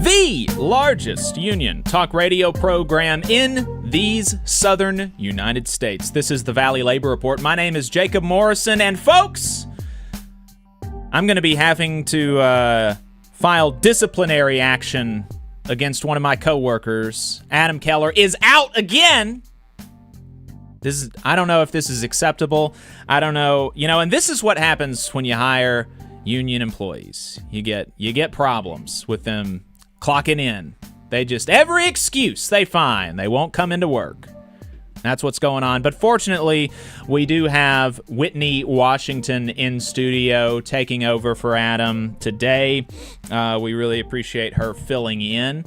The largest union talk radio program in these southern United States. This is the Valley Labor Report. My name is Jacob Morrison, and folks, I'm going to be having to file disciplinary action against one of my coworkers. Adam Keller is out again. I don't know if this is acceptable. I don't know, and this is what happens when you hire union employees. You get problems with them clocking in. They just, every excuse they find, they won't come into work. That's what's going on. But fortunately, we do have Whitney Washington in studio taking over for Adam today. We really appreciate her filling in.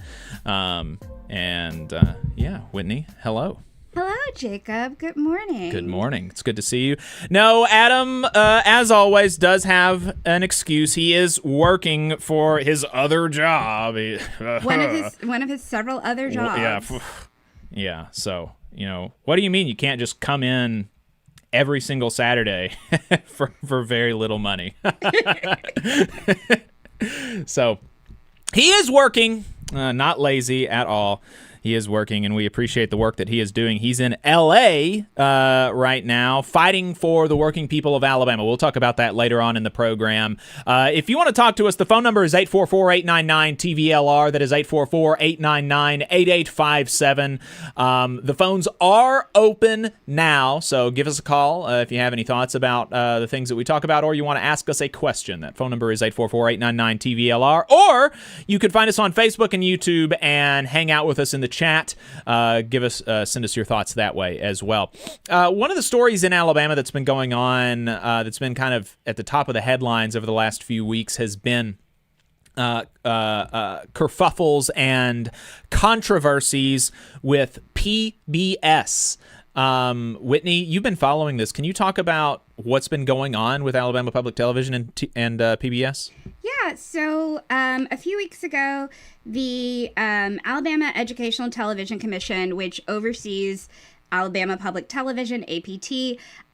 Whitney, hello. Hello, Jacob. Good morning. Good morning. It's good to see you. No, Adam, as always, does have an excuse. He is working for his other job. One of his several other jobs. Yeah. So, what do you mean you can't just come in every single Saturday for very little money? So, he is working, not lazy at all. He is working, and we appreciate the work that he is doing. He's in L.A. Right now, fighting for the working people of Alabama. We'll talk about that later on in the program. If you want to talk to us, the phone number is 844-899-TVLR. That is 844-899-8857. The phones are open now, so give us a call if you have any thoughts about the things that we talk about, or you want to ask us a question. That phone number is 844-899-TVLR. Or you could find us on Facebook and YouTube and hang out with us in the chat. Send us your thoughts that way as well. One of the stories in Alabama that's been going on, that's been kind of at the top of the headlines over the last few weeks, has been kerfuffles and controversies with PBS. Whitney, you've been following this. Can you talk about what's been going on with Alabama Public Television and PBS? Yeah, so a few weeks ago, the Alabama Educational Television Commission, which oversees Alabama Public Television, APT,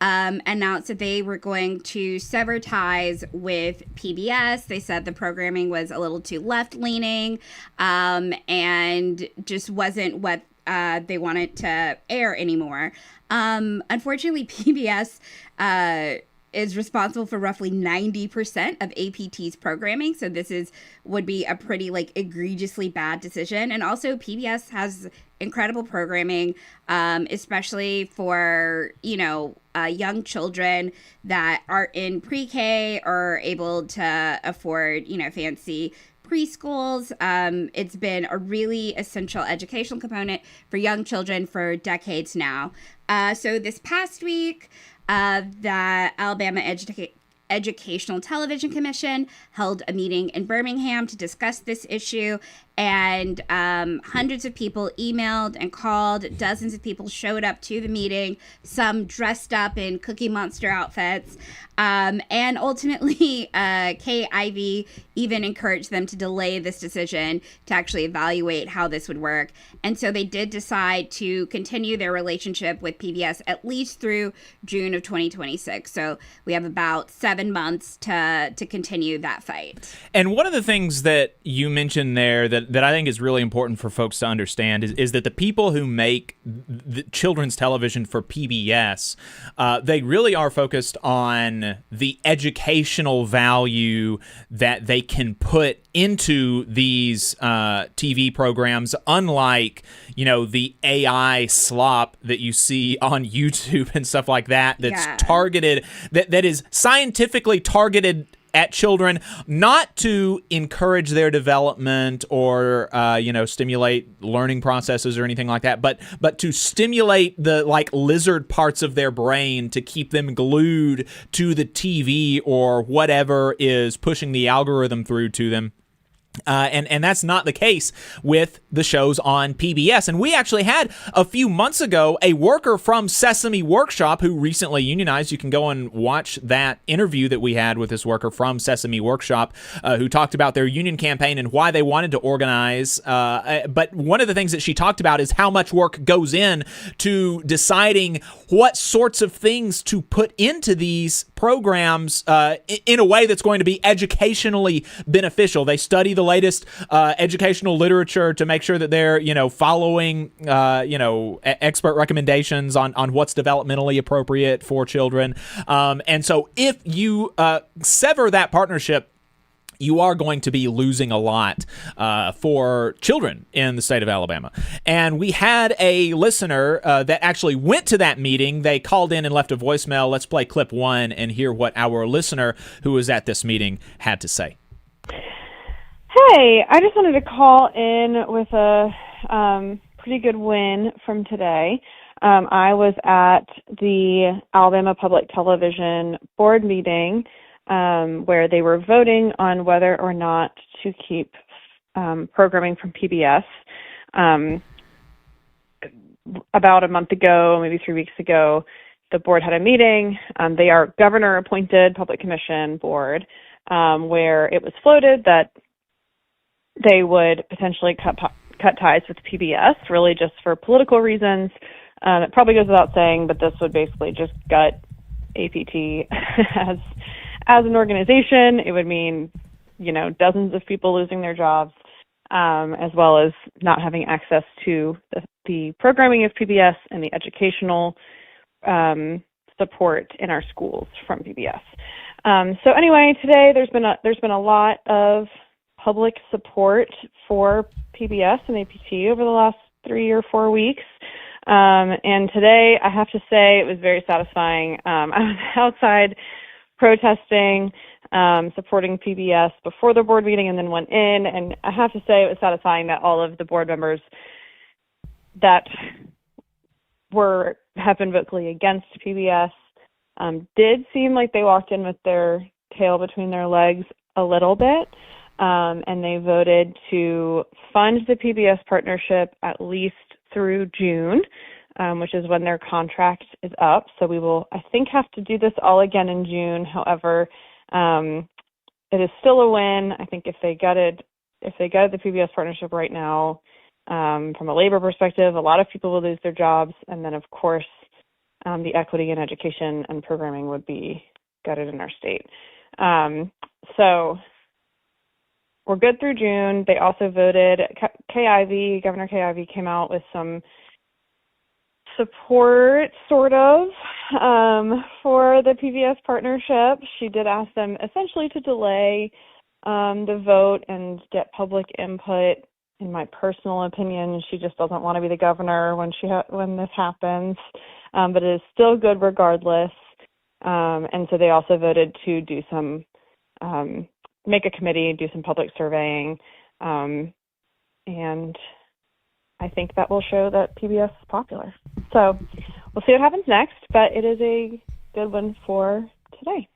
announced that they were going to sever ties with PBS. They said the programming was a little too left-leaning and just wasn't what they wanted to air anymore. Unfortunately, PBS is responsible for roughly 90% of APT's programming, so this would be a pretty egregiously bad decision. And also, PBS has incredible programming, especially for young children that are in pre-K or able to afford fancy preschools. It's been a really essential educational component for young children for decades now. So this past week, the Alabama Educational Television Commission held a meeting in Birmingham to discuss this issue, and hundreds of people emailed and called. Dozens of people showed up to the meeting, some dressed up in Cookie Monster outfits, and ultimately KIV even encouraged them to delay this decision to actually evaluate how this would work. And so they did decide to continue their relationship with PBS at least through June of 2026. So we have about 7 months to continue that fight. And one of the things that you mentioned there that I think is really important for folks to understand is that the people who make the children's television for PBS, they really are focused on the educational value that they can put into these TV programs, unlike, the AI slop that you see on YouTube and stuff like that, that's targeted, that is scientifically targeted at children, not to encourage their development or stimulate learning processes or anything like that, but to stimulate the lizard parts of their brain to keep them glued to the TV or whatever is pushing the algorithm through to them. And that's not the case with the shows on PBS. And we actually had a few months ago a worker from Sesame Workshop who recently unionized. You can go and watch that interview that we had with this worker from Sesame Workshop who talked about their union campaign and why they wanted to organize. But one of the things that she talked about is how much work goes in to deciding what sorts of things to put into these programs in a way that's going to be educationally beneficial. They study the latest educational literature to make sure that they're, following, expert recommendations on what's developmentally appropriate for children. And so if you sever that partnership, you are going to be losing a lot for children in the state of Alabama. And we had a listener that actually went to that meeting. They called in and left a voicemail. Let's play clip 1 and hear what our listener who was at this meeting had to say. Hey, I just wanted to call in with a pretty good win from today. I was at the Alabama Public Television board meeting where they were voting on whether or not to keep programming from PBS. About a month ago, maybe 3 weeks ago, the board had a meeting. They are governor-appointed public commission board, where it was floated that they would potentially cut ties with PBS, really just for political reasons. It probably goes without saying, but this would basically just gut APT as an organization. It would mean, dozens of people losing their jobs, as well as not having access to the programming of PBS and the educational support in our schools from PBS. So anyway, today there's been a lot of public support for PBS and APT over the last 3 or 4 weeks. And today, I have to say, it was very satisfying. I was outside protesting, supporting PBS before the board meeting and then went in. And I have to say, it was satisfying that all of the board members that have been vocally against PBS did seem like they walked in with their tail between their legs a little bit. And they voted to fund the PBS partnership at least through June, which is when their contract is up. So we will, I think, have to do this all again in June. However, it is still a win. I think if they gutted the PBS partnership right now, from a labor perspective, a lot of people will lose their jobs. And then, of course, the equity in education and programming would be gutted in our state. So we're good through June. They also voted, Governor Kay Ivey came out with some support, sort of, for the PBS partnership. She did ask them essentially to delay the vote and get public input. In my personal opinion, she just doesn't want to be the governor when this happens, but it is still good regardless. And so they also voted to do some make a committee, do some public surveying, and I think that will show that PBS is popular. So we'll see what happens next, but it is a good one for today.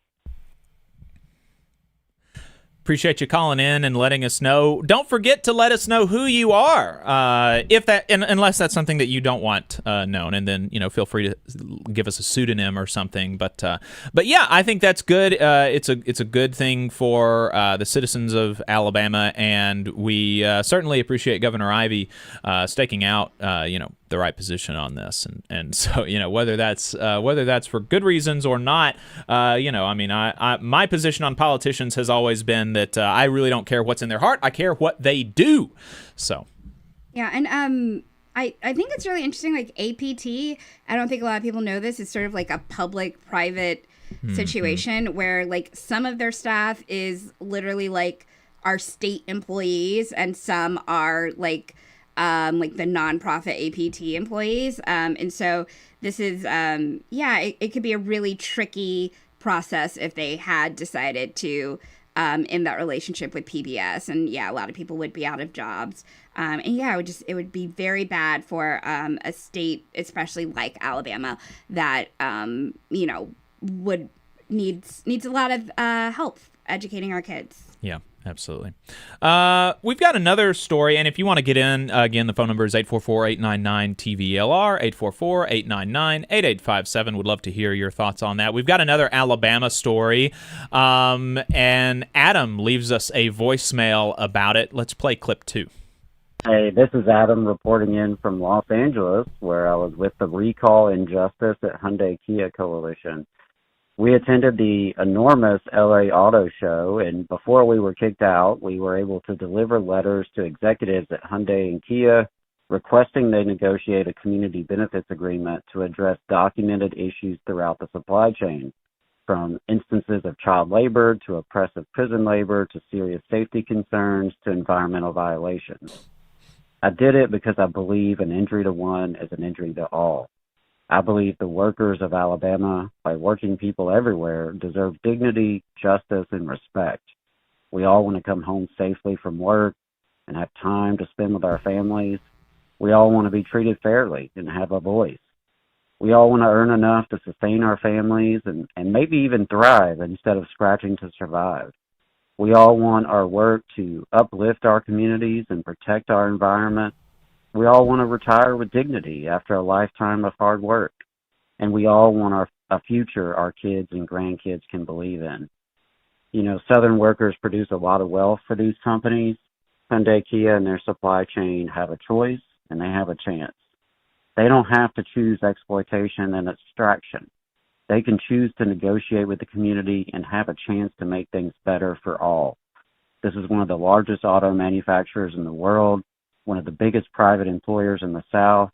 Appreciate you calling in and letting us know. Don't forget to let us know who you are, unless that's something that you don't want known, and then feel free to give us a pseudonym or something. But yeah, I think that's good. It's a good thing for the citizens of Alabama, and we certainly appreciate Governor Ivey staking out the right position on this, and so whether that's for good reasons or not, my position on politicians has always been that I really don't care what's in their heart. I care what they do. So yeah, and I think it's really interesting. Like APT, I don't think a lot of people know this. It's sort of like a public-private situation where like some of their staff is literally like our state employees, and some are like the nonprofit APT employees. And so this is, it could be a really tricky process if they had decided to end that relationship with PBS. And yeah, a lot of people would be out of jobs. And yeah, it would be very bad for a state, especially like Alabama, that, needs a lot of help educating our kids. Yeah. Absolutely. We've got another story, and if you want to get in, again, the phone number is 844-899-TVLR, 844-899-8857. Would love to hear your thoughts on that. We've got another Alabama story, and Adam leaves us a voicemail about it. Let's play clip 2. Hey, this is Adam reporting in from Los Angeles, where I was with the Recall Injustice at Hyundai Kia Coalition. We attended the enormous LA Auto Show, and before we were kicked out, we were able to deliver letters to executives at Hyundai and Kia requesting they negotiate a community benefits agreement to address documented issues throughout the supply chain, from instances of child labor to oppressive prison labor to serious safety concerns to environmental violations. I did it because I believe an injury to one is an injury to all. I believe the workers of Alabama, like working people everywhere, deserve dignity, justice, and respect. We all want to come home safely from work and have time to spend with our families. We all want to be treated fairly and have a voice. We all want to earn enough to sustain our families and maybe even thrive instead of scratching to survive. We all want our work to uplift our communities and protect our environment. We all want to retire with dignity after a lifetime of hard work. And we all want a future our kids and grandkids can believe in. You know, Southern workers produce a lot of wealth for these companies. Hyundai Kia and their supply chain have a choice, and they have a chance. They don't have to choose exploitation and extraction. They can choose to negotiate with the community and have a chance to make things better for all. This is one of the largest auto manufacturers in the world, one of the biggest private employers in the South.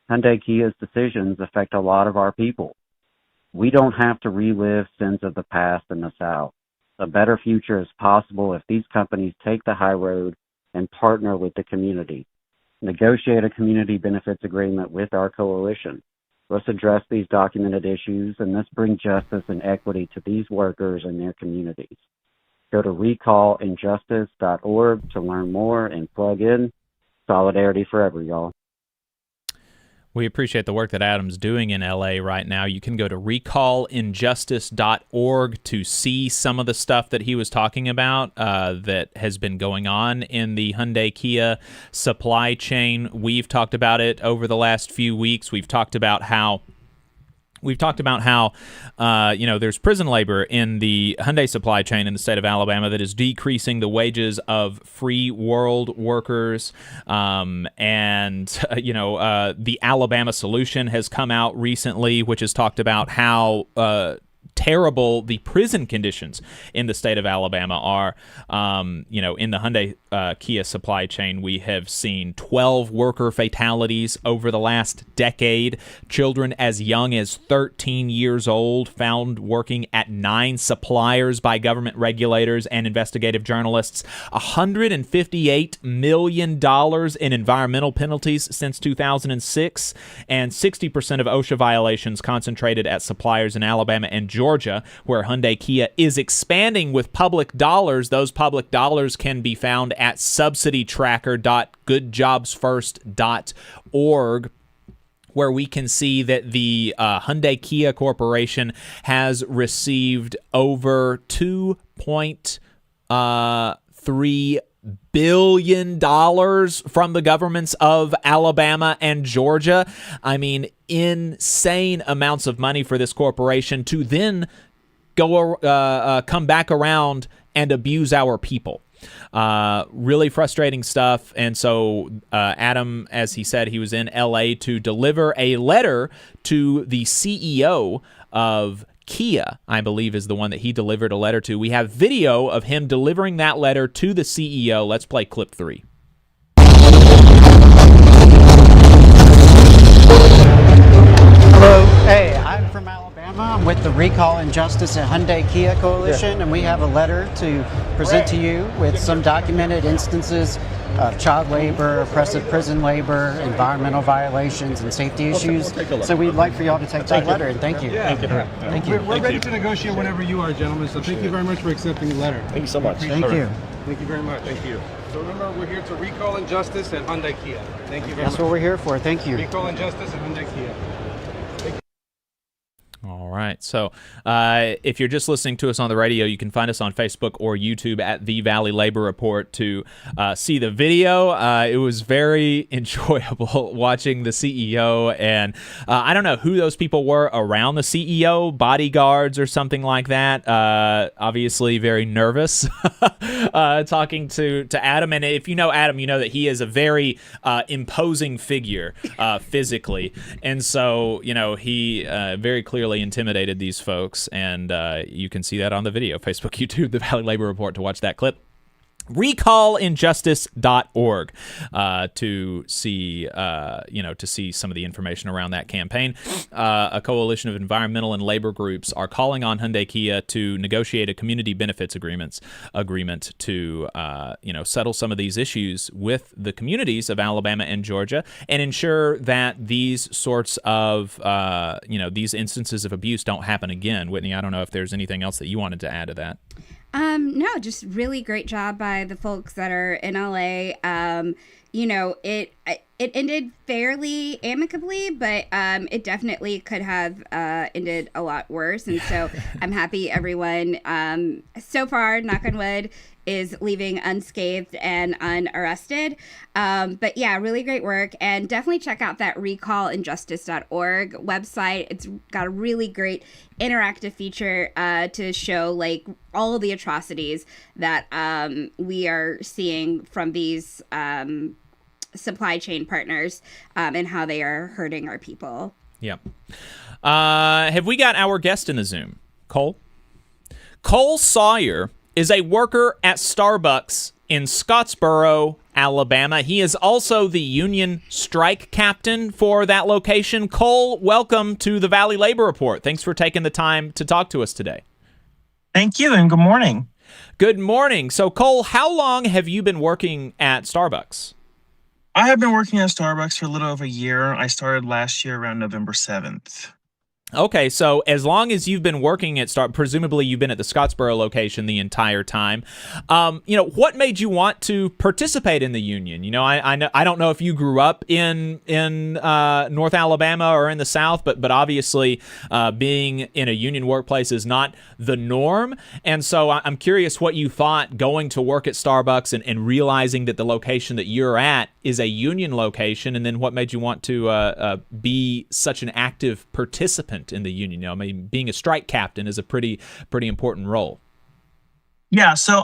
Hyundai Kia's decisions affect a lot of our people. We don't have to relive sins of the past in the South. A better future is possible if these companies take the high road and partner with the community. Negotiate a community benefits agreement with our coalition. Let's address these documented issues, and let's bring justice and equity to these workers and their communities. Go to recallinjustice.org to learn more and plug in. Solidarity forever, y'all. We appreciate the work that Adam's doing in LA right now. You can go to recallinjustice.org to see some of the stuff that he was talking about that has been going on in the Hyundai Kia supply chain. We've talked about it over the last few weeks. We've talked about how there's prison labor in the Hyundai supply chain in the state of Alabama that is decreasing the wages of free world workers. The Alabama Solution has come out recently, which has talked about how terrible the prison conditions in the state of Alabama are. In the Hyundai Kia supply chain, we have seen 12 worker fatalities over the last decade. Children as young as 13 years old found working at 9 suppliers by government regulators and investigative journalists. $158 million in environmental penalties since 2006, and 60% of OSHA violations concentrated at suppliers in Alabama and Georgia, where Hyundai Kia is expanding with public dollars. Those public dollars can be found at subsidytracker.goodjobsfirst.org, where we can see that the Hyundai Kia Corporation has received over $2.3 billion from the governments of Alabama and Georgia. I mean, insane amounts of money for this corporation to then come back around and abuse our people. Really frustrating stuff. And so Adam, as he said, he was in LA to deliver a letter to the CEO of Kia, I believe, is the one that he delivered a letter to. We have video of him delivering that letter to the CEO. Let's play clip 3. Hello. Hey, I'm from Alabama. I'm with the Recall Injustice at Hyundai Kia Coalition, and we have a letter to present to you with some documented instances of child labor, oppressive prison labor, environmental violations, and safety issues. So we'd like for y'all to take that letter, and thank you. Thank you. We're ready to negotiate whenever you are, gentlemen, so thank you very much for accepting the letter. Thank you so much. Thank you. Thank you very much. Thank you. So remember, we're here to recall injustice at Hyundai Kia. Thank you very much. That's what we're here for. Thank you. Recall injustice at Hyundai Kia. All right. So if you're just listening to us on the radio, you can find us on Facebook or YouTube at The Valley Labor Report to see the video. It was very enjoyable watching the CEO, and I don't know who those people were around the CEO, bodyguards or something like that. Obviously very nervous talking to Adam. And if you know Adam, you know that he is a very imposing figure physically. And so, he very clearly intimidated these folks, and you can see that on the video, Facebook, YouTube, The Valley Labor Report, to watch that clip. Recallinjustice.org to see some of the information around that campaign. A coalition of environmental and labor groups are calling on Hyundai Kia to negotiate a community benefits agreement to settle some of these issues with the communities of Alabama and Georgia and ensure that these sorts of these instances of abuse don't happen again. Whitney, I don't know if there's anything else that you wanted to add to that. No, just really great job by the folks that are in LA. It ended fairly amicably, but it definitely could have ended a lot worse. And so I'm happy everyone so far, knock on wood, is leaving unscathed and unarrested. But yeah, really great work. And definitely check out that recallinjustice.org website. It's got a really great interactive feature to show like all of the atrocities that we are seeing from these supply chain partners and how they are hurting our people. Yeah. Have we got our guest in the Zoom? Cole? Cole Sawyer is a worker at Starbucks in Scottsboro, Alabama. He is also the union strike captain for that location. Cole, welcome to the Valley Labor Report. Thanks for taking the time to talk to us today. Thank you, and good morning. Good morning. So, Cole, how long have you been working at Starbucks? I have been working at Starbucks for a little over a year. I started last year around November 7th. Okay, so as long as you've been working at presumably you've been at the Scottsboro location the entire time. What made you want to participate in the union? I don't know if you grew up in North Alabama or in the South, but obviously being in a union workplace is not the norm. And so I'm curious what you thought going to work at Starbucks and realizing that the location that you're at is a union location, and then what made you want to be such an active participant in the union? Being a strike captain is a pretty important role. Yeah, so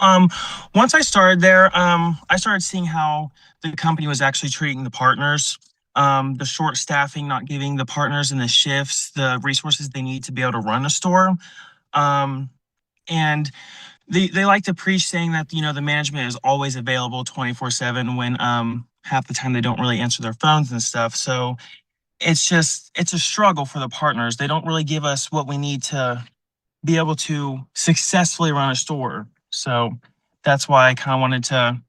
once I started there, I started seeing how the company was actually treating the partners, the short staffing, not giving the partners and the shifts the resources they need to be able to run a store. And they like to preach saying that, the management is always available 24/7 when half the time they don't really answer their phones and stuff. So it's a struggle for the partners. They don't really give us what we need to be able to successfully run a store. So that's why I kind of wanted to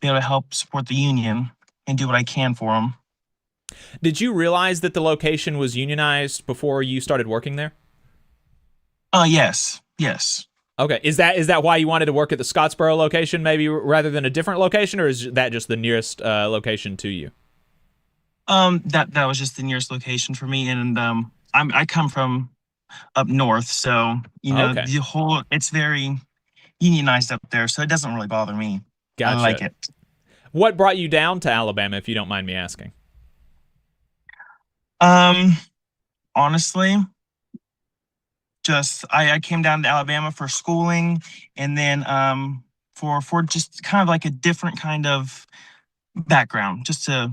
be able to help support the union and do what I can for them. Did you realize that the location was unionized before you started working there? Yes. Okay. Is that why you wanted to work at the Scottsboro location maybe rather than a different location, or is that just the nearest location to you? That was just the nearest location for me, and I come from up north, so Okay. it's very unionized up there, so it doesn't really bother me. Gotcha. I like it. What brought you down to Alabama, if you don't mind me asking? Honestly, just I came down to Alabama for schooling, and then for just kind of like a different kind of background, just to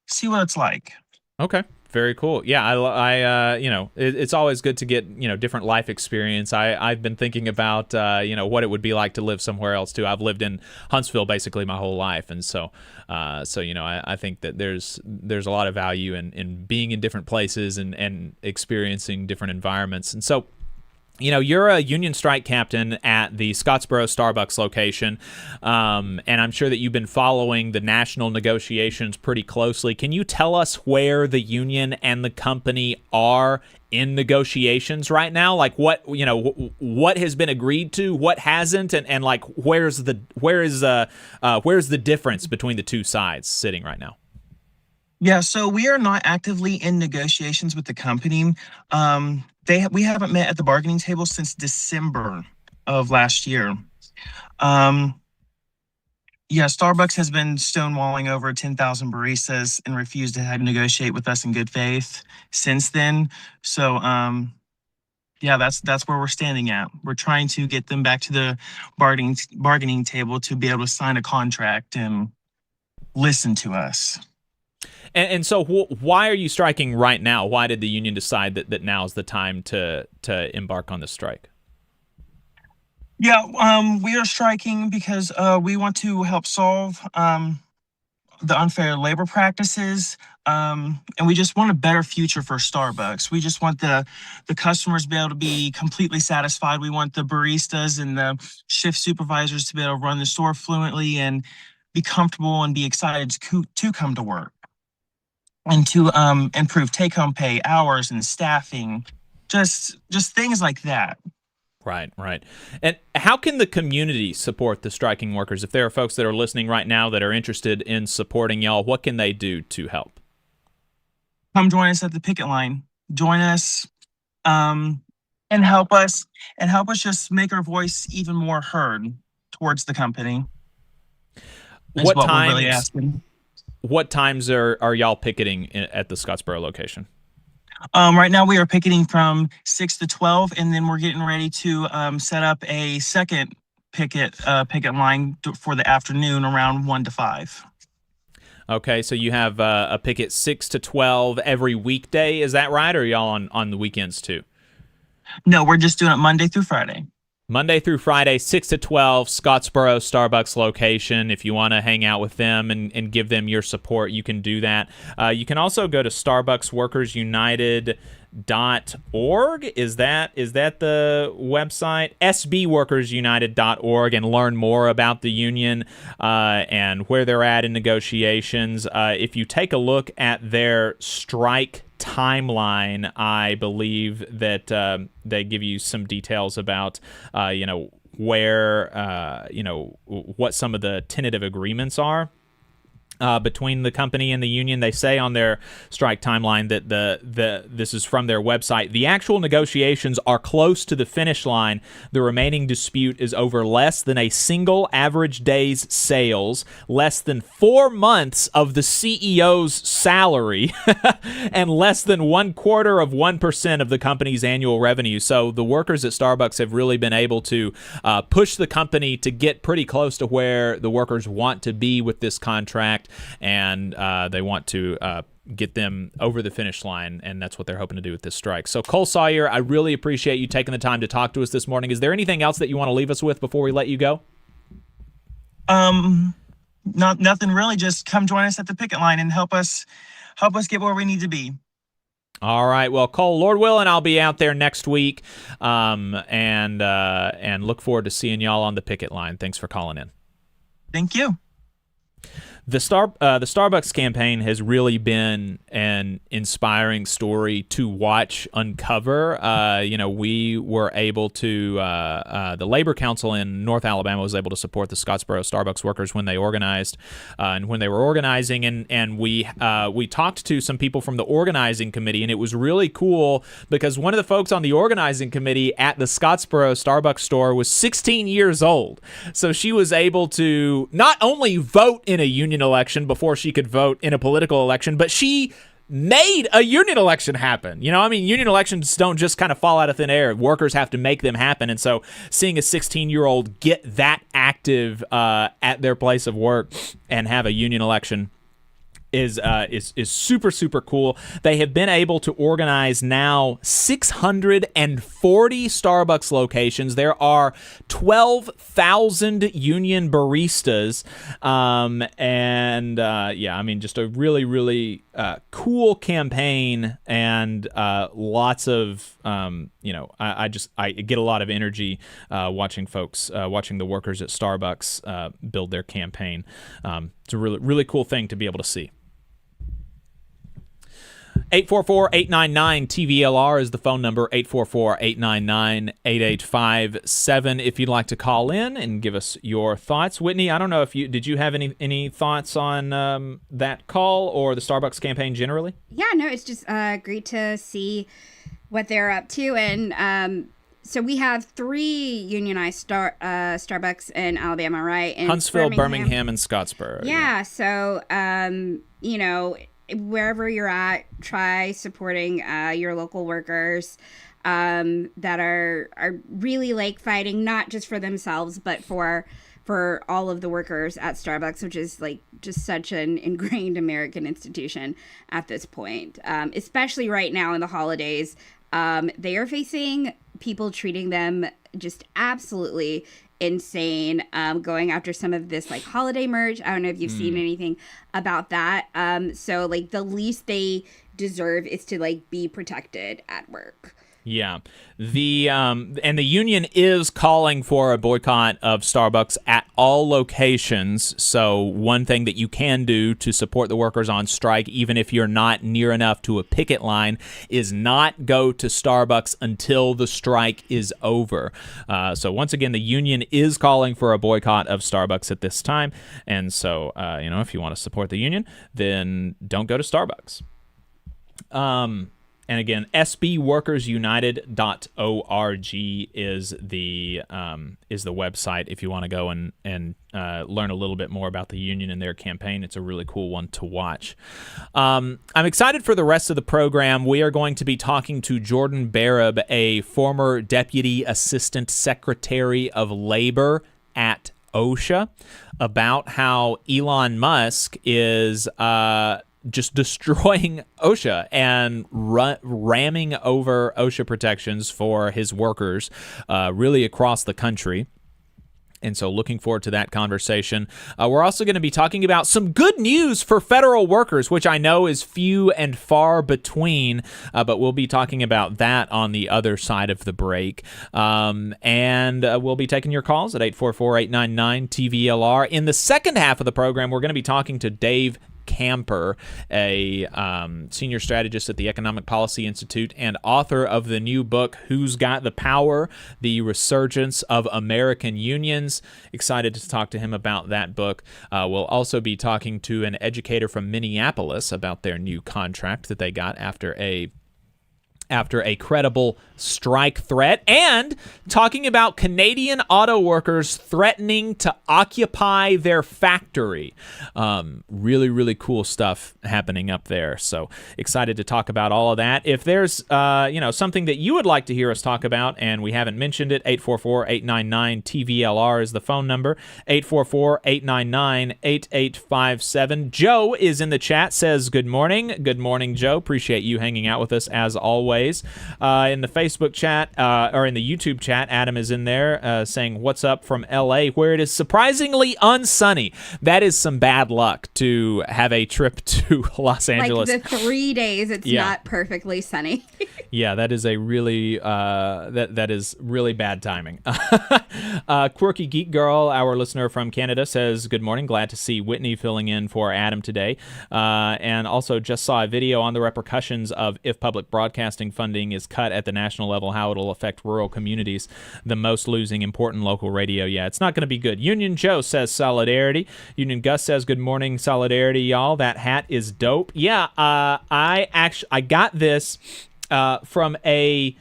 see what it's like. Okay. Very cool. Yeah, I it's always good to get, different life experience. I've been thinking about, what it would be like to live somewhere else too. I've lived in Huntsville basically my whole life. And so I think that there's a lot of value in being in different places and experiencing different environments. And so, you're a union strike captain at the Scottsboro Starbucks location, and I'm sure that you've been following the national negotiations pretty closely. Can you tell us where the union and the company are in negotiations right now? Like what has been agreed to, what hasn't, and like where is the difference between the two sides sitting right now? Yeah, so we are not actively in negotiations with the company. We haven't met at the bargaining table since December of last year. Um, yeah, Starbucks has been stonewalling over 10,000 baristas and refused to negotiate with us in good faith since then. So, yeah, that's where we're standing at. We're trying to get them back to the bargaining table to be able to sign a contract and listen to us. And so why are you striking right now? Why did the union decide that now is the time to embark on this strike? Yeah, we are striking because we want to help solve the unfair labor practices, and we just want a better future for Starbucks. We just want the customers to be able to be completely satisfied. We want the baristas and the shift supervisors to be able to run the store fluently and be comfortable and be excited to come to work, and to improve take-home pay, hours, and staffing, just things like that. Right, right. And how can the community support the striking workers? If there are folks that are listening right now that are interested in supporting y'all, what can they do to help? Come join us at the picket line. Join us, and help us just make our voice even more heard towards the company. What times? We're really asking. What times are y'all picketing at the Scottsboro location? Right now we are picketing from 6 to 12, and then we're getting ready to set up a second picket line for the afternoon around 1 to 5. Okay, so you have a picket 6 to 12 every weekday, is that right? Or are y'all on the weekends too? No, we're just doing it Monday through Friday. Monday through Friday, 6 to 12, Scottsboro Starbucks location. If you want to hang out with them and give them your support, you can do that. You can also go to StarbucksWorkersUnited.org. Is that the website? SBWorkersUnited.org, and learn more about the union and where they're at in negotiations. If you take a look at their strike timeline, I believe that they give you some details about where what some of the tentative agreements are between the company and the union. They say on their strike timeline that this is from their website. The actual negotiations are close to the finish line. The remaining dispute is over less than a single average day's sales, less than 4 months of the CEO's salary, and less than 0.25% of the company's annual revenue. So the workers at Starbucks have really been able to push the company to get pretty close to where the workers want to be with this contract. And they want to get them over the finish line, and that's what they're hoping to do with this strike. So, Cole Sawyer, I really appreciate you taking the time to talk to us this morning. Is there anything else that you want to leave us with before we let you go? Nothing really. Just come join us at the picket line and help us get where we need to be. All right. Well, Cole, Lord willing, I'll be out there next week, and look forward to seeing y'all on the picket line. Thanks for calling in. Thank you. The Starbucks campaign has really been an inspiring story to watch uncover. We were able to, the Labor Council in North Alabama was able to support the Scottsboro Starbucks workers when they organized, and when they were organizing, and we talked to some people from the organizing committee, and it was really cool because one of the folks on the organizing committee at the Scottsboro Starbucks store was 16 years old. So she was able to not only vote in a union election before she could vote in a political election, but she made a union election happen. Union elections don't just kind of fall out of thin air. Workers have to make them happen. And so seeing a 16-year-old get that active at their place of work and have a union election is super, super cool. They have been able to organize now 640 Starbucks locations. There are 12,000 union baristas, just a really, really cool campaign, and lots of I get a lot of energy watching the workers at Starbucks build their campaign. It's a really, really cool thing to be able to see. 844-899-TVLR is the phone number, 844-899-8857 if you'd like to call in and give us your thoughts. Whitney, I don't know if did you have any thoughts on that call or the Starbucks campaign generally? Yeah, no, it's just great to see what they're up to. And so we have 3 unionized Starbucks in Alabama, right? In Huntsville, Birmingham, and Scottsboro. Yeah, so, you know, wherever you're at, try supporting your local workers that are really like fighting not just for themselves but for all of the workers at Starbucks, which is like just such an ingrained American institution at this point, especially right now in the holidays. They are facing people treating them just absolutely insane, going after some of this like holiday merch. I don't know if you've seen anything about that. So like the least they deserve is to like be protected at work. Yeah. And the union is calling for a boycott of Starbucks at all locations. So one thing that you can do to support the workers on strike, even if you're not near enough to a picket line, is not go to Starbucks until the strike is over. So once again, the union is calling for a boycott of Starbucks at this time. And so, if you want to support the union, then don't go to Starbucks. And again, sbworkersunited.org is the website if you want to go and learn a little bit more about the union and their campaign. It's a really cool one to watch. I'm excited for the rest of the program. We are going to be talking to Jordan Barab, a former Deputy Assistant Secretary of Labor at OSHA, about how Elon Musk is just destroying OSHA and ramming over OSHA protections for his workers really across the country. And so looking forward to that conversation. We're also going to be talking about some good news for federal workers, which I know is few and far between, but we'll be talking about that on the other side of the break. And we'll be taking your calls at 844-899-TVLR. In the second half of the program, we're going to be talking to Dave Kamper, a senior strategist at the Economic Policy Institute and author of the new book, Who's Got the Power? The Resurgence of American Unions. Excited to talk to him about that book. We'll also be talking to an educator from Minneapolis about their new contract that they got after a credible strike threat, and talking about Canadian auto workers threatening to occupy their factory. Really, really cool stuff happening up there. So excited to talk about all of that. If there's something that you would like to hear us talk about and we haven't mentioned it, 844-899-TVLR is the phone number, 844-899-8857. Joe is in the chat, says good morning. Good morning, Joe. Appreciate you hanging out with us as always. In the Facebook chat, or in the YouTube chat, Adam is in there saying, what's up from LA, where it is surprisingly unsunny. That is some bad luck to have a trip to Los Angeles. Like the 3 days it's not perfectly sunny. Yeah, that is a really, that is really bad timing. Quirky Geek Girl, our listener from Canada, says, good morning. Glad to see Whitney filling in for Adam today. And also just saw a video on the repercussions of if public broadcasting funding is cut at the national level, how it'll affect rural communities, the most losing important local radio. Yeah, it's not going to be good. Union Joe says solidarity. Union Gus says good morning, solidarity, y'all. That hat is dope. Yeah, I got this from a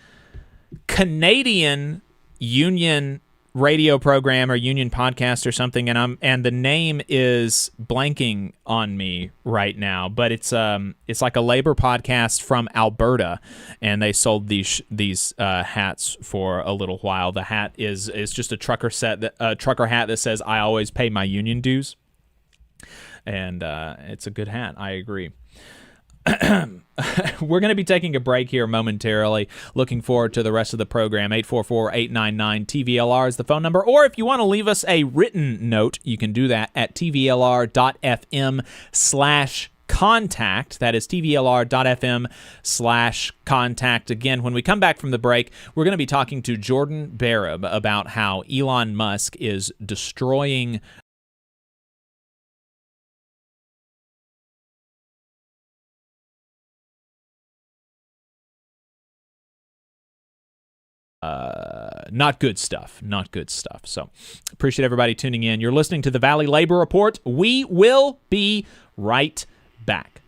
Canadian union radio program or union podcast or something, and the name is blanking on me right now, but it's like a labor podcast from Alberta, and they sold these hats for a little while. The hat is just a trucker hat that says I always pay my union dues, and it's a good hat. I agree. We're going to be taking a break here momentarily. Looking forward to the rest of the program. 844-899-TVLR is the phone number. Or if you want to leave us a written note, you can do that at tvlr.fm/contact. That is tvlr.fm/contact. Again, when we come back from the break, we're going to be talking to Jordan Barab about how Elon Musk is destroying Not good stuff. Not good stuff. So appreciate everybody tuning in. You're listening to the Valley Labor Report. We will be right back.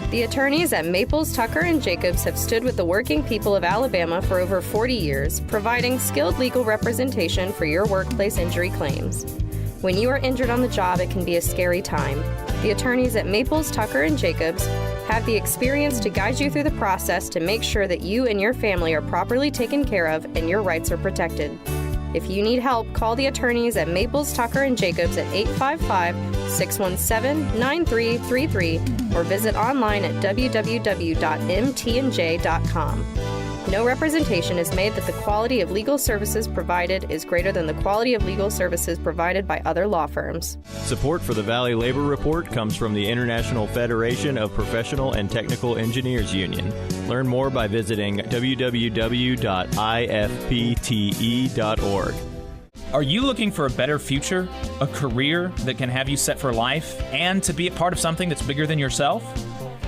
The attorneys at Maples, Tucker & Jacobs have stood with the working people of Alabama for over 40 years, providing skilled legal representation for your workplace injury claims. When you are injured on the job, it can be a scary time. The attorneys at Maples, Tucker & Jacobs have the experience to guide you through the process to make sure that you and your family are properly taken care of and your rights are protected. If you need help, call the attorneys at Maples, Tucker & Jacobs at 855-617-9333 or visit online at www.mtnj.com. No representation is made that the quality of legal services provided is greater than the quality of legal services provided by other law firms. Support for the Valley Labor Report comes from the International Federation of Professional and Technical Engineers Union. Learn more by visiting www.ifpte.org. Are you looking for a better future, a career that can have you set for life, and to be a part of something that's bigger than yourself?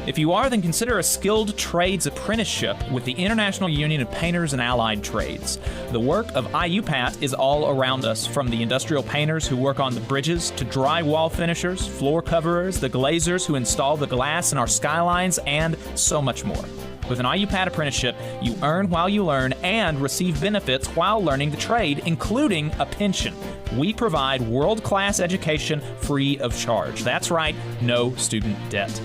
If you are, then consider a skilled trades apprenticeship with the International Union of Painters and Allied Trades. The work of IUPAT is all around us, from the industrial painters who work on the bridges to drywall finishers, floor coverers, the glazers who install the glass in our skylines, and so much more. With an IUPAT apprenticeship, you earn while you learn and receive benefits while learning the trade, including a pension. We provide world-class education free of charge. That's right, no student debt.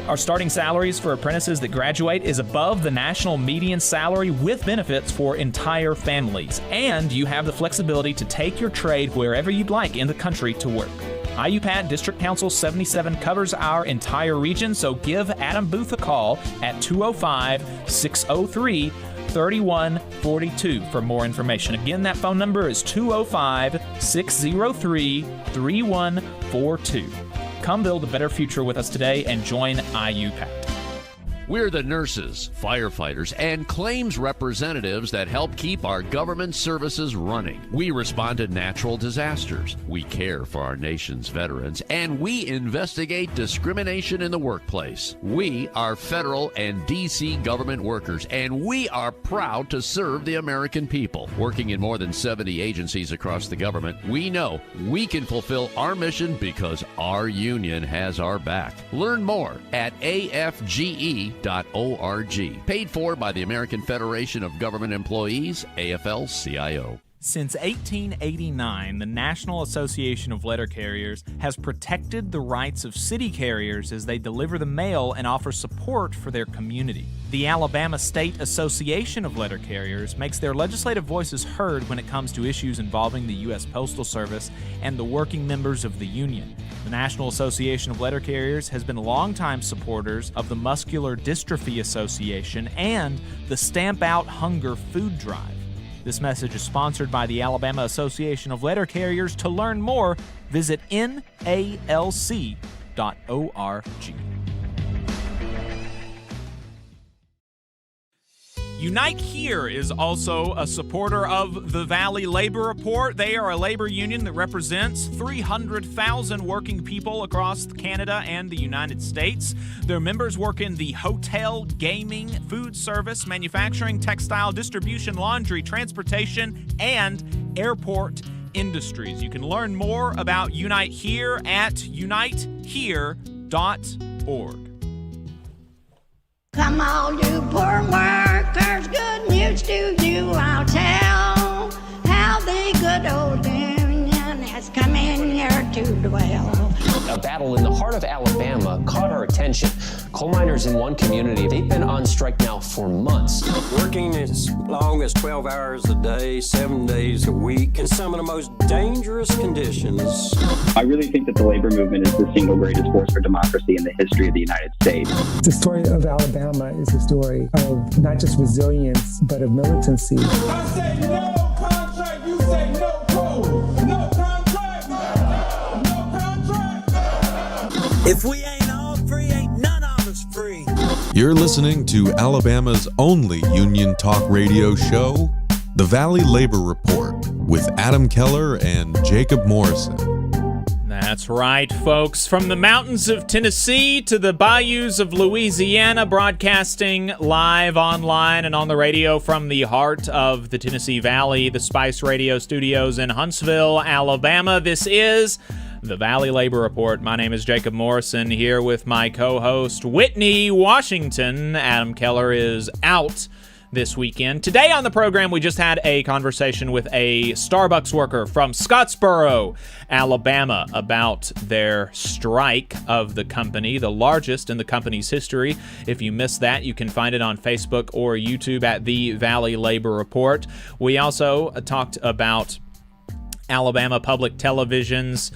Our starting salaries for apprentices that graduate is above the national median salary with benefits for entire families. And you have the flexibility to take your trade wherever you'd like in the country to work. IUPAT District Council 77 covers our entire region, so give Adam Booth a call at 205-603-3142 for more information. Again, that phone number is 205-603-3142. Come build a better future with us today and join IUPAT. We're the nurses, firefighters, and claims representatives that help keep our government services running. We respond to natural disasters. We care for our nation's veterans, and we investigate discrimination in the workplace. We are federal and D.C. government workers, and we are proud to serve the American people. Working in more than 70 agencies across the government, we know we can fulfill our mission because our union has our back. Learn more at afge.org. Paid for by the American Federation of Government Employees, AFL-CIO. Since 1889, the National Association of Letter Carriers has protected the rights of city carriers as they deliver the mail and offer support for their community. The Alabama State Association of Letter Carriers makes their legislative voices heard when it comes to issues involving the U.S. Postal Service and the working members of the union. The National Association of Letter Carriers has been longtime supporters of the Muscular Dystrophy Association and the Stamp Out Hunger food drive. This message is sponsored by the Alabama Association of Letter Carriers. To learn more, visit NALC.org. Unite Here is also a supporter of the Valley Labor Report. They are a labor union that represents 300,000 working people across Canada and the United States. Their members work in the hotel, gaming, food service, manufacturing, textile, distribution, laundry, transportation, and airport industries. You can learn more about Unite Here at unitehere.org. Come on, you poor workers, good news to you I'll tell, how the good old union has come in here to dwell. A battle in the heart of Alabama caught our attention. Coal miners in one community, they've been on strike now for months. Working as long as 12 hours a day, 7 days a week, in some of the most dangerous conditions. I really think that the labor movement is the single greatest force for democracy in the history of the United States. The story of Alabama is a story of not just resilience, but of militancy. I say no contract, you say no code. No contract, no contract. If we ain't all free, ain't none of us free. You're listening to Alabama's only union talk radio show, The Valley Labor Report, with Adam Keller and Jacob Morrison. That's right, folks. From the mountains of Tennessee to the bayous of Louisiana, broadcasting live online and on the radio from the heart of the Tennessee Valley, the Spice Radio Studios in Huntsville, Alabama. This is the Valley Labor Report. My name is Jacob Morrison, here with my co-host Whitney Washington. Adam Keller is out this weekend. Today on the program, we just had a conversation with a Starbucks worker from Scottsboro, Alabama, about their strike of the company, the largest in the company's history. If you missed that, you can find it on Facebook or YouTube at the Valley Labor Report. We also talked about Alabama Public Television's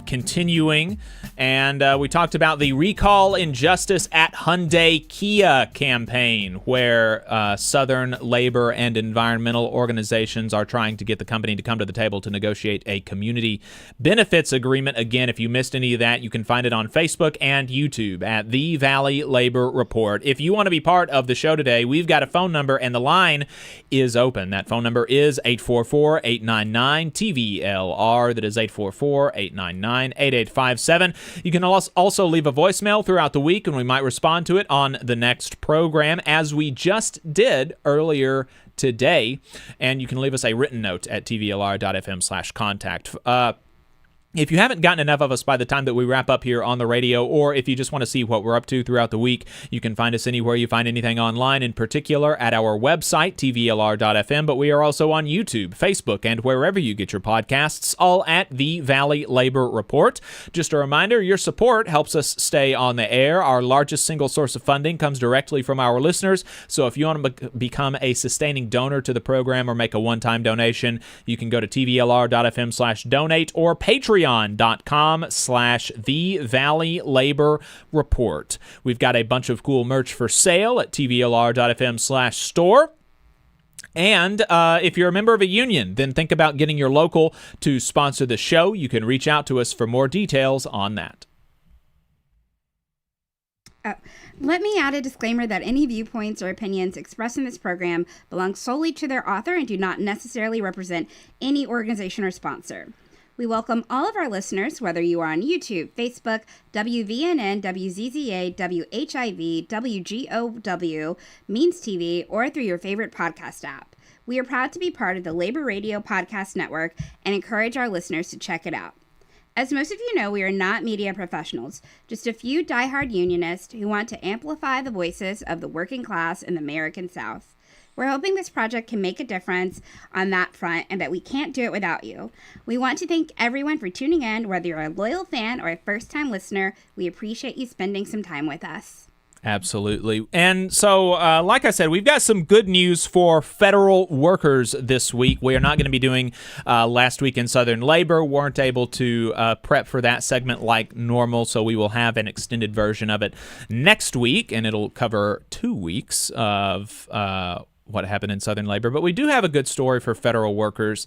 continuing, and we talked about the Recall Injustice at Hyundai Kia campaign, where Southern labor and environmental organizations are trying to get the company to come to the table to negotiate a community benefits agreement. Again, if you missed any of that, you can find it on Facebook and YouTube at the Valley Labor Report. If you want to be part of the show today, we've got a phone number, and the line is open. That phone number is 844-899-TVLR. That is 844-899-8857. You can also leave a voicemail throughout the week, and we might respond to it on the next program, as we just did earlier today. And you can leave us a written note at tvlr.fm/contact. If you haven't gotten enough of us by the time that we wrap up here on the radio, or if you just want to see what we're up to throughout the week, you can find us anywhere you find anything online, in particular at our website, tvlr.fm, but we are also on YouTube, Facebook, and wherever you get your podcasts, all at the Valley Labor Report. Just a reminder, your support helps us stay on the air. Our largest single source of funding comes directly from our listeners, so if you want to become a sustaining donor to the program or make a one-time donation, you can go to tvlr.fm/donate or patreon.com/The Valley Labor Report. We've got a bunch of cool merch for sale at tvlr.fm/store. And if you're a member of a union, then think about getting your local to sponsor the show. You can reach out to us for more details on that. Let me add a disclaimer that any viewpoints or opinions expressed in this program belong solely to their author and do not necessarily represent any organization or sponsor. We welcome all of our listeners, whether you are on YouTube, Facebook, WVNN, WZZA, WHIV, WGOW, Means TV, or through your favorite podcast app. We are proud to be part of the Labor Radio Podcast Network and encourage our listeners to check it out. As most of you know, we are not media professionals, just a few diehard unionists who want to amplify the voices of the working class in the American South. We're hoping this project can make a difference on that front and that we can't do it without you. We want to thank everyone for tuning in, whether you're a loyal fan or a first-time listener. We appreciate you spending some time with us. Absolutely. And so, like I said, we've got some good news for federal workers this week. We are not going to be doing Last Week in Southern Labor. Weren't able to prep for that segment like normal, so we will have an extended version of it next week, and it'll cover 2 weeks of what happened in Southern Labor. But we do have a good story for federal workers.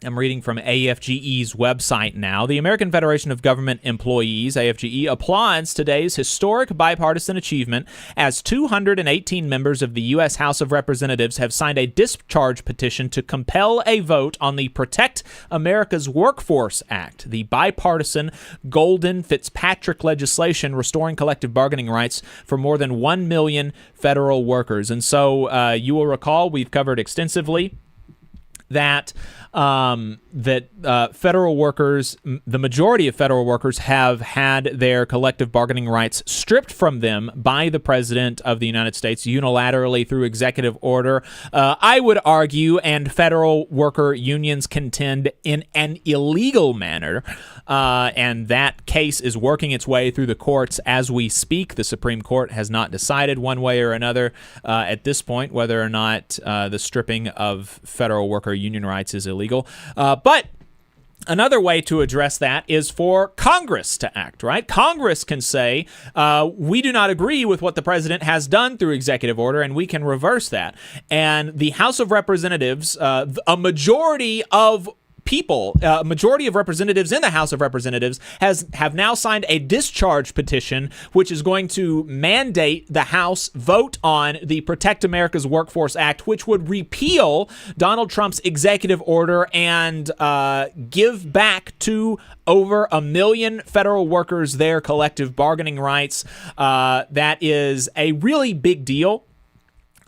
I'm reading from AFGE's website now. The American Federation of Government Employees, AFGE, applauds today's historic bipartisan achievement as 218 members of the U.S. House of Representatives have signed a discharge petition to compel a vote on the Protect America's Workforce Act, the bipartisan Golden Fitzpatrick legislation restoring collective bargaining rights for more than 1 million federal workers. And so you will recall we've covered extensively that federal workers, the majority of federal workers, have had their collective bargaining rights stripped from them by the President of the United States unilaterally through executive order. I would argue, and federal worker unions contend, in an illegal manner. And that case is working its way through the courts as we speak. The Supreme Court has not decided one way or another at this point whether or not the stripping of federal worker union rights is illegal. But another way to address that is for Congress to act, right? Congress can say, we do not agree with what the president has done through executive order, and we can reverse that. And the House of Representatives, a majority of people, a majority of representatives in the House of Representatives have now signed a discharge petition, which is going to mandate the House vote on the Protect America's Workforce Act, which would repeal Donald Trump's executive order and give back to over 1 million federal workers their collective bargaining rights. That is a really big deal.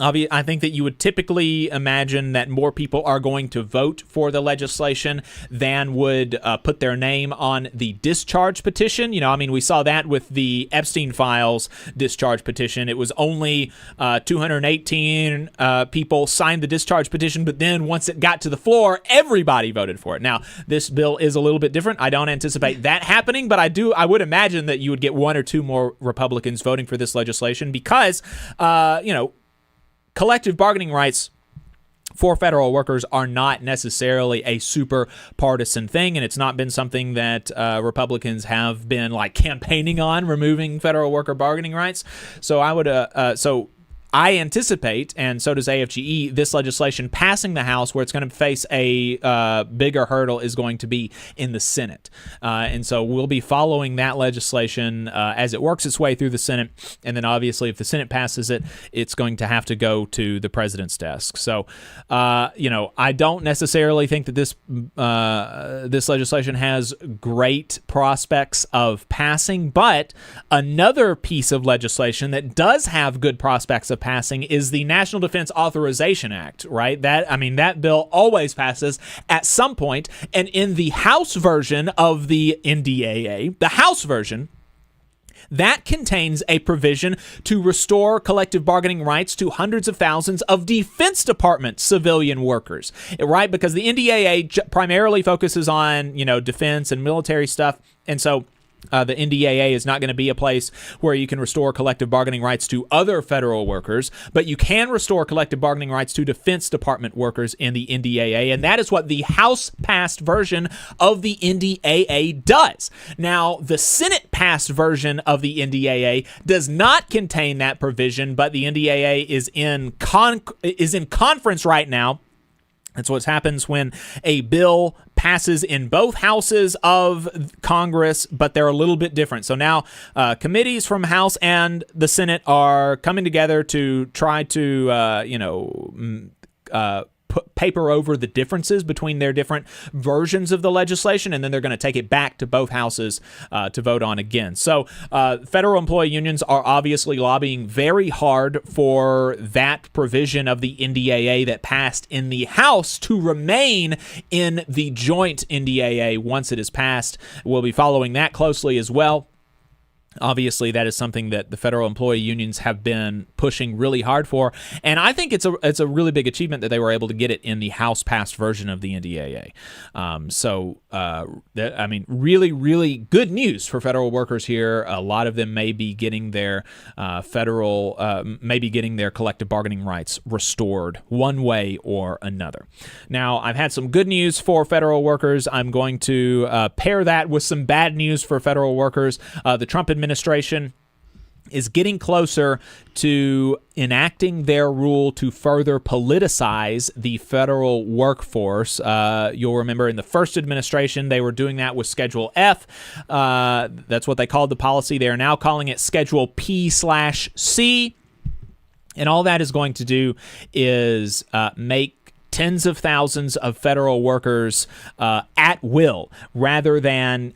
I think that you would typically imagine that more people are going to vote for the legislation than would put their name on the discharge petition. We saw that with the Epstein Files discharge petition. It was only 218 people signed the discharge petition, but then once it got to the floor, everybody voted for it. Now, this bill is a little bit different. I don't anticipate that happening, but I would imagine that you would get 1 or 2 more Republicans voting for this legislation because, collective bargaining rights for federal workers are not necessarily a super partisan thing, and it's not been something that Republicans have been campaigning on, removing federal worker bargaining rights. So I anticipate, and so does AFGE, this legislation passing the House, where it's going to face a bigger hurdle, is going to be in the Senate. And so we'll be following that legislation as it works its way through the Senate. And then obviously if the Senate passes it, it's going to have to go to the president's desk. So, I don't necessarily think that this legislation has great prospects of passing, but another piece of legislation that does have good prospects of passing is the National Defense Authorization Act, right? That bill always passes at some point, and in the House version of the NDAA, the House version, that contains a provision to restore collective bargaining rights to hundreds of thousands of Defense Department civilian workers, right? Because the NDAA primarily focuses on, defense and military stuff, and so the NDAA is not going to be a place where you can restore collective bargaining rights to other federal workers, but you can restore collective bargaining rights to Defense Department workers in the NDAA, and that is what the House-passed version of the NDAA does. Now, the Senate-passed version of the NDAA does not contain that provision, but the NDAA is in conference right now. That's what happens when a bill passes in both houses of Congress, but they're a little bit different. So now committees from House and the Senate are coming together to try to, paper over the differences between their different versions of the legislation, and then they're going to take it back to both houses to vote on again. So federal employee unions are obviously lobbying very hard for that provision of the NDAA that passed in the House to remain in the joint NDAA once it is passed. We'll be following that closely as well. Obviously, that is something that the federal employee unions have been pushing really hard for, and I think it's a really big achievement that they were able to get it in the House-passed version of the NDAA. Really, really good news for federal workers here. A lot of them may be getting their collective bargaining rights restored one way or another. Now, I've had some good news for federal workers. I'm going to pair that with some bad news for federal workers. The Trump administration is getting closer to enacting their rule to further politicize the federal workforce. You'll remember in the first administration, they were doing that with Schedule F. That's what they called the policy. They are now calling it Schedule P/C. And all that is going to do is make tens of thousands of federal workers at will, rather than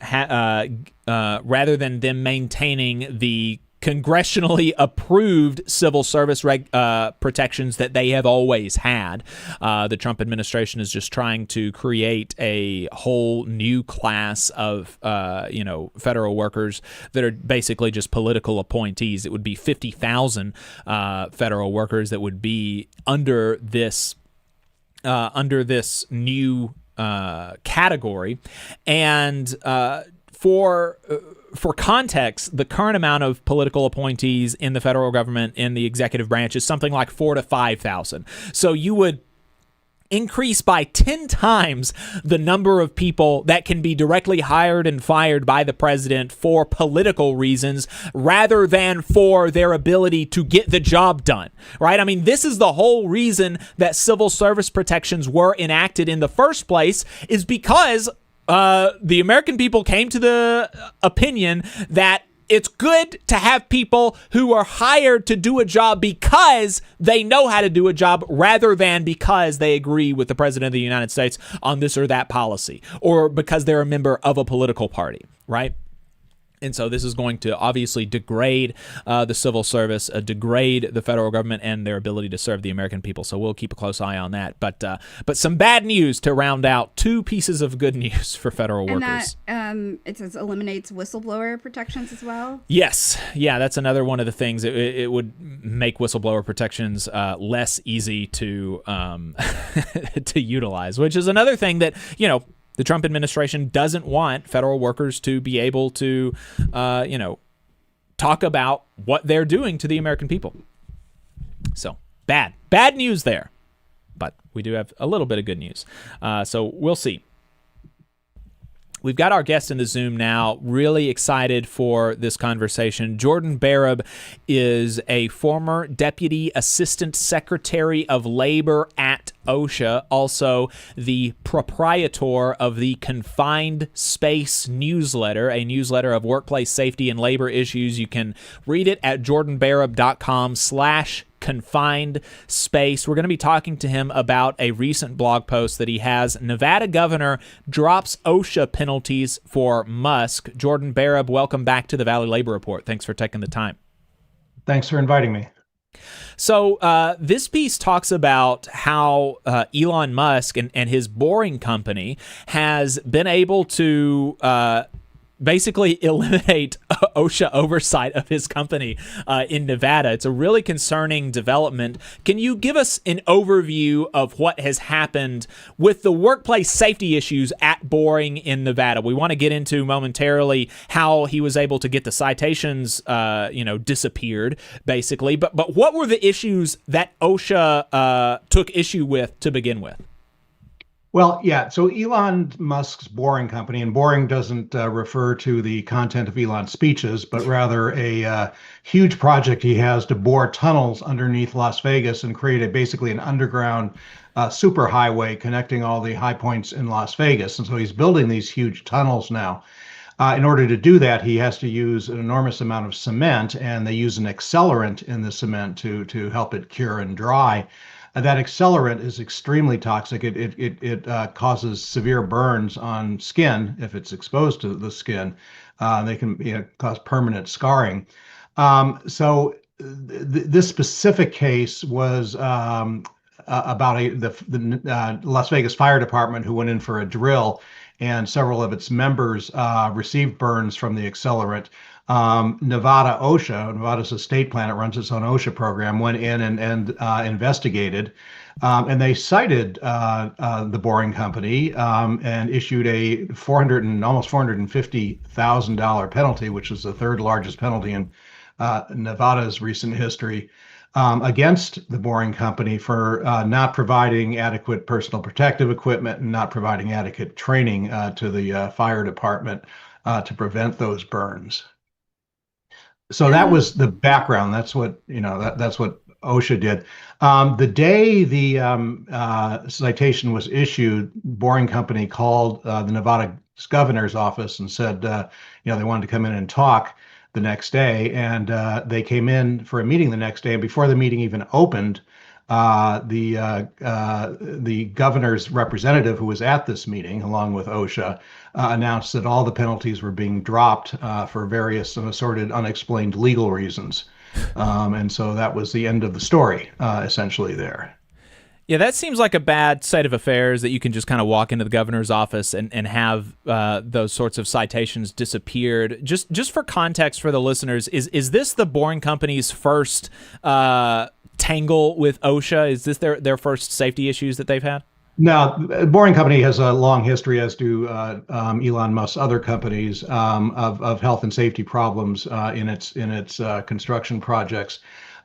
them maintaining the congressionally approved civil service protections that they have always had. The Trump administration is just trying to create a whole new class of federal workers that are basically just political appointees. It would be 50,000 federal workers that would be under this new category. And for context, the current amount of political appointees in the federal government in the executive branch is something like 4,000 to 5,000. So you would increase by 10 times the number of people that can be directly hired and fired by the president for political reasons rather than for their ability to get the job done, right? I mean, this is the whole reason that civil service protections were enacted in the first place, is because the American people came to the opinion that it's good to have people who are hired to do a job because they know how to do a job rather than because they agree with the president of the United States on this or that policy or because they're a member of a political party, right? And so this is going to obviously degrade the civil service, degrade the federal government and their ability to serve the American people. So we'll keep a close eye on that. But some bad news to round out two pieces of good news for federal workers. And that, it says eliminates whistleblower protections as well. Yes. Yeah, that's another one of the things. It would make whistleblower protections less easy to to utilize, which is another thing that, you know, the Trump administration doesn't want federal workers to be able to, talk about what they're doing to the American people. So bad news there. But we do have a little bit of good news. So we'll see. We've got our guest in the Zoom now. Really excited for this conversation. Jordan Barab is a former Deputy Assistant Secretary of Labor at OSHA, also the proprietor of the Confined Space newsletter, a newsletter of workplace safety and labor issues. You can read it at jordanbarab.com/confined space. We're going to be talking to him about a recent blog post that he has. Nevada governor drops OSHA penalties for Musk. Jordan Barab, welcome back to the Valley Labor Report. Thanks for taking the time. Thanks for inviting me. So this piece talks about how Elon Musk and his Boring Company has been able to basically eliminate OSHA oversight of his company in Nevada. It's a really concerning development. Can you give us an overview of what has happened with the workplace safety issues at Boring in Nevada? We want to get into momentarily how he was able to get the citations, disappeared, basically. But what were the issues that OSHA took issue with to begin with? Well, yeah. So Elon Musk's Boring Company, and Boring doesn't refer to the content of Elon's speeches, but rather a huge project he has to bore tunnels underneath Las Vegas and create basically an underground superhighway connecting all the high points in Las Vegas. And so he's building these huge tunnels now. In order to do that, he has to use an enormous amount of cement, and they use an accelerant in the cement to help it cure and dry. That accelerant is extremely toxic. It causes severe burns on skin if it's exposed to the skin. They can cause permanent scarring. This specific case was about the Las Vegas Fire Department who went in for a drill, and several of its members received burns from the accelerant. Nevada OSHA, Nevada's a state plan, it runs its own OSHA program, went in and investigated, and they cited the Boring Company and issued a almost $450,000 penalty, which is the third largest penalty in Nevada's recent history, against the Boring Company for not providing adequate personal protective equipment and not providing adequate training to the fire department to prevent those burns. So that was the background. That's what that's what OSHA did. The day the citation was issued, Boring Company called the Nevada governor's office and said, they wanted to come in and talk the next day, and they came in for a meeting the next day. And before the meeting even opened, the governor's representative, who was at this meeting along with OSHA, announced that all the penalties were being dropped for various assorted unexplained legal reasons. And so that was the end of the story, essentially there. Yeah, that seems like a bad state of affairs, that you can just kind of walk into the governor's office and have those sorts of citations disappeared. Just for context for the listeners, is this the Boring Company's first tangle with OSHA? Is this their first safety issues that they've had? No, Boring Company has a long history, as do Elon Musk's other companies, of health and safety problems in its construction projects.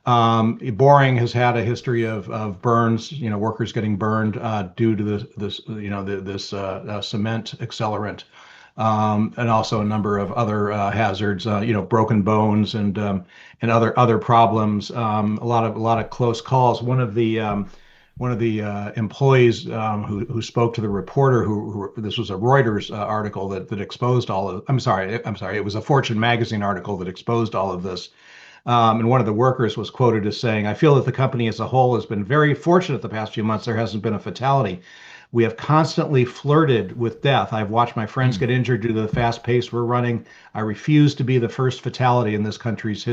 Boring has had a history of burns, workers getting burned due to this cement accelerant, and also a number of other hazards, broken bones and other problems. A lot of close calls. One of the employees who spoke to the reporter, who this was a Reuters article that exposed all of. I'm sorry, it was a Fortune magazine article that exposed all of this. And one of the workers was quoted as saying, "I feel that the company as a whole has been very fortunate the past few months. There hasn't been a fatality. We have constantly flirted with death. I've watched my friends get injured due to the fast pace we're running. I refuse to be the first fatality in this company's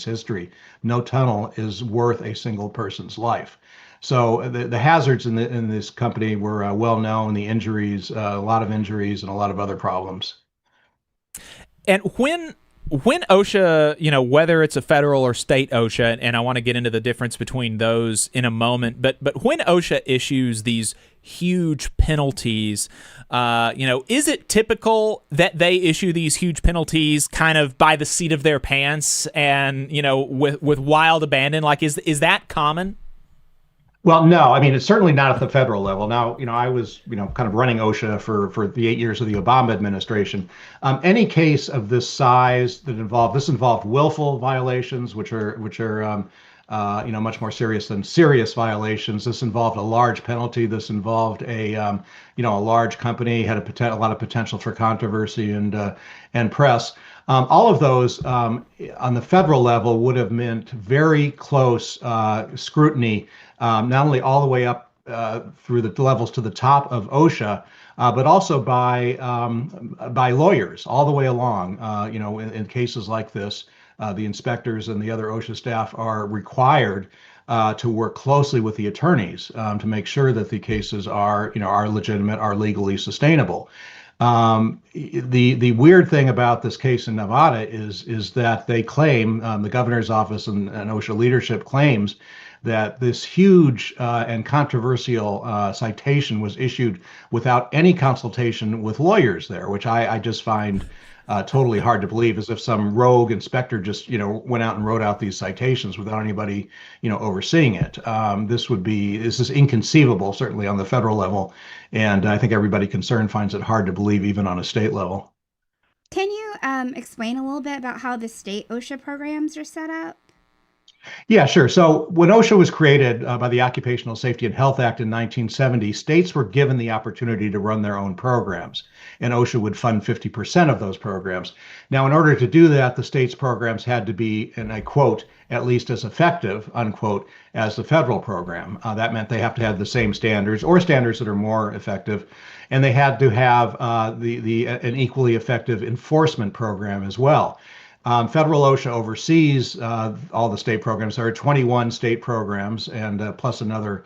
history. No tunnel is worth a single person's life." So the hazards in this company were well known. The injuries, a lot of injuries, and a lot of other problems. And when OSHA, whether it's a federal or state OSHA, and I want to get into the difference between those in a moment, but when OSHA issues these huge penalties, is it typical that they issue these huge penalties kind of by the seat of their pants and, with wild abandon? Like, is that common? Well, no, I mean, it's certainly not at the federal level. Now, I was, kind of running OSHA for the 8 years of the Obama administration. Any case of this size that involved willful violations, which are much more serious than serious violations. This involved a large penalty. This involved a large company, had a lot of potential for controversy and press. All of those on the federal level would have meant very close scrutiny, not only all the way up through the levels to the top of OSHA, but also by lawyers all the way along. In cases like this, the inspectors and the other OSHA staff are required to work closely with the attorneys to make sure that the cases are legitimate, are legally sustainable. The weird thing about this case in Nevada is that they claim, the governor's office and OSHA leadership claims, that this huge and controversial citation was issued without any consultation with lawyers there, which I just find totally hard to believe, as if some rogue inspector just went out and wrote out these citations without anybody overseeing it. This is inconceivable, certainly on the federal level, and I think everybody concerned finds it hard to believe even on a state level. Can you explain a little bit about how the state OSHA programs are set up? Yeah, sure. So when OSHA was created by the Occupational Safety and Health Act in 1970, states were given the opportunity to run their own programs, and OSHA would fund 50% of those programs. Now, in order to do that, the state's programs had to be, and I quote, "at least as effective," unquote, as the federal program. That meant they have to have the same standards or standards that are more effective, and they had to have an equally effective enforcement program as well. Federal OSHA oversees all the state programs. There are 21 state programs and plus another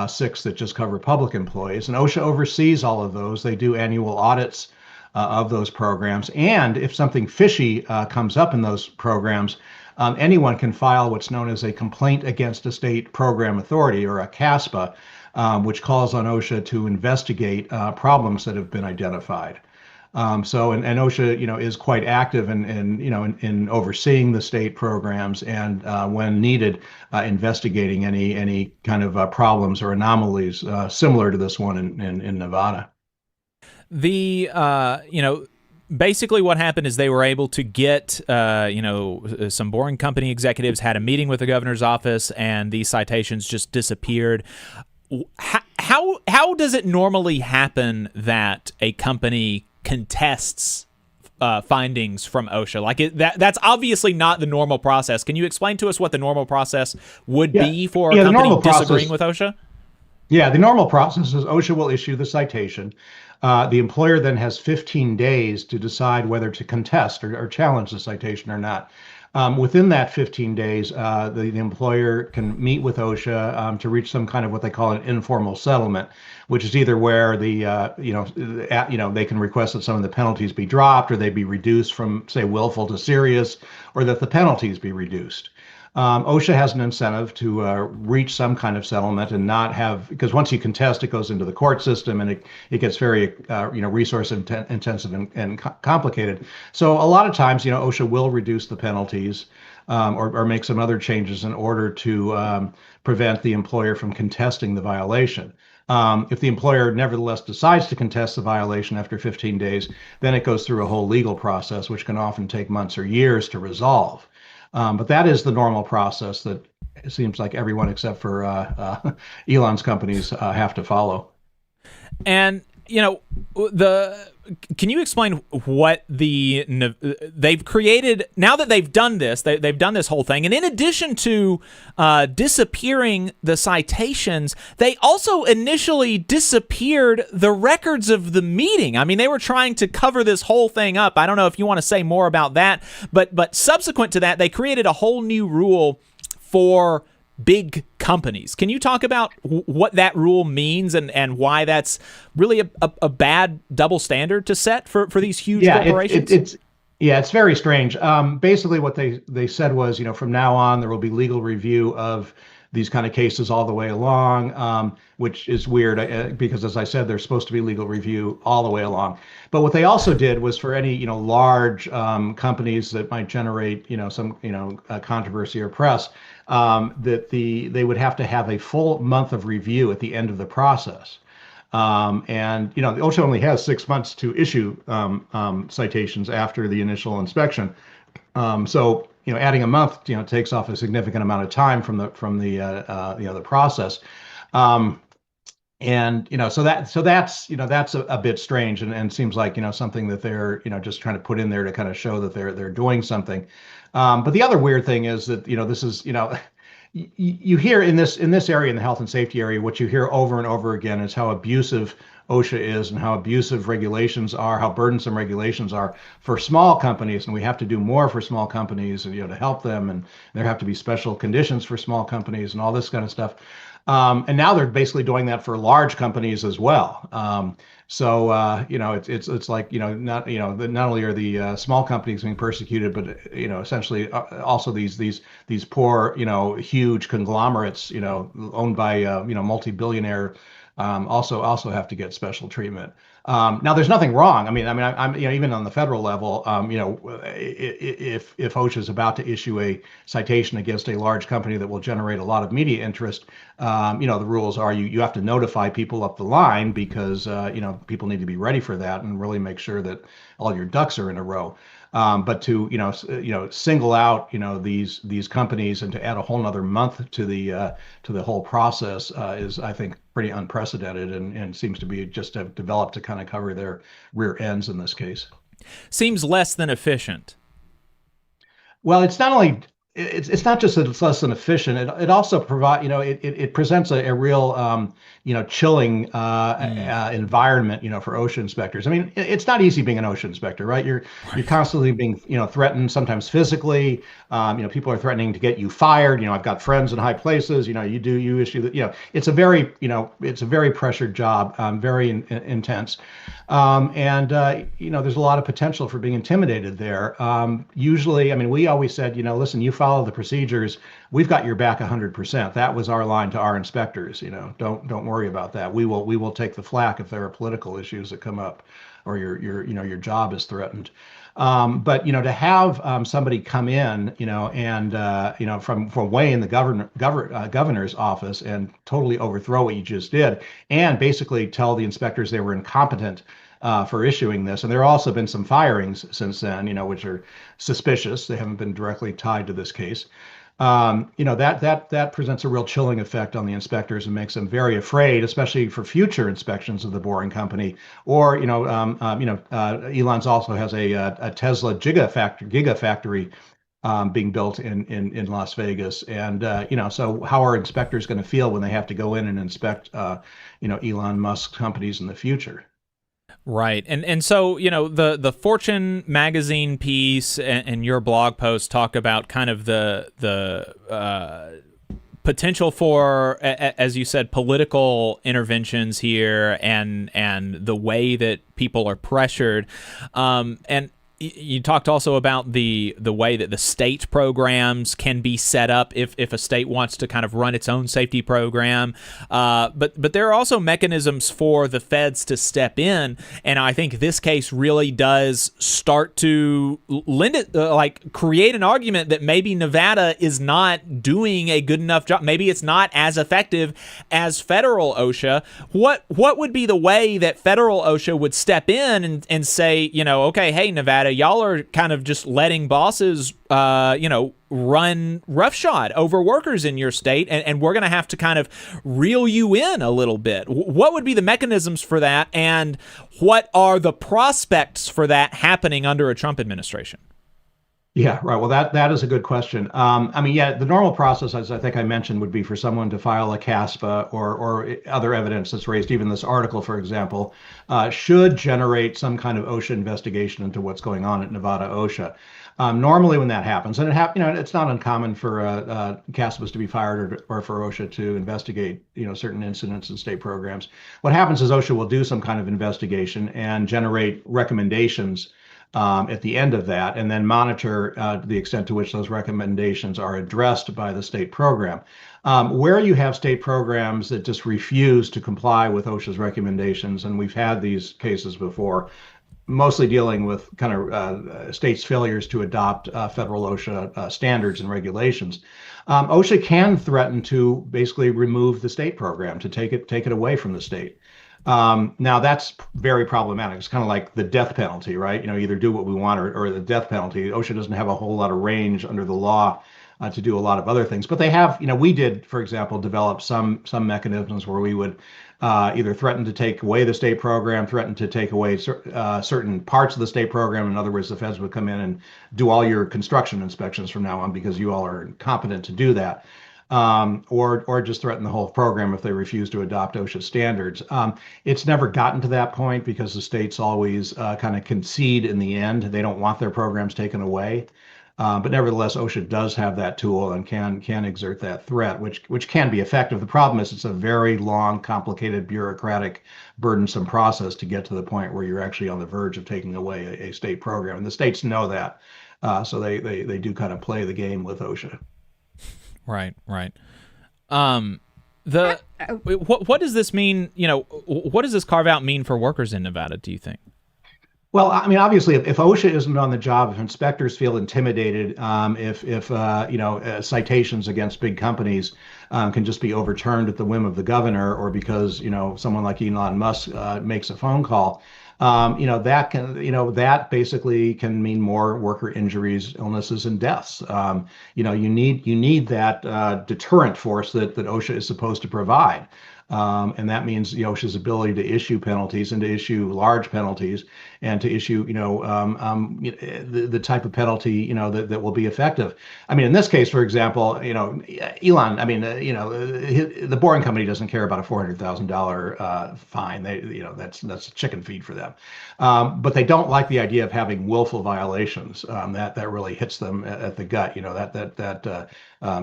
6 that just cover public employees. And OSHA oversees all of those. They do annual audits of those programs. And if something fishy comes up in those programs, anyone can file what's known as a complaint against a state program authority, or a CASPA, which calls on OSHA to investigate problems that have been identified. And OSHA, is quite active in overseeing the state programs and, when needed, investigating any kind of problems or anomalies similar to this one in Nevada. Basically what happened is they were able to get, some boring company executives had a meeting with the governor's office, and these citations just disappeared. How does it normally happen that a company contests findings from OSHA? Like that's obviously not the normal process. Can you explain to us what the normal process would be for a company disagreeing with OSHA? Yeah, the normal process is OSHA will issue the citation. The employer then has 15 days to decide whether to contest or challenge the citation or not. Within that 15 days, the employer can meet with OSHA to reach some kind of what they call an informal settlement, which is either where they can request that some of the penalties be dropped, or they be reduced from, say, willful to serious, or that the penalties be reduced. OSHA has an incentive to reach some kind of settlement and not have, because once you contest, it goes into the court system and it gets very resource intensive and complicated. So a lot of times, OSHA will reduce the penalties or make some other changes in order to prevent the employer from contesting the violation. If the employer nevertheless decides to contest the violation after 15 days, then it goes through a whole legal process, which can often take months or years to resolve. But that is the normal process that it seems like everyone except for Elon's companies have to follow. And can you explain what they've created now that they've done this? They've done this whole thing, and in addition to disappearing the citations, they also initially disappeared the records of the meeting. I mean, they were trying to cover this whole thing up. I don't know if you want to say more about that, but subsequent to that, they created a whole new rule for big companies. Can you talk about what that rule means and why that's really a bad double standard to set for these huge corporations? It's very strange. Basically, what they said was, from now on, there will be legal review of these kind of cases all the way along, which is weird because, as I said, there's supposed to be legal review all the way along. But what they also did was for any, large companies that might generate, some, controversy or press, that they would have to have a full month of review at the end of the process. And the OSHA only has 6 months to issue citations after the initial inspection. So adding a month takes off a significant amount of time from the process. And so that's a bit strange and seems like something that they're just trying to put in there to kind of show that they're doing something. But the other weird thing is that this is you hear in this area, in the health and safety area, what you hear over and over again is how abusive OSHA is and how abusive regulations are, how burdensome regulations are for small companies, and we have to do more for small companies and to help them, and there have to be special conditions for small companies and all this kind of stuff. And now they're basically doing that for large companies as well. So it's like not only are the small companies being persecuted, but essentially also these poor huge conglomerates owned by multi-billionaire also have to get special treatment. Now, there's nothing wrong. I'm even on the federal level, if OSHA is about to issue a citation against a large company that will generate a lot of media interest, the rules are you have to notify people up the line because people need to be ready for that and really make sure that all your ducks are in a row. But to single out these companies and to add a whole nother month to the whole process is, I think, pretty unprecedented and seems to be just developed to kind of cover their rear ends in this case. Seems less than efficient. Well, it's not only it's not just that it's less than efficient. It also provide it presents a real chilling environment for OSHA inspectors. It's not easy being an OSHA inspector, right? You're constantly being threatened, sometimes physically. People are threatening to get you fired. I've got friends in high places. You issue that. It's a very pressured job, very intense. And there's a lot of potential for being intimidated there. Usually, we always said, listen, you follow the procedures, we've got your back 100%. That was our line to our inspectors. Don't worry about that. We will take the flak if there are political issues that come up, or your job is threatened. But to have somebody come in, and from way in the governor's office and totally overthrow what you just did, and basically tell the inspectors they were incompetent for issuing this. And there have also been some firings since then, which are suspicious. They haven't been directly tied to this case. That presents a real chilling effect on the inspectors and makes them very afraid, especially for future inspections of the boring company. Or Elon's also has a Tesla gigafactory being built in Las Vegas, and so how are inspectors going to feel when they have to go in and inspect Elon Musk companies in the future? Right. And so, the Fortune magazine piece and your blog post talk about kind of the potential for, as you said, political interventions here and the way that people are pressured. And you talked also about the way that the state programs can be set up if a state wants to kind of run its own safety program. But there are also mechanisms for the feds to step in, and I think this case really does start to lend it, create an argument that maybe Nevada is not doing a good enough job. Maybe it's not as effective as federal OSHA. What would be the way that federal OSHA would step in and say, okay, hey, Nevada, y'all are kind of just letting bosses, run roughshod over workers in your state, and we're going to have to kind of reel you in a little bit. What would be the mechanisms for that, and what are the prospects for that happening under a Trump administration? Yeah, right. Well, that is a good question. The normal process, as I think I mentioned, would be for someone to file a CASPA or other evidence that's raised. Even this article, for example, should generate some kind of OSHA investigation into what's going on at Nevada OSHA. Normally, when that happens, and it's not uncommon for CASPAs to be fired or for OSHA to investigate, certain incidents in state programs. What happens is OSHA will do some kind of investigation and generate recommendations at the end of that, and then monitor the extent to which those recommendations are addressed by the state program. Where you have state programs that just refuse to comply with OSHA's recommendations, and we've had these cases before, mostly dealing with kind of states' failures to adopt federal OSHA standards and regulations, OSHA can threaten to basically remove the state program, to take it away from the state. Now that's very problematic. It's kind of like the death penalty, right? Either do what we want or the death penalty. OSHA doesn't have a whole lot of range under the law to do a lot of other things, but they have, we did, for example, develop some mechanisms where we would either threaten to take away the state program, threaten to take away certain parts of the state program. In other words, the feds would come in and do all your construction inspections from now on because you all are incompetent to do that. Or just threaten the whole program if they refuse to adopt OSHA standards. It's never gotten to that point because the states always kind of concede in the end. They don't want their programs taken away. But nevertheless, OSHA does have that tool and can exert that threat, which can be effective. The problem is it's a very long, complicated, bureaucratic, burdensome process to get to the point where you're actually on the verge of taking away a state program. And the states know that. So they do kind of play the game with OSHA. Right. What does this mean? What does this carve out mean for workers in Nevada, do you think? Well, obviously, if OSHA isn't on the job, if inspectors feel intimidated, if citations against big companies can just be overturned at the whim of the governor, or because someone like Elon Musk makes a phone call, that basically can mean more worker injuries, illnesses, and deaths. You need that deterrent force that OSHA is supposed to provide. And that means OSHA's ability to issue penalties and to issue large penalties and to issue, the type of penalty, that will be effective. In this case, for example, Elon, the Boring Company doesn't care about a $400,000 fine. That's chicken feed for them. But they don't like the idea of having willful violations. That really hits them at the gut. That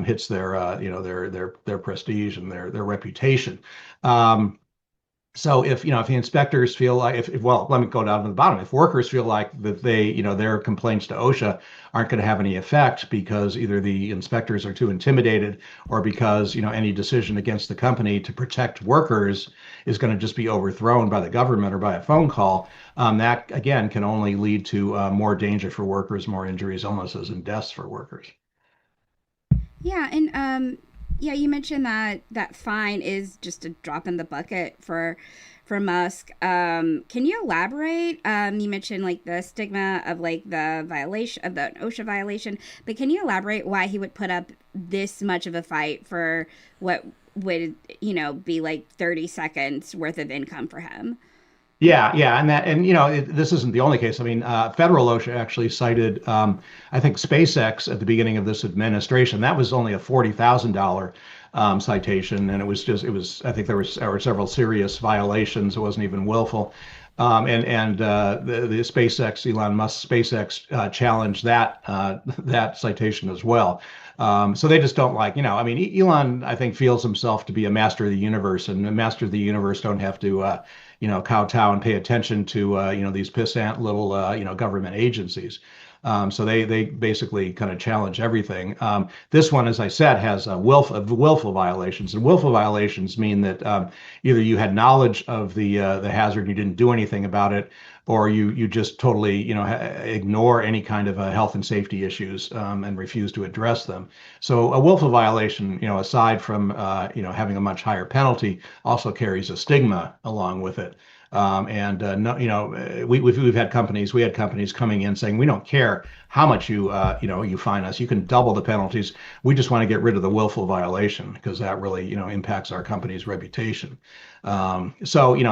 hits their prestige and their reputation. So if the inspectors feel like, let me go down to the bottom. If workers feel like that their complaints to OSHA aren't going to have any effect because either the inspectors are too intimidated or because any decision against the company to protect workers is going to just be overthrown by the government or by a phone call, that again can only lead to more danger for workers, more injuries, illnesses, and deaths for workers. Yeah, and you mentioned that fine is just a drop in the bucket for Musk. Can you elaborate? You mentioned the stigma of the violation of the OSHA violation, but can you elaborate why he would put up this much of a fight for what would be 30 seconds worth of income for him? Yeah, and this isn't the only case. Federal OSHA actually cited, I think SpaceX at the beginning of this administration. That was only a $40,000 citation, and it was. I think there were several serious violations. It wasn't even willful. The SpaceX, Elon Musk SpaceX challenged that citation as well. So they just don't like, Elon, I think, feels himself to be a master of the universe, and the master of the universe don't have to, kowtow and pay attention to these pissant little government agencies. So they basically kind of challenge everything. This one, as I said, has willful violations, and willful violations mean that either you had knowledge of the hazard and you didn't do anything about it, or you just totally ignore any kind of health and safety issues and refuse to address them. So a willful violation, aside from having a much higher penalty, also carries a stigma along with it. We've had companies coming in saying, we don't care how much you fine us. You can double the penalties. We just want to get rid of the willful violation because that really impacts our company's reputation. That's kind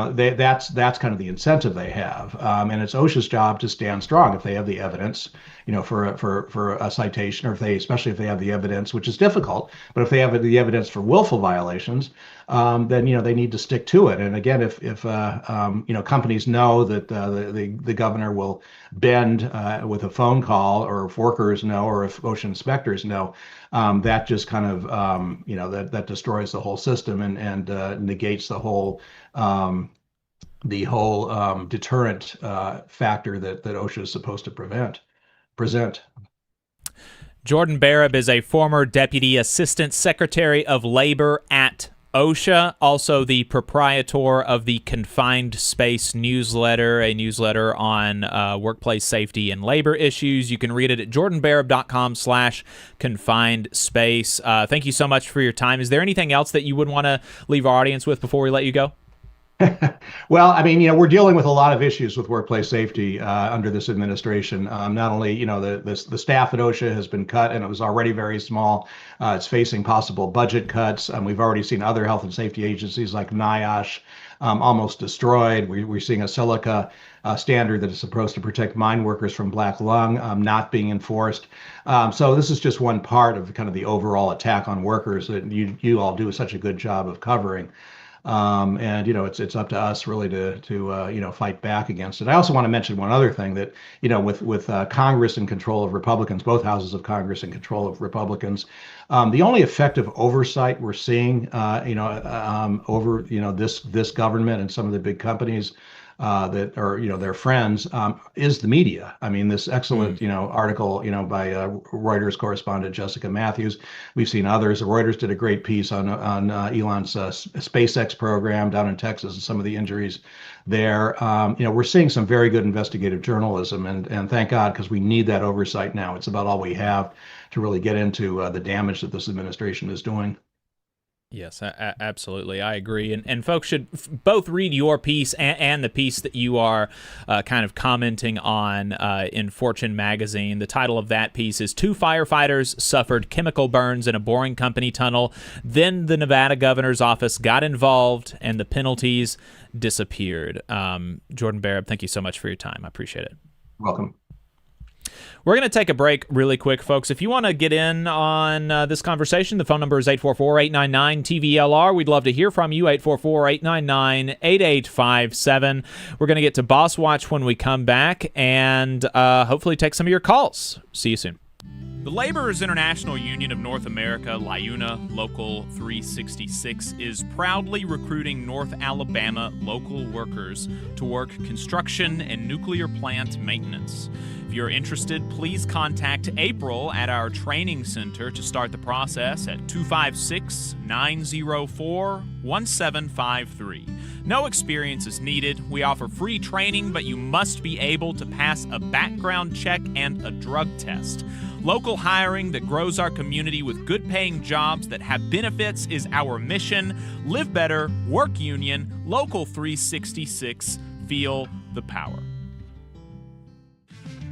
of the incentive they have, and it's OSHA's job to stand strong if they have the evidence, for a citation, or especially if they have the evidence, which is difficult. But if they have the evidence for willful violations, then they need to stick to it. And again, if companies know that the governor will bend with a phone call, or if workers know, or if OSHA inspectors know, that just kind of that destroys the whole system and negates the whole deterrent factor that OSHA is supposed to present. Jordan Barab is a former Deputy Assistant Secretary of Labor at OSHA, also the proprietor of the Confined Space newsletter, a newsletter on workplace safety and labor issues. You can read it at jordanbarab.com/confined space. Thank you so much for your time. Is there anything else that you would want to leave our audience with before we let you go? Well, I mean, we're dealing with a lot of issues with workplace safety under this administration. Not only, the staff at OSHA has been cut, and it was already very small. It's facing possible budget cuts. We've already seen other health and safety agencies like NIOSH almost destroyed. We're seeing a silica standard that is supposed to protect mine workers from black lung not being enforced. So this is just one part of kind of the overall attack on workers that you all do such a good job of covering. It's up to us really to fight back against it. I also want to mention one other thing that, with Congress in control of Republicans, both houses of Congress in control of Republicans, the only effective oversight we're seeing, over, this government and some of the big companies that are, their friends, is the media. I mean, this excellent, article, by Reuters correspondent Jessica Matthews. We've seen others. Reuters did a great piece on Elon's SpaceX program down in Texas and some of the injuries there. We're seeing some very good investigative journalism, and thank God, because we need that oversight now. It's about all we have to really get into the damage that this administration is doing. Yes, absolutely. I agree. And folks should both read your piece and the piece that you are kind of commenting on in Fortune magazine. The title of that piece is 2 Firefighters Suffered Chemical Burns in a Boring Company Tunnel. Then the Nevada governor's office got involved and the penalties disappeared. Jordan Barab, thank you so much for your time. I appreciate it. Welcome. We're going to take a break really quick, folks. If you want to get in on this conversation, the phone number is 844-899-TVLR. We'd love to hear from you, 844-899-8857. We're going to get to Boss Watch when we come back and hopefully take some of your calls. See you soon. The Laborers International Union of North America, LIUNA, Local 366, is proudly recruiting North Alabama local workers to work construction and nuclear plant maintenance. If you're interested, please contact April at our training center to start the process at 256-904-1753. No experience is needed. We offer free training, but you must be able to pass a background check and a drug test. Local hiring that grows our community with good-paying jobs that have benefits is our mission. Live better, work union, Local 366, feel the power.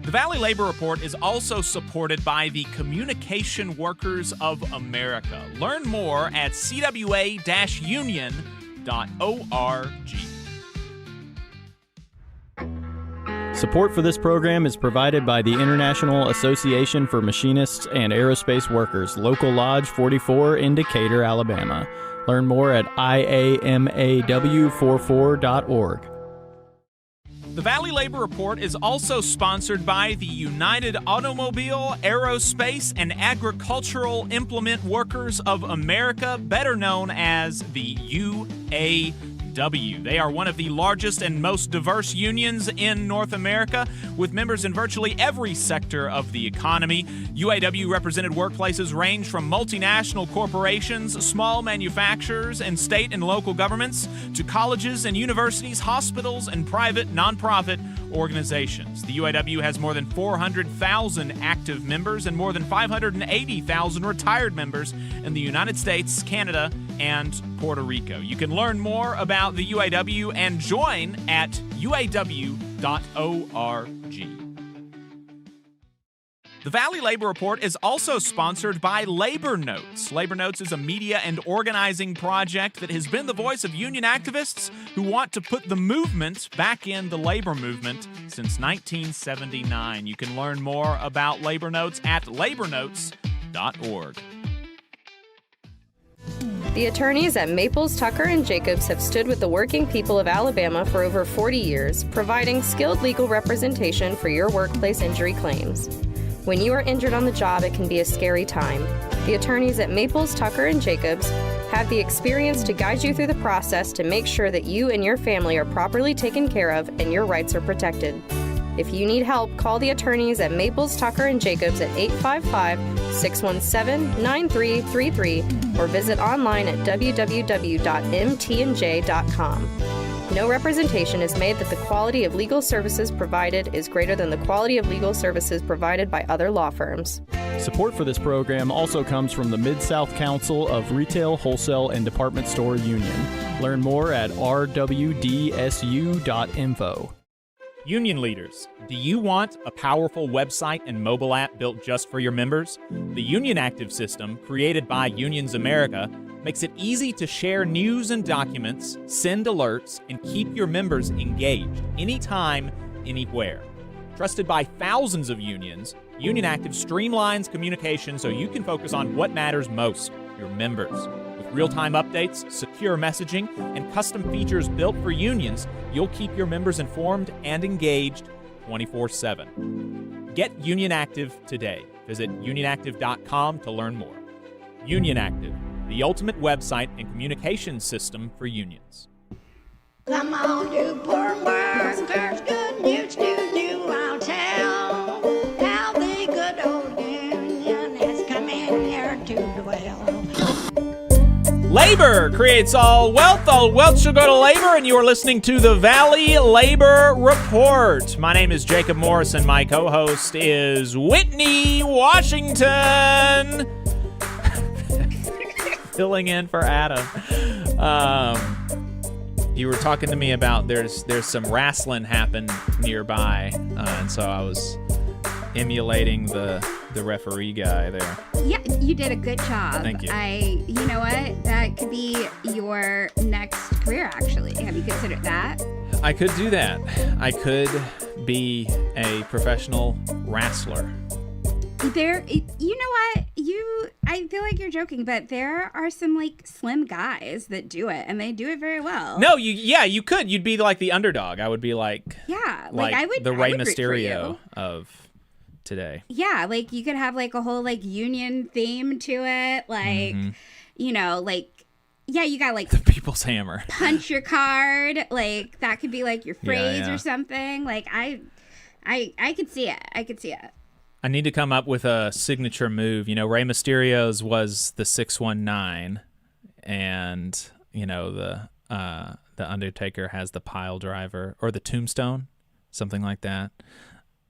The Valley Labor Report is also supported by the Communication Workers of America. Learn more at cwa-union.org. Support for this program is provided by the International Association for Machinists and Aerospace Workers, Local Lodge 44 in Decatur, Alabama. Learn more at iamaw44.org. The Valley Labor Report is also sponsored by the United Automobile, Aerospace, and Agricultural Implement Workers of America, better known as the UAW. UAW. They are one of the largest and most diverse unions in North America, with members in virtually every sector of the economy. UAW-represented workplaces range from multinational corporations, small manufacturers, and state and local governments, to colleges and universities, hospitals, and private nonprofit organizations. The UAW has more than 400,000 active members and more than 580,000 retired members in the United States, Canada, and Puerto Rico. You can learn more about the UAW and join at uaw.org. The Valley Labor Report is also sponsored by Labor Notes. Labor Notes is a media and organizing project that has been the voice of union activists who want to put the movement back in the labor movement since 1979. You can learn more about Labor Notes at labornotes.org. The attorneys at Maples, Tucker, and Jacobs have stood with the working people of Alabama for over 40 years, providing skilled legal representation for your workplace injury claims. When you are injured on the job, it can be a scary time. The attorneys at Maples, Tucker, and Jacobs have the experience to guide you through the process to make sure that you and your family are properly taken care of and your rights are protected. If you need help, call the attorneys at Maples, Tucker, and Jacobs at 855-617-9333 or visit online at www.mtnj.com. No representation is made that the quality of legal services provided is greater than the quality of legal services provided by other law firms. Support for this program also comes from the Mid-South Council of Retail, Wholesale, and Department Store Union. Learn more at rwdsu.info. Union leaders, do you want a powerful website and mobile app built just for your members? The Union Active system, created by Unions America, makes it easy to share news and documents, send alerts, and keep your members engaged anytime, anywhere. Trusted by thousands of unions, Union Active streamlines communication so you can focus on what matters most, your members. With real-time updates, secure messaging, and custom features built for unions, you'll keep your members informed and engaged 24/7. Get Union Active today. Visit unionactive.com to learn more. Union Active, the ultimate website and communication system for unions. Come on, do poor workers good news to do. I'll tell how the good old union has come in here to dwell. Labor creates all wealth shall go to labor, and you are listening to the Valley Labor Report. My name is Jacob Morrison. My co-host is Whitney Washington. Filling in for Adam. You were talking to me about there's some wrestling happen nearby, and so I was emulating the referee guy there. Yeah, you did a good job. Thank you. You know what? That could be your next career, actually. Have you considered that? I could do that. I could be a professional wrestler. You know what? I feel like you're joking, but there are some like slim guys that do it, and they do it very well. No, you could. You'd be like the underdog. I would be like, yeah, like I would. The Rey I would Mysterio of today. Yeah, like you could have like a whole like union theme to it, like you know, like you got like the People's Hammer, punch your card, like that could be like your phrase or something. Like I could see it. I could see it. I need to come up with a signature move. You know, Rey Mysterio's was the 619, and you know the Undertaker has the pile driver or the tombstone, something like that.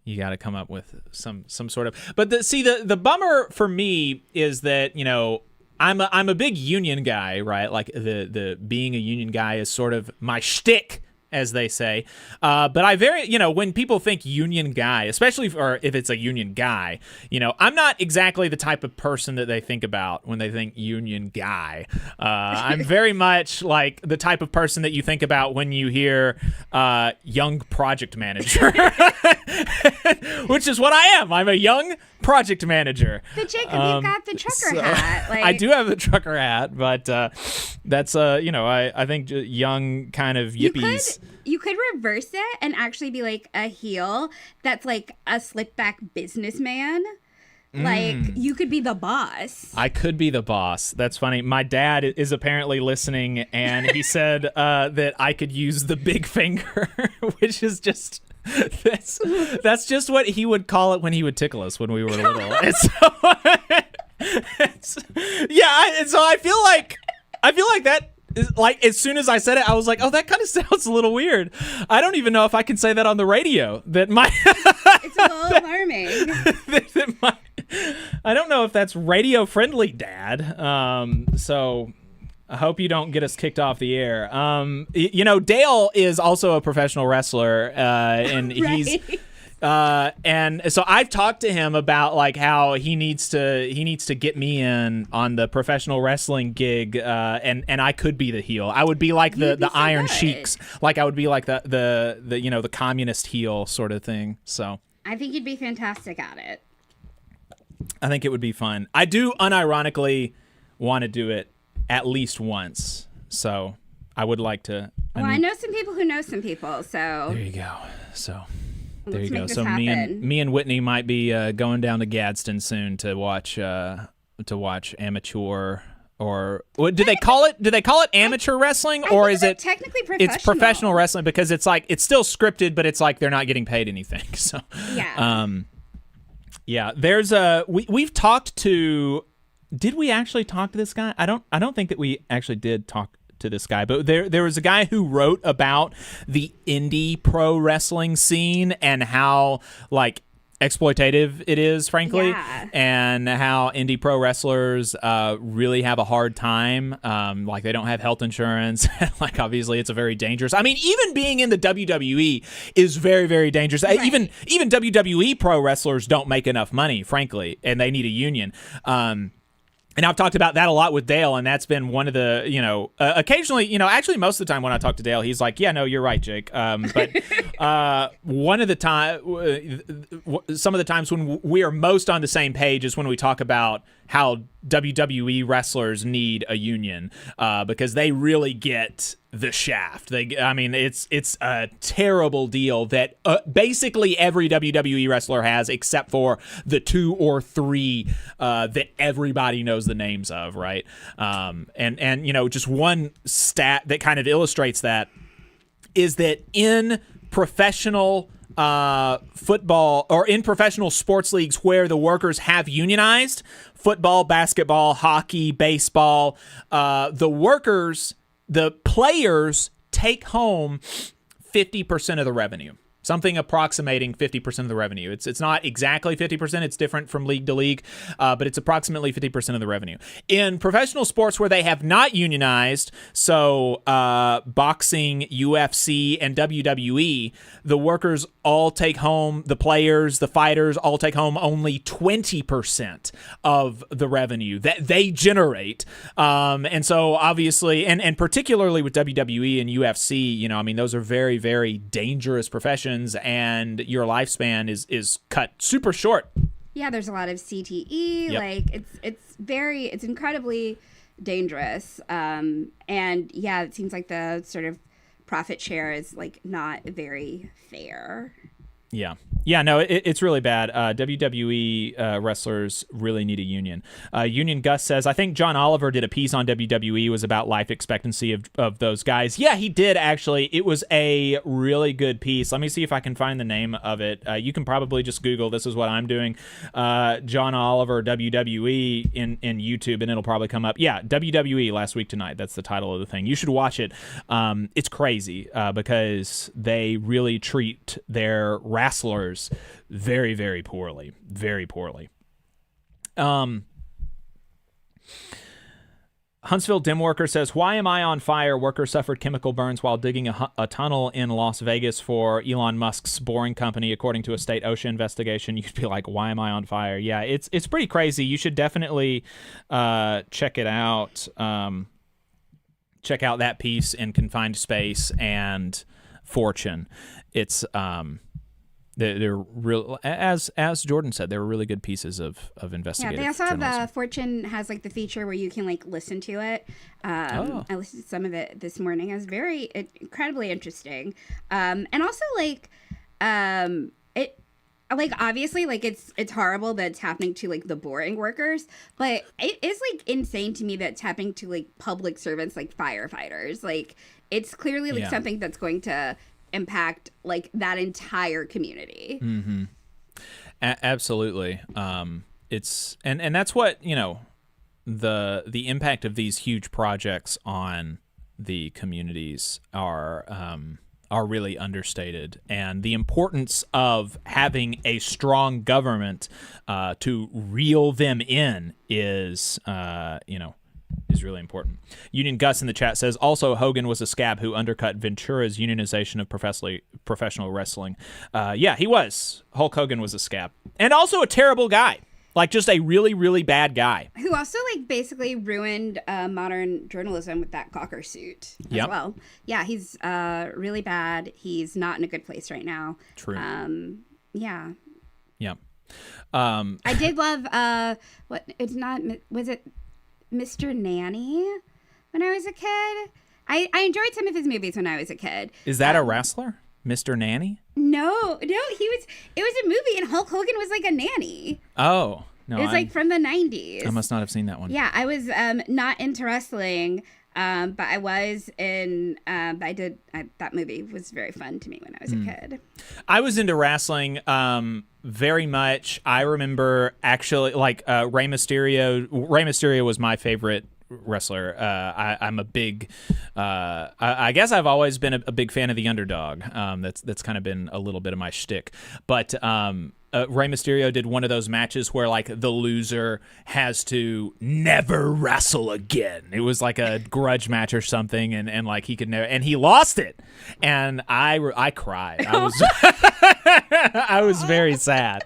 You got to come up with some sort of. But the bummer for me is that, you know, I'm a big union guy, right? Like the being a union guy is sort of my shtick, as they say. But when people think union guy, especially if it's a union guy, you know, I'm not exactly the type of person that they think about when they think union guy. I'm very much like the type of person that you think about when you hear young project manager, which is what I am. I'm a young project manager. But Jacob, you've got the trucker hat. Like... I do have the trucker hat, but that's I think young kind of yippies. You could reverse it and actually be like a heel that's like a slick back businessman. Like, you could be the boss. I could be the boss. That's funny. My dad is apparently listening, and he said that I could use the big finger, which is just that's just what he would call it when he would tickle us when we were little. And so, so I feel like that. Like, as soon as I said it, I was like, oh, that kind of sounds a little weird. I don't even know if I can say that on the radio. That my it's a little alarming. I don't know if that's radio friendly, Dad. So I hope you don't get us kicked off the air. Dale is also a professional wrestler, and he's. And so I've talked to him about like how he needs to get me in on the professional wrestling gig, and I could be the heel. I would be like the Iron Sheiks, like I would be like the communist heel sort of thing. So I think you'd be fantastic at it. I think it would be fun. I do unironically want to do it at least once, so I would like to. I know some people who know some people, so there you go. So. There Let's you go. make this So happen. me and Whitney might be going down to Gadsden soon to watch amateur, or what do they call it? Do they call it amateur wrestling, or is it technically professional? It's professional wrestling because it's like it's still scripted, but it's like they're not getting paid anything. So There's we've talked to. Did we actually talk to this guy? I don't think that we actually did talk to this guy, but there was a guy who wrote about the indie pro wrestling scene and how like exploitative it is, frankly, and how indie pro wrestlers really have a hard time. Like they don't have health insurance. Like obviously it's a very dangerous. I mean, even being in the WWE is very, very dangerous. Right. Even WWE pro wrestlers don't make enough money, frankly, and they need a union. And I've talked about that a lot with Dale, and that's been one of the, occasionally, actually most of the time when I talk to Dale, he's like, yeah, no, you're right, Jake. But one of the time, some of the times when we are most on the same page is when we talk about how WWE wrestlers need a union because they really get the shaft. It's a terrible deal that basically every WWE wrestler has, except for the 2 or 3 that everybody knows the names of, right? And just one stat that kind of illustrates that is that in professional football or in professional sports leagues where the workers have unionized, football, basketball, hockey, baseball, the players take home 50% of the revenue. Something approximating 50% of the revenue. It's not exactly 50%. It's different from league to league, but it's approximately 50% of the revenue. In professional sports where they have not unionized, so boxing, UFC, and WWE, the workers all take home, the players, the fighters all take home only 20% of the revenue that they generate. And so obviously, and particularly with WWE and UFC, those are very, very dangerous professions. And your lifespan is cut super short. Yeah, there's a lot of CTE. Yep. Like it's incredibly dangerous. And yeah, it seems like the sort of profit share is like not very fair. Yeah, no, it's really bad. WWE wrestlers really need a union. Union Gus says, I think John Oliver did a piece on WWE. It was about life expectancy of those guys. Yeah, he did, actually. It was a really good piece. Let me see if I can find the name of it. You can probably just Google, this is what I'm doing, John Oliver WWE in YouTube, and it'll probably come up. Yeah, WWE Last Week Tonight. That's the title of the thing. You should watch it. It's crazy because they really treat their wrestlers very, very poorly. Very poorly. Huntsville Dim Worker says, why am I on fire? Worker suffered chemical burns while digging a tunnel in Las Vegas for Elon Musk's boring company, according to a state OSHA investigation. You'd be like, why am I on fire? Yeah, it's pretty crazy. You should definitely check it out. Check out that piece in Confined Space and Fortune. It's they're real, as Jordan said, they were really good pieces of investigative Yeah, they also journalism. have Fortune has like the feature where you can like listen to it. I listened to some of it this morning. It was incredibly interesting. And also like it like, obviously, like, it's horrible that it's happening to, like, the boring workers, but it is, like, insane to me that it's happening to, like, public servants, like firefighters. Like, it's clearly, like, something that's going to impact, like, that entire community. Mm-hmm. Absolutely. It's and that's what, you know, the impact of these huge projects on the communities are really understated, and the importance of having a strong government to reel them in is really important. Union Gus in the chat says, also Hogan was a scab who undercut Ventura's unionization of professional wrestling. Yeah, he was. Hulk Hogan was a scab, and also a terrible guy. Like, just a really, really bad guy. Who also, like, basically ruined modern journalism with that Gawker suit as well. Yeah, he's really bad. He's not in a good place right now. True. Yeah. Yep. I did love, was it Mr. Nanny when I was a kid? I enjoyed some of his movies when I was a kid. Is that a wrestler? Mr. Nanny? No, it was a movie and Hulk Hogan was like a nanny. Oh, no. It was like from the 90s. I must not have seen that one. Yeah, I was not into wrestling, but I was in, that movie was very fun to me when I was a kid. I was into wrestling very much. I remember actually, like, Rey Mysterio. Rey Mysterio was my favorite wrestler. I'm a big I guess I've always been a big fan of the underdog. That's kind of been a little bit of my shtick. But Rey Mysterio did one of those matches where, like, the loser has to never wrestle again. It was like a grudge match or something, and like he could never, and he lost it, and I cried. I was I was very sad.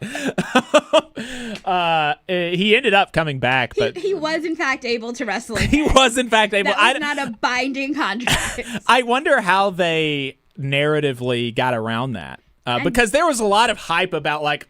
He ended up coming back, but he was in fact able to wrestle again. He was in fact able. That was not a binding contract. I wonder how they narratively got around that, because there was a lot of hype about, like,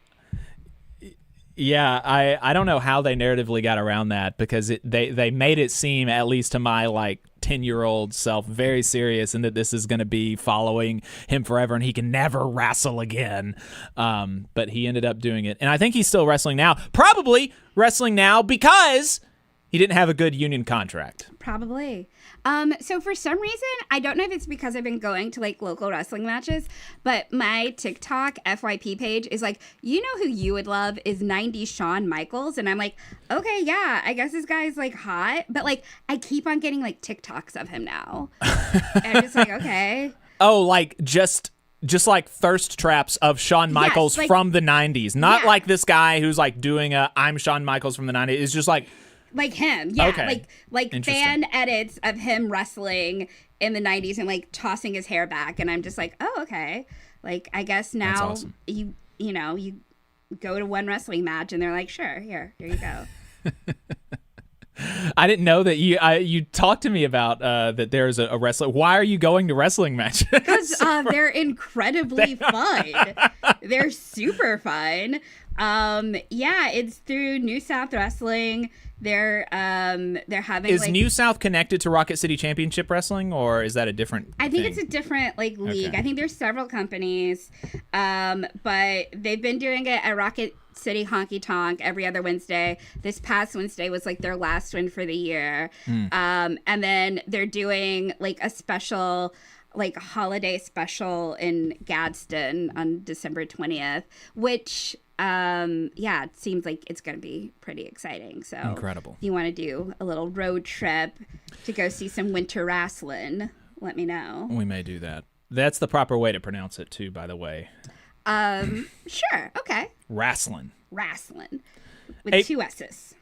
yeah, I don't know how they narratively got around that, because they made it seem, at least to my, like, 10-year-old self, very serious, and that this is going to be following him forever and he can never wrestle again. But he ended up doing it. And I think he's still wrestling now. Probably wrestling now because he didn't have a good union contract. Probably. So for some reason, I don't know if it's because I've been going to, like, local wrestling matches, but my TikTok FYP page is like, you know who you would love is 90s Shawn Michaels. And I'm like, okay, yeah, I guess this guy's, like, hot. But, like, I keep on getting, like, TikToks of him now. And I'm just like, okay. Oh, like, just like thirst traps of Shawn Michaels, yes, like, from the 90s. Not like this guy who's, like, doing I'm Shawn Michaels from the 90s. It's just like him, yeah. Okay. Like fan edits of him wrestling in the 90s and, like, tossing his hair back, and I'm just like, oh, okay. Like, I guess now awesome. you go to one wrestling match and they're like, sure, here you go. I didn't know that you talked to me about that there's a wrestler. Why are you going to wrestling matches? Because they're incredibly fun. They're super fun. Yeah, it's through New South Wrestling. They're having. Is New South connected to Rocket City Championship Wrestling, or is that a different? I think thing? It's a different, like, league. Okay. I think there's several companies, but they've been doing it at Rocket City Honky Tonk every other Wednesday. This past Wednesday was, like, their last one for the year, and then they're doing, like, a special, like, holiday special in Gadsden on December 20th, which. Yeah, it seems like it's going to be pretty exciting. So incredible. If you want to do a little road trip to go see some winter wrestling, let me know. We may do that. That's the proper way to pronounce it too, by the way. Sure. Okay. Wrestling. With 2 S's.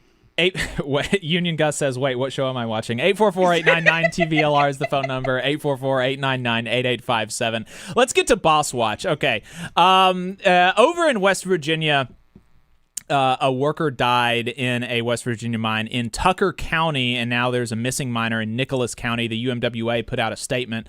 Union Gus says, wait, what show am I watching? 844-899-TVLR is the phone number. 844-899-8857. Let's get to Boss Watch. Okay. Over in West Virginia, a worker died in a West Virginia mine in Tucker County, and now there's a missing miner in Nicholas County. The UMWA put out a statement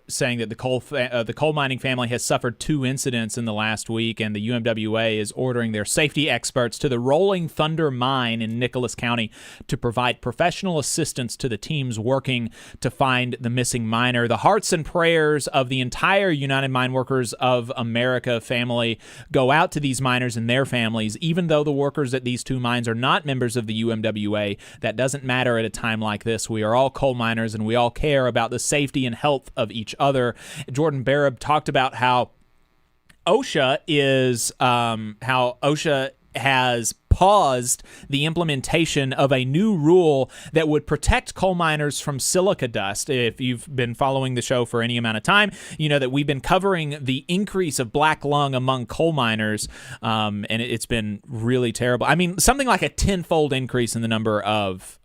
saying that the coal mining family has suffered 2 incidents in the last week, and the UMWA is ordering their safety experts to the Rolling Thunder mine in Nicholas County to provide professional assistance to the teams working to find the missing miner. The hearts and prayers of the entire United Mine Workers of America family go out to these miners and their families. Even though the workers at these 2 mines are not members of the UMWA, that doesn't matter at a time like this. We are all coal miners, and we all care about the safety and health of each other. Jordan Barab talked about how OSHA has paused the implementation of a new rule that would protect coal miners from silica dust. If you've been following the show for any amount of time, you know that we've been covering the increase of black lung among coal miners, and it's been really terrible. I mean, something like a 10-fold increase in the number of,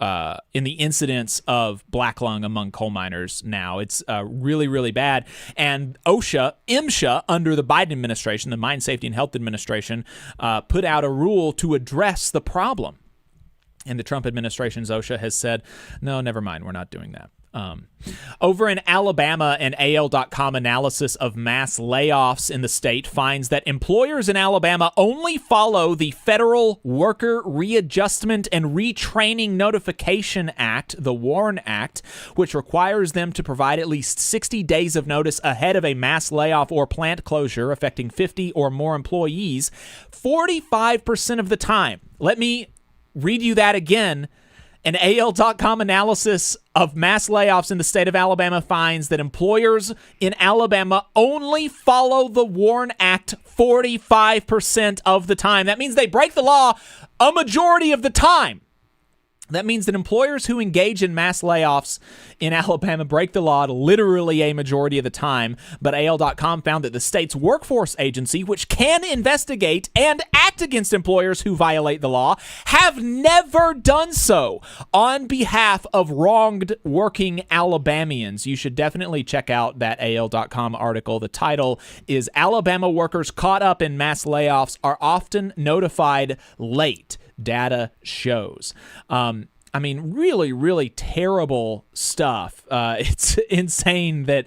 in the incidence of black lung among coal miners now. It's really, really bad. And MSHA, under the Biden administration, the Mine Safety and Health Administration, put out a rule to address the problem. And the Trump administration's OSHA has said, no, never mind, we're not doing that. Over in Alabama, an AL.com analysis of mass layoffs in the state finds that employers in Alabama only follow the Federal Worker Readjustment and Retraining Notification Act, the WARN Act, which requires them to provide at least 60 days of notice ahead of a mass layoff or plant closure affecting 50 or more employees 45% of the time. Let me read you that again. An AL.com analysis of mass layoffs in the state of Alabama finds that employers in Alabama only follow the WARN Act 45% of the time. That means they break the law a majority of the time. That means that employers who engage in mass layoffs in Alabama break the law literally a majority of the time. But AL.com found that the state's workforce agency, which can investigate and act against employers who violate the law, have never done so on behalf of wronged working Alabamians. You should definitely check out that AL.com article. The title is "Alabama Workers Caught Up in Mass Layoffs Are Often Notified Late. Data Shows." I mean, really, really terrible stuff. It's insane that,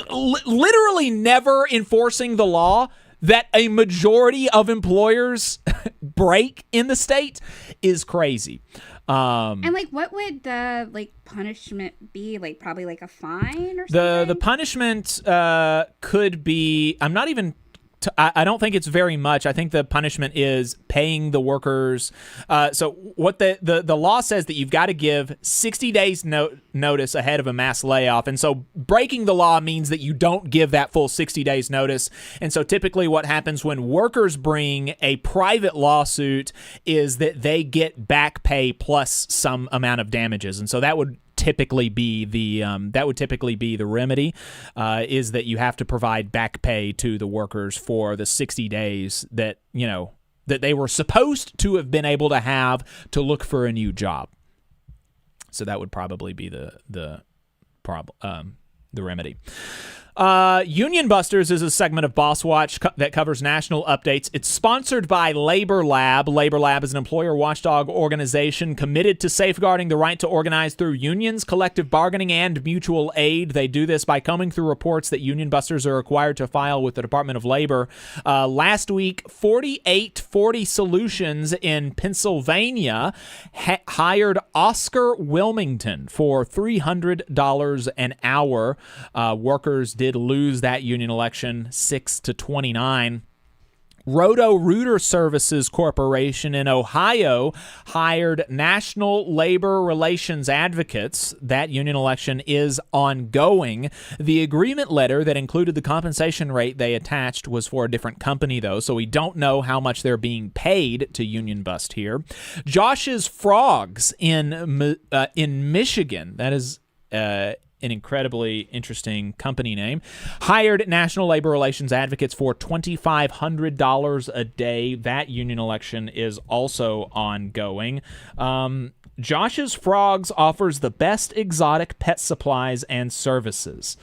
literally never enforcing the law that a majority of employers break in the state is crazy. And what would the punishment be? Probably a fine or something? The punishment could be, I don't think it's very much. I think the punishment is paying the workers. So what the law says that you've got to give 60 days notice ahead of a mass layoff. And so breaking the law means that you don't give that full 60 days notice. And so typically what happens when workers bring a private lawsuit is that they get back pay plus some amount of damages. And so that would typically be the remedy, is that you have to provide back pay to the workers for the 60 days that that they were supposed to have been able to have to look for a new job. So that would probably be the remedy. Union Busters is a segment of Boss Watch that covers national updates. It's sponsored by Labor Lab. Labor Lab is an employer watchdog organization committed to safeguarding the right to organize through unions, collective bargaining, and mutual aid. They do this by combing through reports that Union Busters are required to file with the Department of Labor. Last week, 4840 Solutions in Pennsylvania hired Oscar Wilmington for $300 an hour. Workers did lose that union election 6-29. Roto-Rooter Services Corporation in Ohio hired National Labor Relations Advocates. That union election is ongoing. The agreement letter that included the compensation rate they attached was for a different company, though, so we don't know how much they're being paid to union bust here. Josh's Frogs in Michigan, that is an incredibly interesting company name, hired National Labor Relations Advocates for $2,500 a day. That union election is also ongoing. Josh's Frogs offers the best exotic pet supplies and services.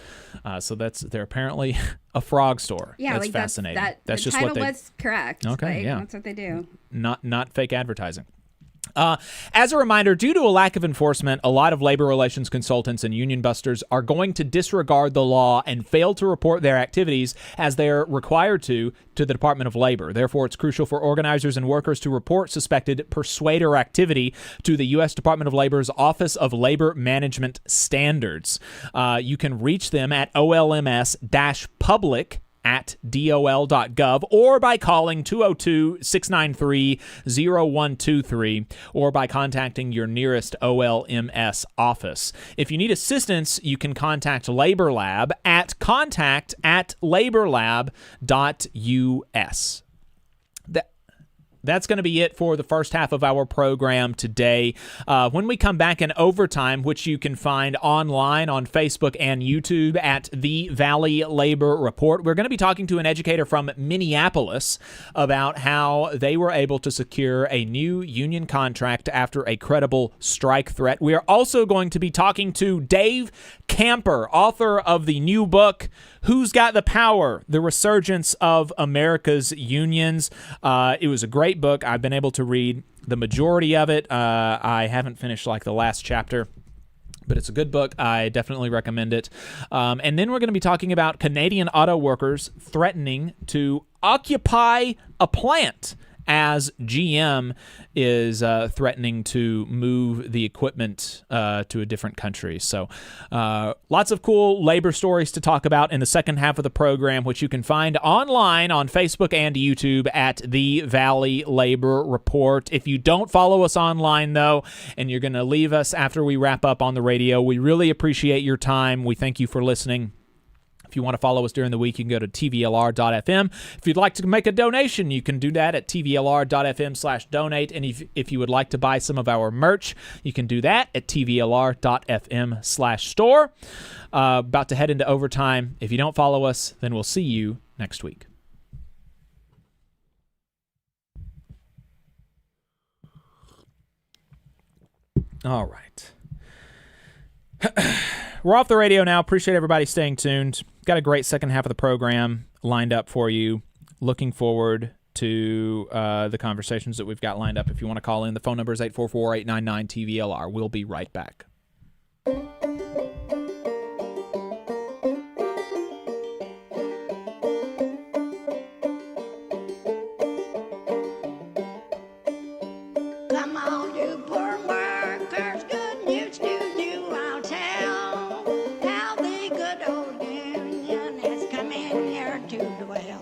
So they're apparently a frog store. Yeah, that's like fascinating. That's just the title what they was correct. Okay, Like, yeah. That's what they do. Not fake advertising. As a reminder, due to a lack of enforcement, a lot of labor relations consultants and union busters are going to disregard the law and fail to report their activities as they're required to the Department of Labor. Therefore, it's crucial for organizers and workers to report suspected persuader activity to the U.S. Department of Labor's Office of Labor Management Standards. You can reach them at olms-public@dol.gov or by calling 202-693-0123 or by contacting your nearest OLMS office. If you need assistance, you can contact Labor Lab at contact@laborlab.us. That's going to be it for the first half of our program today. When we come back in overtime, which you can find online on Facebook and YouTube at The Valley Labor Report, we're going to be talking to an educator from Minneapolis about how they were able to secure a new union contract after a credible strike threat. We are also going to be talking to Dave Kamper, author of the new book, Who's Got the Power? The Resurgence of America's Unions. It was a great book. I've been able to read the majority of it. I haven't finished like the last chapter, but it's a good book. I definitely recommend it. And then we're going to be talking about Canadian auto workers threatening to occupy a plant as GM is threatening to move the equipment to a different country. So lots of cool labor stories to talk about in the second half of the program, which you can find online on Facebook and YouTube at The Valley Labor Report. If you don't follow us online, though, and you're going to leave us after we wrap up on the radio, we really appreciate your time. We thank you for listening. If you want to follow us during the week, you can go to tvlr.fm. If you'd like to make a donation, you can do that at tvlr.fm/donate. And if you would like to buy some of our merch, you can do that at tvlr.fm/store. About to head into overtime. If you don't follow us, then we'll see you next week. All right. We're off the radio now. Appreciate everybody staying tuned. Got a great second half of the program lined up for you. Looking forward to the conversations that we've got lined up. If you want to call in, the phone number is 844-899-TVLR. We'll be right back. Come on, you poor workers, good news, I'll tell how the good old union has come in here to dwell.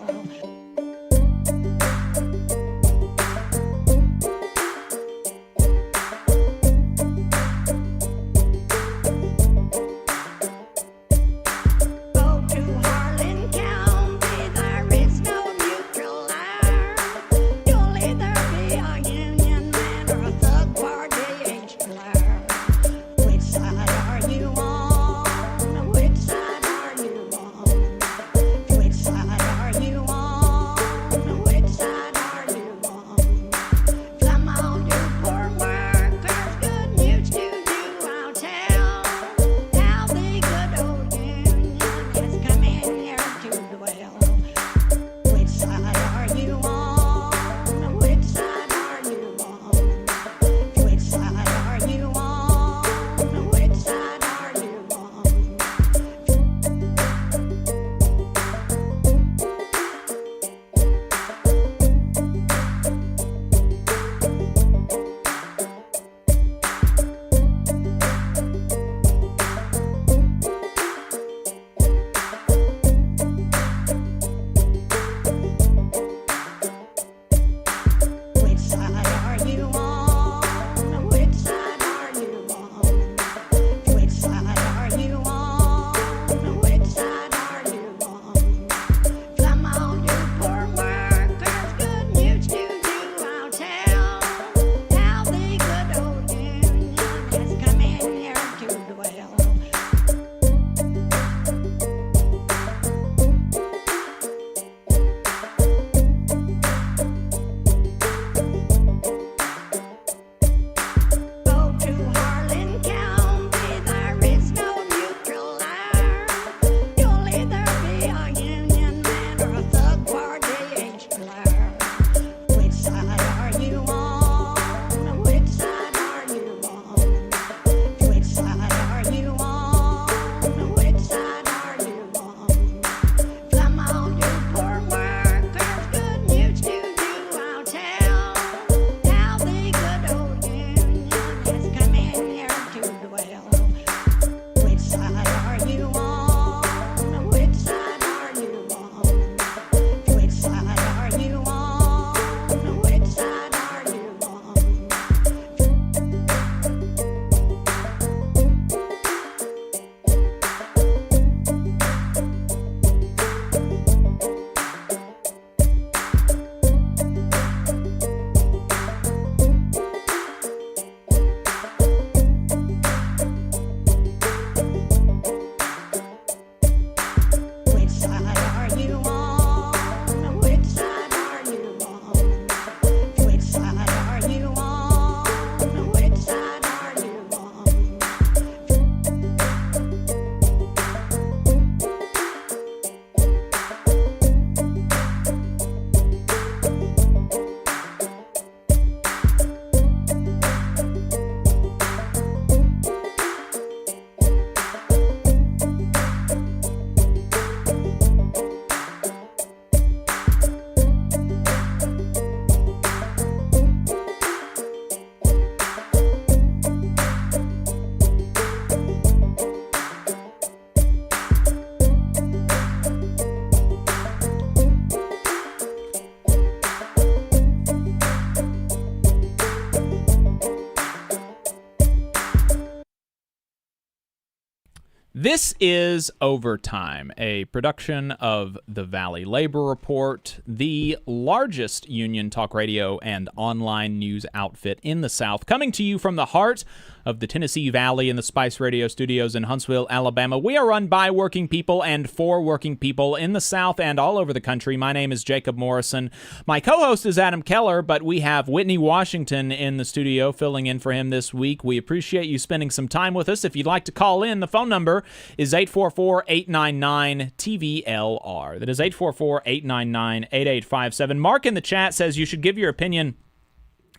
This is Overtime, a production of the Valley Labor Report, the largest union talk radio and online news outfit in the South, coming to you from the heart of the Tennessee Valley in the Spice Radio Studios in Huntsville, Alabama. We are run by working people and for working people in the South and all over the country. My name is Jacob Morrison. My co-host is Adam Keller, but we have Whitney Washington in the studio filling in for him this week. We appreciate you spending some time with us. If you'd like to call in, the phone number is 844-899-TVLR. That is 844-899-8857. Mark in the chat says you should give your opinion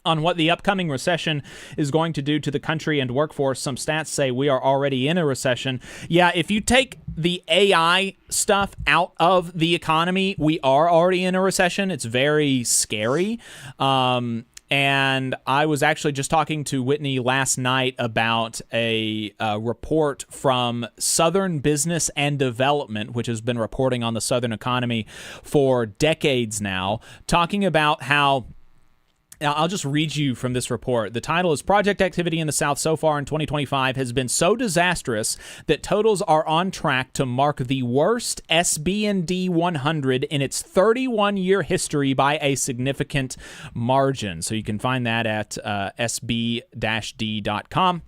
on what the upcoming recession is going to do to the country and workforce. Some stats say we are already in a recession. Yeah, if you take the AI stuff out of the economy, we are already in a recession. It's very scary. And I was actually just talking to Whitney last night about a report from Southern Business and Development, which has been reporting on the Southern economy for decades now, talking about how I'll just read you from this report. The title is Project Activity in the South so far in 2025 has been so disastrous that totals are on track to mark the worst SB&D 100 in its 31-year history by a significant margin. So you can find that at sb-d.com.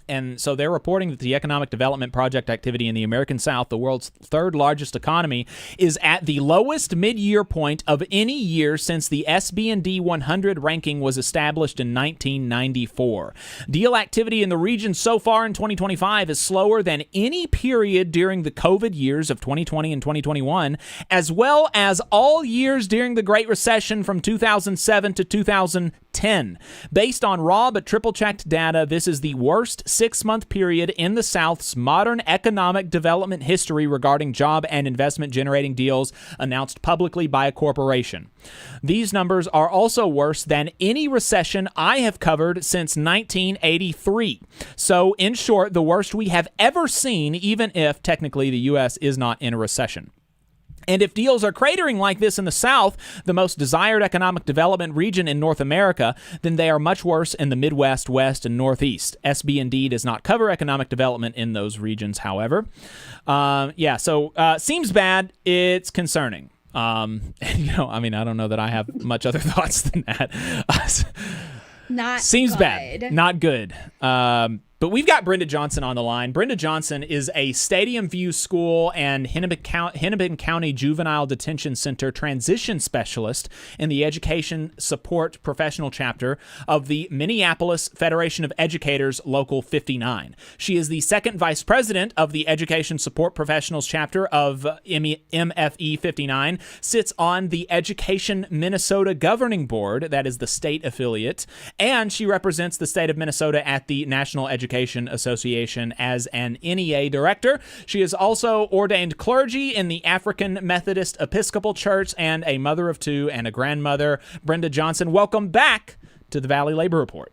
And so they're reporting that the economic development project activity in the American South, the world's third largest economy, is at the lowest mid-year point of any year since the SB&D 100 ranking was established in 1994. Deal activity in the region so far in 2025 is slower than any period during the COVID years of 2020 and 2021, as well as all years during the Great Recession from 2007 to 2010. Based on raw but triple-checked data, this is the worst six-month period in the South's modern economic development history regarding job and investment-generating deals announced publicly by a corporation. These numbers are also worse than any recession I have covered since 1983. So, in short, the worst we have ever seen, even if technically the U.S. is not in a recession. And if deals are cratering like this in the South, the most desired economic development region in North America, then they are much worse in the Midwest, West, and Northeast. SB&D does not cover economic development in those regions, however. Seems bad. It's concerning. I don't know that I have much other thoughts than that. Seems good. Bad. Not good. But we've got Brenda Johnson on the line. Brenda Johnson is a Stadium View School and Hennepin County Juvenile Detention Center transition specialist in the Education Support Professional Chapter of the Minneapolis Federation of Educators Local 59. She is the second vice president of the Education Support Professionals Chapter of MFE 59, sits on the Education Minnesota Governing Board, that is the state affiliate, and she represents the state of Minnesota at the National Education Association as an NEA director. She is also ordained clergy in the African Methodist Episcopal Church and a mother of two and a grandmother. Brenda Johnson, welcome back to the Valley Labor Report.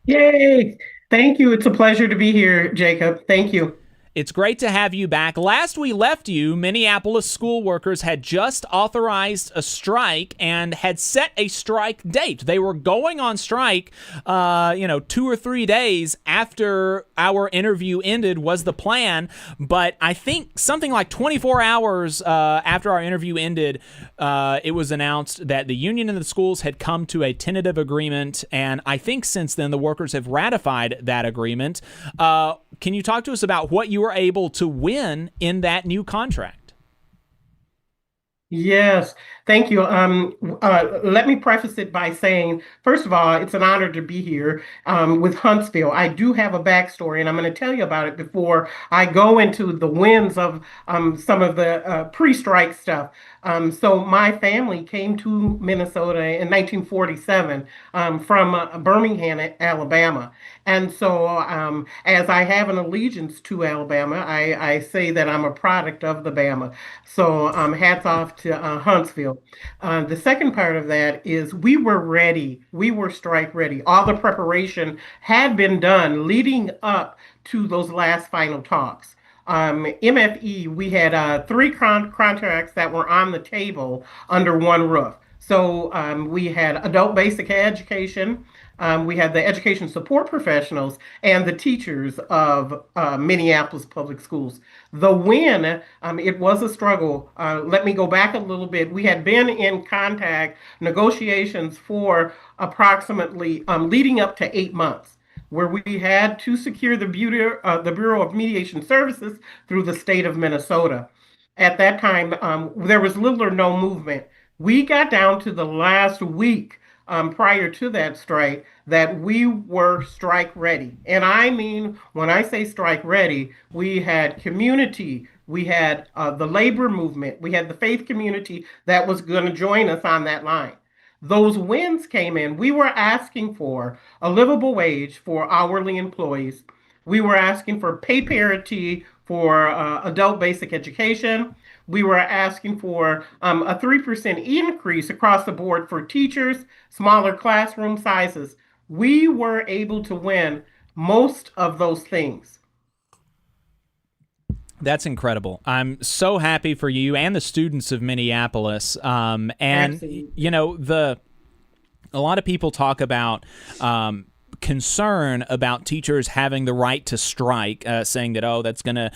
Yay! Thank you. It's a pleasure to be here, Jacob. Thank you. It's great to have you back. Last we left you, Minneapolis school workers had just authorized a strike and had set a strike date. They were going on strike, 2 or 3 days after our interview ended was the plan. But I think something like 24 hours after our interview ended, it was announced that the union and the schools had come to a tentative agreement. And I think since then, the workers have ratified that agreement. Can you talk to us about what you were able to win in that new contract? Yes, thank you. Let me preface it by saying, first of all, it's an honor to be here with Huntsville. I do have a backstory, and I'm going to tell you about it before I go into the wins of some of the pre-strike stuff. So my family came to Minnesota in 1947 from Birmingham, Alabama. And so as I have an allegiance to Alabama, I say that I'm a product of the Bama. So hats off to Huntsville. The second part of that is we were ready. We were strike ready. All the preparation had been done leading up to those last final talks. MFE, we had 3 contracts that were on the table under one roof. So we had adult basic education, we had the education support professionals, and the teachers of Minneapolis public schools. The win, it was a struggle. Let me go back a little bit. We had been in contact negotiations for approximately leading up to 8 months, where we had to secure the Bureau of Mediation Services through the state of Minnesota. At that time, there was little or no movement. We got down to the last week prior to that strike that we were strike ready. And I mean, when I say strike ready, we had community, we had the labor movement, we had the faith community that was going to join us on that line. Those wins came in. We were asking for a livable wage for hourly employees. We were asking for pay parity for adult basic education. We were asking for a 3% increase across the board for teachers, smaller classroom sizes. We were able to win most of those things. That's incredible. I'm so happy for you and the students of Minneapolis. And Absolutely. you know, a lot of people talk about concern about teachers having the right to strike, saying that, oh, that's going to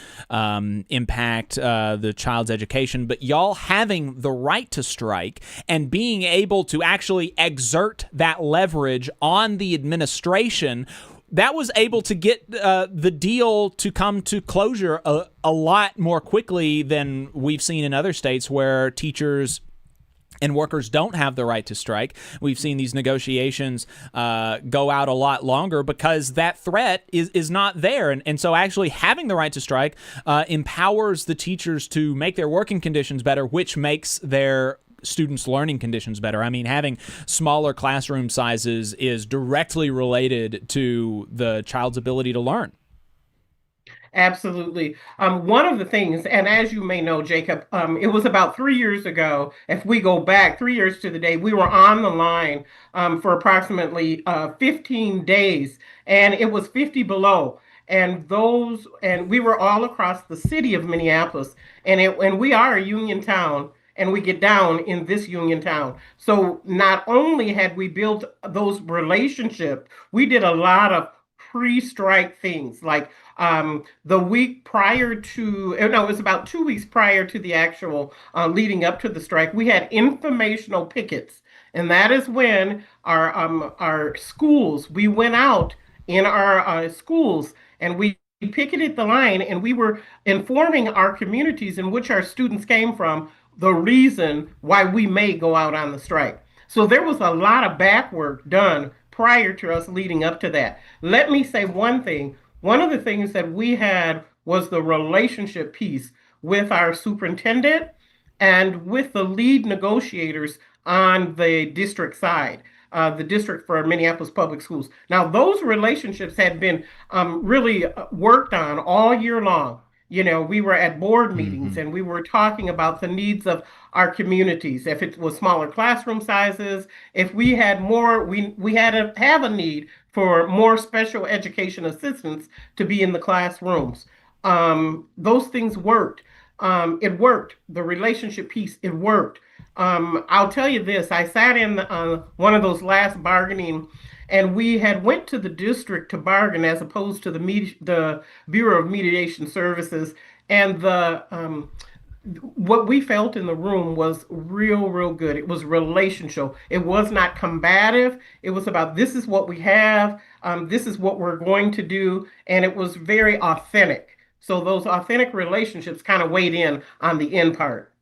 impact the child's education. But y'all having the right to strike and being able to actually exert that leverage on the administration, that was able to get the deal to come to closure a lot more quickly than we've seen in other states where teachers and workers don't have the right to strike. We've seen these negotiations go out a lot longer because that threat is not there. And so actually having the right to strike empowers the teachers to make their working conditions better, which makes their students' learning conditions better. I mean, having smaller classroom sizes is directly related to the child's ability to learn. Absolutely. One of the things, and as you may know, Jacob, it was about 3 years ago. If we go back 3 years to the day, we were on the line for approximately 15 days, and it was 50 below. And we were all across the city of Minneapolis, and we are a union town. And we get down in this union town. So not only had we built those relationships, we did a lot of pre-strike things like the week prior to, no, it was about 2 weeks prior to the actual leading up to the strike, we had informational pickets. And that is when our schools, we went out in our schools and we picketed the line and we were informing our communities in which our students came from the reason why we may go out on the strike. So there was a lot of back work done prior to us leading up to that. Let me say one thing. One of the things that we had was the relationship piece with our superintendent and with the lead negotiators on the district side, the district for Minneapolis Public Schools. Now, those relationships had been really worked on all year long. You know, we were at board meetings and we were talking about the needs of our communities. If it was smaller classroom sizes, if we had more, we had to have a need for more special education assistants to be in the classrooms. Those things worked. It worked. The relationship piece, it worked. I'll tell you this, I sat in one of those last bargaining and we had went to the district to bargain as opposed to the Bureau of Mediation Services. And what we felt in the room was real good. It was relational. It was not combative. It was about this is what we have. This is what we're going to do. And it was very authentic. So those authentic relationships kind of weighed in on the end part.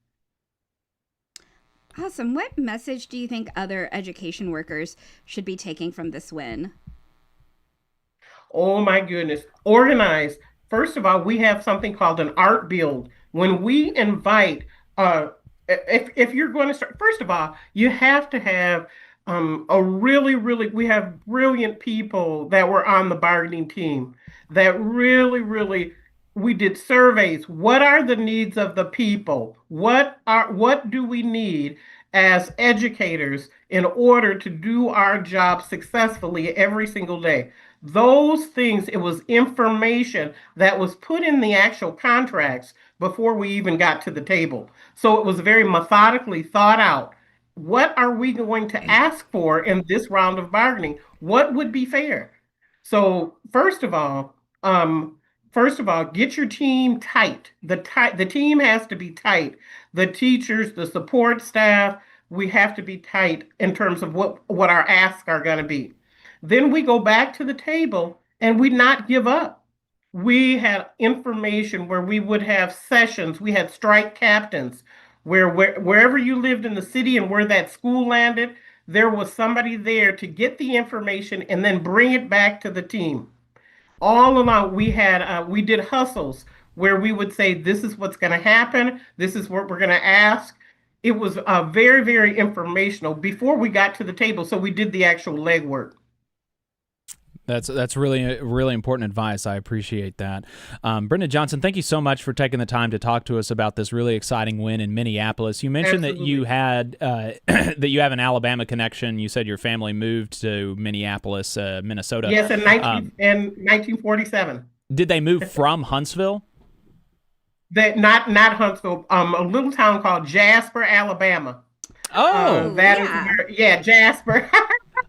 Awesome. What message do you think other education workers should be taking from this win? Oh my goodness. Organized. First of all, we have something called an art build. When we invite, if you're going to start, first of all, you have to have we have brilliant people that were on the bargaining team that really we did surveys. What are the needs of the people? What do we need as educators in order to do our job successfully every single day? Those things, it was information that was put in the actual contracts before we even got to the table. So it was very methodically thought out. what are we going to ask for in this round of bargaining? What would be fair? So first of all, get your team tight. The team has to be tight. The teachers, the support staff, we have to be tight in terms of what our asks are going to be. Then we go back to the table and we not give up. We had information where we would have sessions. We had strike captains wherever you lived in the city and where that school landed, there was somebody there to get the information and then bring it back to the team. All along, we did hustles where we would say, this is what's going to happen. This is what we're going to ask. It was very, very informational before we got to the table. So we did the actual legwork. That's really, really important advice. I appreciate that. Brenda Johnson, thank you so much for taking the time to talk to us about this really exciting win in Minneapolis. You mentioned that you had that you have an Alabama connection. You said your family moved to Minneapolis, Minnesota. Yes, in 1947. Did they move from Huntsville? Not Huntsville. A little town called Jasper, Alabama. Oh, that is where, Jasper.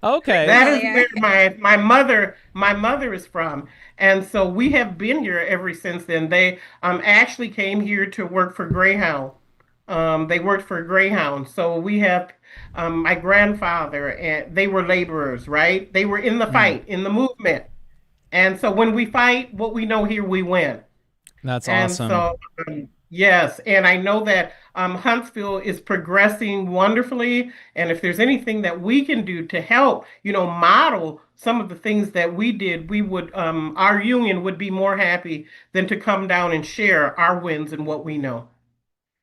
Okay. That is where my mother is from. And so we have been here ever since then. They actually came here to work for Greyhound. They worked for Greyhound. So we have my grandfather, and they were laborers, right? They were in the fight, in the movement. And so when we fight, what we know here, we win. That's awesome. And so, yes, and I know that Huntsville is progressing wonderfully. And if there's anything that we can do to help, model some of the things that we did, we would, our union would be more happy than to come down and share our wins and what we know.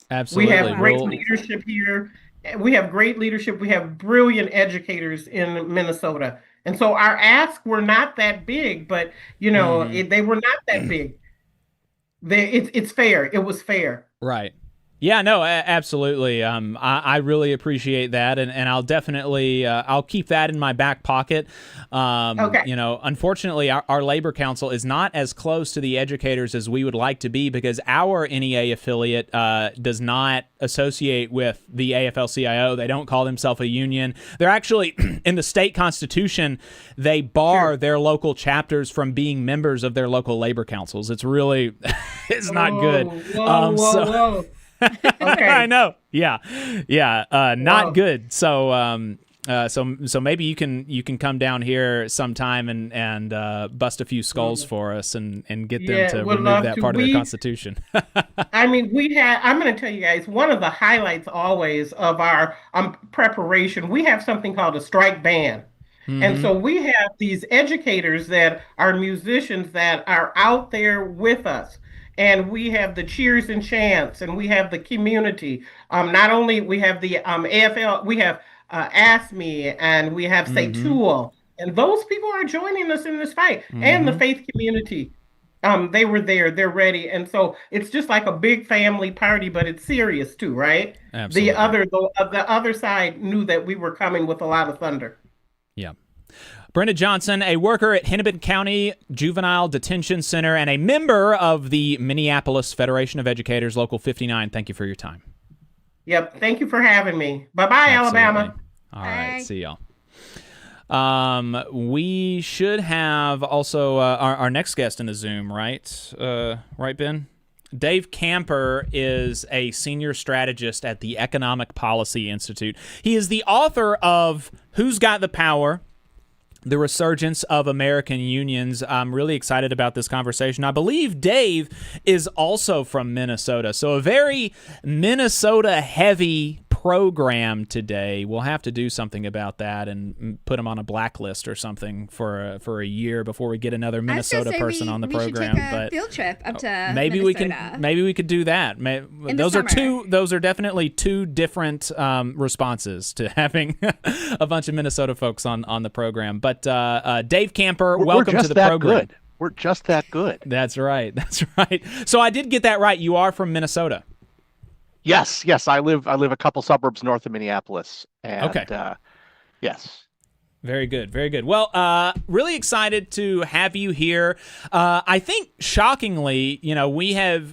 Absolutely. We have great leadership here. We have great leadership. We have brilliant educators in Minnesota. And so our asks were not that big, but, they were not that big. It's fair. It was fair. Right. Yeah, no, absolutely. I really appreciate that, and I'll definitely I'll keep that in my back pocket. Okay. Unfortunately, our labor council is not as close to the educators as we would like to be because our NEA affiliate does not associate with the AFL-CIO. They don't call themselves a union. They're actually in the state constitution. They bar their local chapters from being members of their local labor councils. It's really it's not good. Whoa. Okay. I know. Yeah. Not good. So, so maybe you can come down here sometime and bust a few skulls for us and get them to remove that part of the Constitution. I mean, I'm going to tell you guys, one of the highlights always of our preparation, we have something called a strike band. Mm-hmm. And so we have these educators that are musicians that are out there with us. And we have the cheers and chants, and we have the community. Not only we have the AFL, we have ASME, and we have Say Tool, and those people are joining us in this fight. And the faith community, they were there, they're ready, and so it's just like a big family party, but it's serious too, right? Absolutely. The other side knew that we were coming with a lot of thunder. Yeah. Brenda Johnson, a worker at Hennepin County Juvenile Detention Center and a member of the Minneapolis Federation of Educators, Local 59. Thank you for your time. Yep. Thank you for having me. Bye-bye, Alabama. All right. See y'all. We should have also our next guest in the Zoom, right? Right, Ben? Dave Kamper is a senior strategist at the Economic Policy Institute. He is the author of Who's Got the Power? The Resurgence of American Unions. I'm really excited about this conversation. I believe Dave is also from Minnesota, so a very Minnesota-heavy program today. We'll have to do something about that and put him on a blacklist or something for a year before we get another Minnesota person on the program. We should take a field trip up to maybe Minnesota. Maybe we could do that. Those are definitely two different responses to having a bunch of Minnesota folks on the program. But Dave Kamper, welcome to the program. We're just that good. That's right. So I did get that right. You are from Minnesota. Yes. I live a couple suburbs north of Minneapolis. And, okay. Yes. Very good, very good. Well, really excited to have you here. I think shockingly,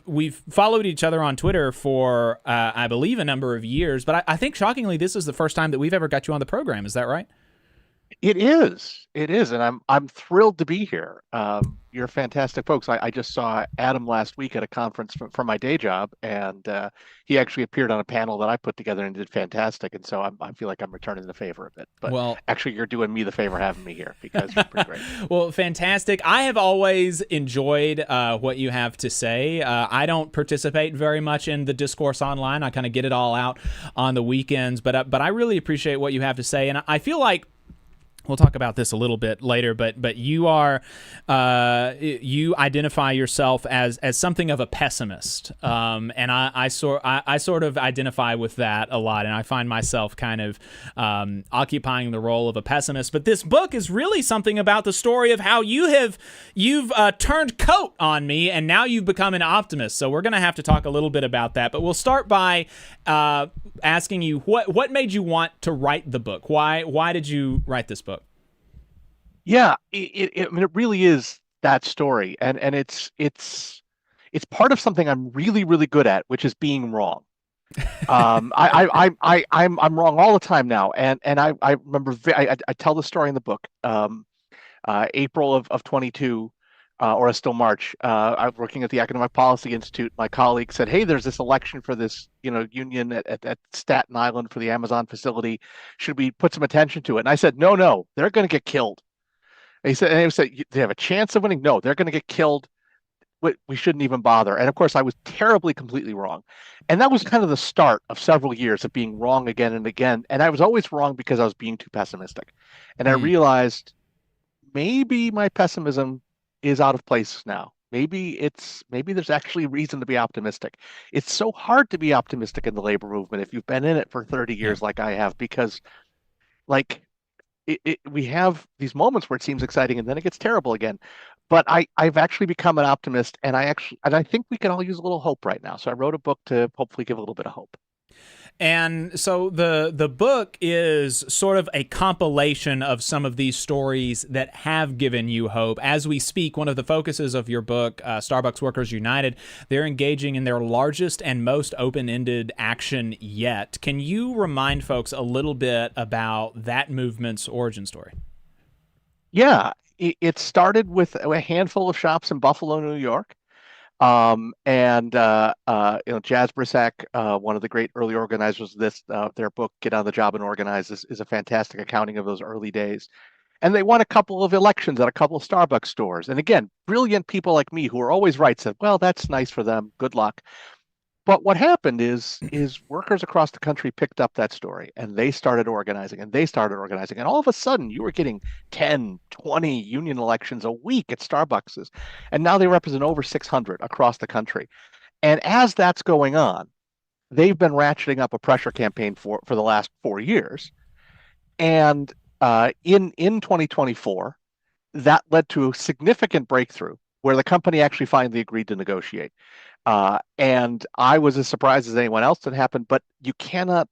we've followed each other on Twitter for I believe a number of years, but I think shockingly this is the first time that we've ever got you on the program. Is that right? It is, and I'm thrilled to be here. You're fantastic folks. I just saw Adam last week at a conference from my day job, and he actually appeared on a panel that I put together and did fantastic. And so I feel like I'm returning the favor a bit. But actually, you're doing me the favor having me here because you're pretty great. Well, fantastic. I have always enjoyed what you have to say. I don't participate very much in the discourse online. I kind of get it all out on the weekends, but I really appreciate what you have to say, and I feel like we'll talk about this a little bit later, but you are you identify yourself as something of a pessimist, and I sort of identify with that a lot, and I find myself kind of occupying the role of a pessimist. But this book is really something about the story of how you've turned coat on me, and now you've become an optimist. So we're going to have to talk a little bit about that. But we'll start by asking you what made you want to write the book. Why did you write this book? Yeah, I mean, it really is that story, and it's part of something I'm really, really good at, which is being wrong. I'm wrong all the time now, and I remember I tell the story in the book. April of 22, or still March. I was working at the Economic Policy Institute. My colleague said, "Hey, there's this election for this union at Staten Island for the Amazon facility. Should we put some attention to it?" And I said, "No, they're going to get killed." And he said, "They have a chance of winning?" "No, they're going to get killed. We shouldn't even bother." And of course, I was terribly, completely wrong. And that was kind of the start of several years of being wrong again and again. And I was always wrong because I was being too pessimistic. And I realized maybe my pessimism is out of place now. Maybe there's actually reason to be optimistic. It's so hard to be optimistic in the labor movement if you've been in it for 30 years like I have, because we have these moments where it seems exciting and then it gets terrible again. But I've actually become an optimist, and I think we can all use a little hope right now. So I wrote a book to hopefully give a little bit of hope. And so the book is sort of a compilation of some of these stories that have given you hope. As we speak, one of the focuses of your book, Starbucks Workers United, they're engaging in their largest and most open-ended action yet. Can you remind folks a little bit about that movement's origin story? Yeah, it started with a handful of shops in Buffalo, New York. Jazz Brissac, one of the great early organizers of this, their book, Get on the Job and Organize, is a fantastic accounting of those early days. And they won a couple of elections at a couple of Starbucks stores. And again, brilliant people like me who are always right said, well, that's nice for them. Good luck. But what happened is workers across the country picked up that story, and they started organizing, and all of a sudden you were getting 10, 20 union elections a week at Starbucks, and now they represent over 600 across the country. And as that's going on, they've been ratcheting up a pressure campaign for the last 4 years. And in 2024, that led to a significant breakthrough where the company actually finally agreed to negotiate. And I was as surprised as anyone else that happened, but you can't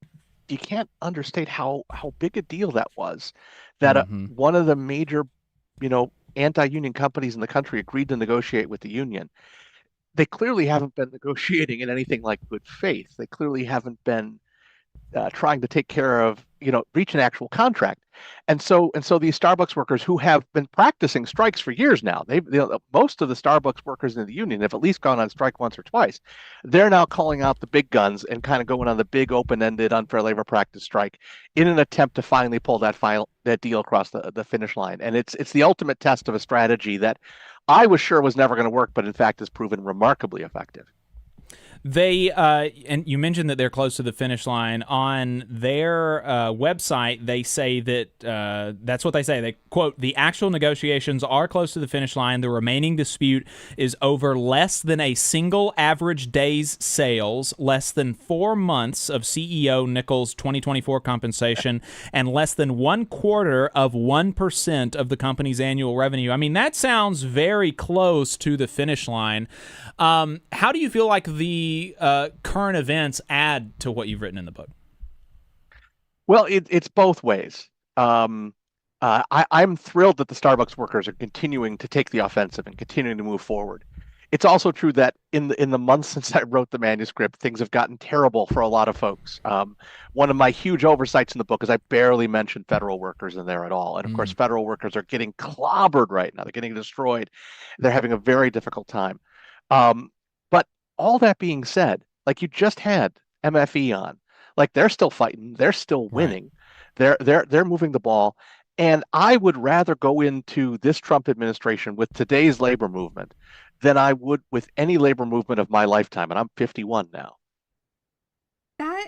understate how big a deal that was, that one of the major, anti-union companies in the country agreed to negotiate with the union. They clearly haven't been negotiating in anything like good faith. They clearly haven't been trying to take care of, reach an actual contract. And so these Starbucks workers who have been practicing strikes for years now, most of the Starbucks workers in the union have at least gone on strike once or twice. They're now calling out the big guns and kind of going on the big open-ended unfair labor practice strike in an attempt to finally pull that deal across the finish line. And it's the ultimate test of a strategy that I was sure was never going to work, but in fact has proven remarkably effective. They and you mentioned that they're close to the finish line. On their website, they say that that's what they say. They quote, "The actual negotiations are close to the finish line. The remaining dispute is over less than a single average day's sales, less than 4 months of CEO Nichols' 2024 compensation, and less than 1/4% of the company's annual revenue." I mean, that sounds very close to the finish line. How do you feel like the current events add to what you've written in the book? Well, it's both ways. I'm thrilled that the Starbucks workers are continuing to take the offensive and continuing to move forward. It's also true that in the months since I wrote the manuscript, things have gotten terrible for a lot of folks. One of my huge oversights in the book is I barely mentioned federal workers in there at all. And of course, federal workers are getting clobbered right now. They're getting destroyed. They're having a very difficult time. But all that being said, like you just had MFE on, like they're still fighting. They're still winning. They're moving the ball. And I would rather go into this Trump administration with today's labor movement than I would with any labor movement of my lifetime. And I'm 51 now. That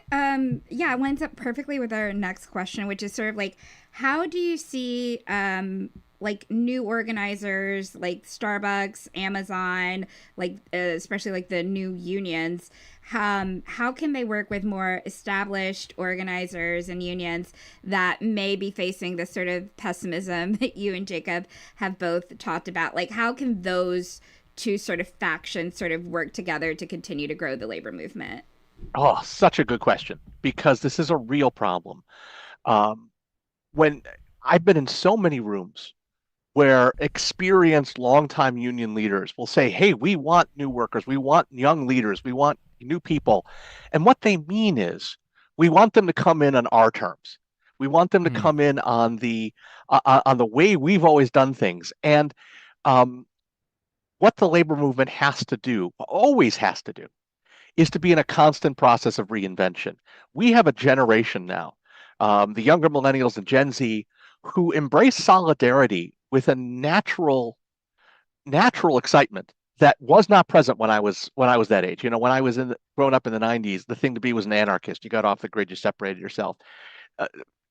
yeah, lines up perfectly with our next question, which is sort of like, how do you see like new organizers like Starbucks, Amazon, like especially like the new unions, how can they work with more established organizers and unions that may be facing this sort of pessimism that you and Jacob have both talked about? Like, how can those two sort of factions sort of work together to continue to grow the labor movement? Oh, such a good question, because this is a real problem. When I've been in so many rooms where experienced longtime union leaders will say, hey, we want new workers, we want young leaders, we want new people. And what they mean is we want them to come in on our terms. We want them to come in on the way we've always done things. And what the labor movement has to do, always has to do, is to be in a constant process of reinvention. We have a generation now, the younger millennials and Gen Z, who embrace solidarity with a natural excitement that was not present when I was that age. You know, when I was growing up in the 90s, the thing to be was an anarchist. You got off the grid, you separated yourself.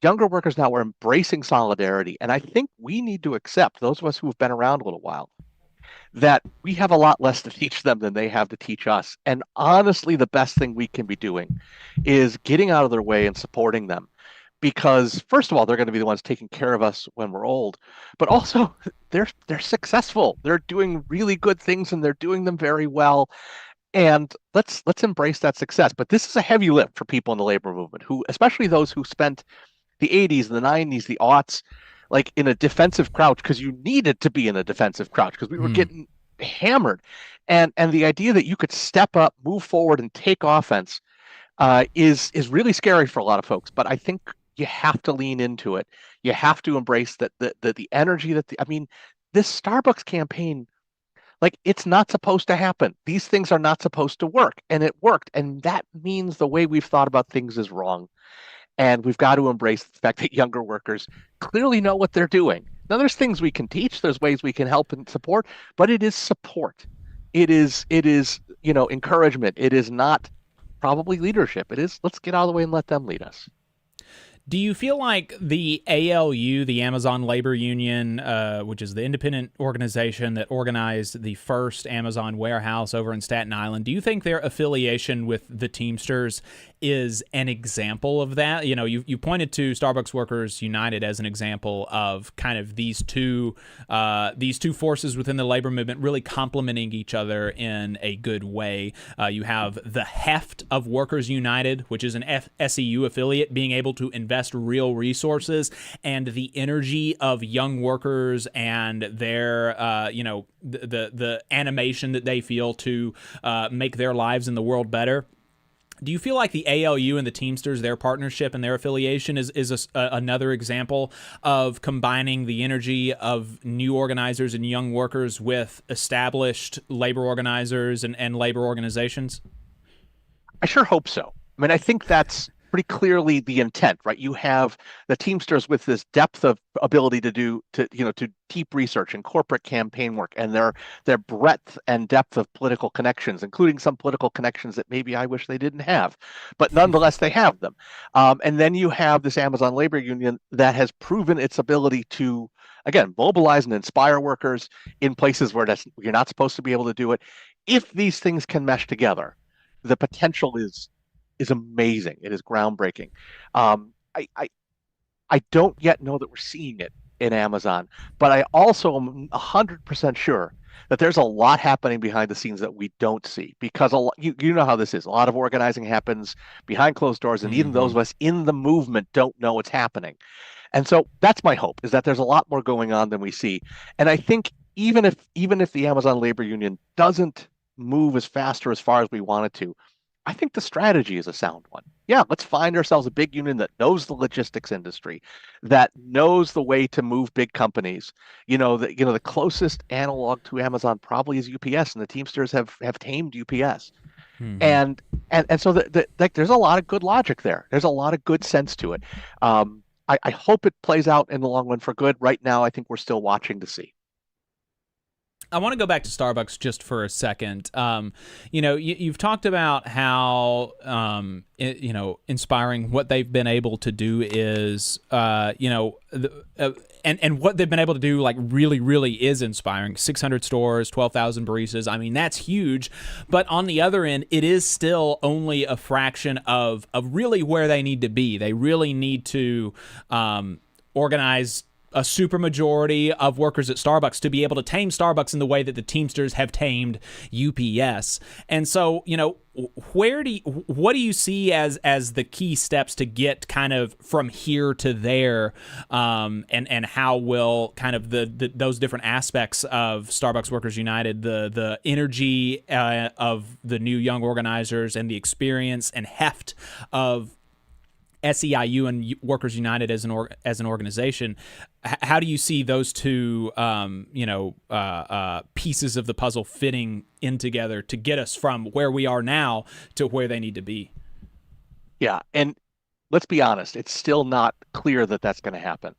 Younger workers now are embracing solidarity, and I think we need to accept, those of us who have been around a little while, that we have a lot less to teach them than they have to teach us. And honestly, the best thing we can be doing is getting out of their way and supporting them. Because first of all, they're going to be the ones taking care of us when we're old, but also they're successful. They're doing really good things and they're doing them very well. And let's embrace that success. But this is a heavy lift for people in the labor movement, who, especially those who spent the 80s, the 90s, the aughts, like in a defensive crouch, because you needed to be in a defensive crouch because we were getting hammered. And the idea that you could step up, move forward, and take offense is really scary for a lot of folks. But I think you have to lean into it. You have to embrace that the energy that this Starbucks campaign, like, it's not supposed to happen. These things are not supposed to work, and it worked. And that means the way we've thought about things is wrong. And we've got to embrace the fact that younger workers clearly know what they're doing. Now, there's things we can teach, there's ways we can help and support, but it is support. It is, encouragement. It is not probably leadership. It is, let's get out of the way and let them lead us. Do you feel like the ALU, the Amazon Labor Union, which is the independent organization that organized the first Amazon warehouse over in Staten Island, do you think their affiliation with the Teamsters is an example of that? You know, you pointed to Starbucks Workers United as an example of kind of these two forces within the labor movement really complementing each other in a good way. You have the heft of Workers United, which is an SEU affiliate, being able to invest real resources, and the energy of young workers and their the animation that they feel to make their lives in the world better. Do you feel like the ALU and the Teamsters, their partnership and their affiliation is another example of combining the energy of new organizers and young workers with established labor organizers and labor organizations? I sure hope so. I mean, I think that's pretty clearly the intent, right? You have the Teamsters with this depth of ability to deep research and corporate campaign work, and their breadth and depth of political connections, including some political connections that maybe I wish they didn't have, but nonetheless they have them. And then you have this Amazon Labor Union that has proven its ability to, again, mobilize and inspire workers in places where you're not supposed to be able to do it. If these things can mesh together, the potential is amazing. It is groundbreaking. I don't yet know that we're seeing it in Amazon, but I also am 100% sure that there's a lot happening behind the scenes that we don't see, because you know how this is. A lot of organizing happens behind closed doors, and even those of us in the movement don't know what's happening. And so that's my hope, is that there's a lot more going on than we see. And I think even if the Amazon labor union doesn't move as fast or as far as we want it to, I think the strategy is a sound one. Yeah, let's find ourselves a big union that knows the logistics industry, that knows the way to move big companies. The closest analog to Amazon probably is UPS, and the Teamsters have tamed UPS. And so there's a lot of good logic there. There's a lot of good sense to it. I hope it plays out in the long run for good. Right now, I think we're still watching to see. I want to go back to Starbucks just for a second. You've talked about how, inspiring what they've been able to do is, and what they've been able to do, like, really, really is inspiring. 600 stores, 12,000 baristas. I mean, that's huge. But on the other end, it is still only a fraction of really where they need to be. They really need to organize a supermajority of workers at Starbucks to be able to tame Starbucks in the way that the Teamsters have tamed UPS. And so, what do you see as the key steps to get kind of from here to there, and how will kind of those different aspects of Starbucks Workers United, the energy of the new young organizers and the experience and heft of SEIU and Workers United as an organization, how do you see those two pieces of the puzzle fitting in together to get us from where we are now to where they need to be? Yeah, and let's be honest, it's still not clear that that's going to happen.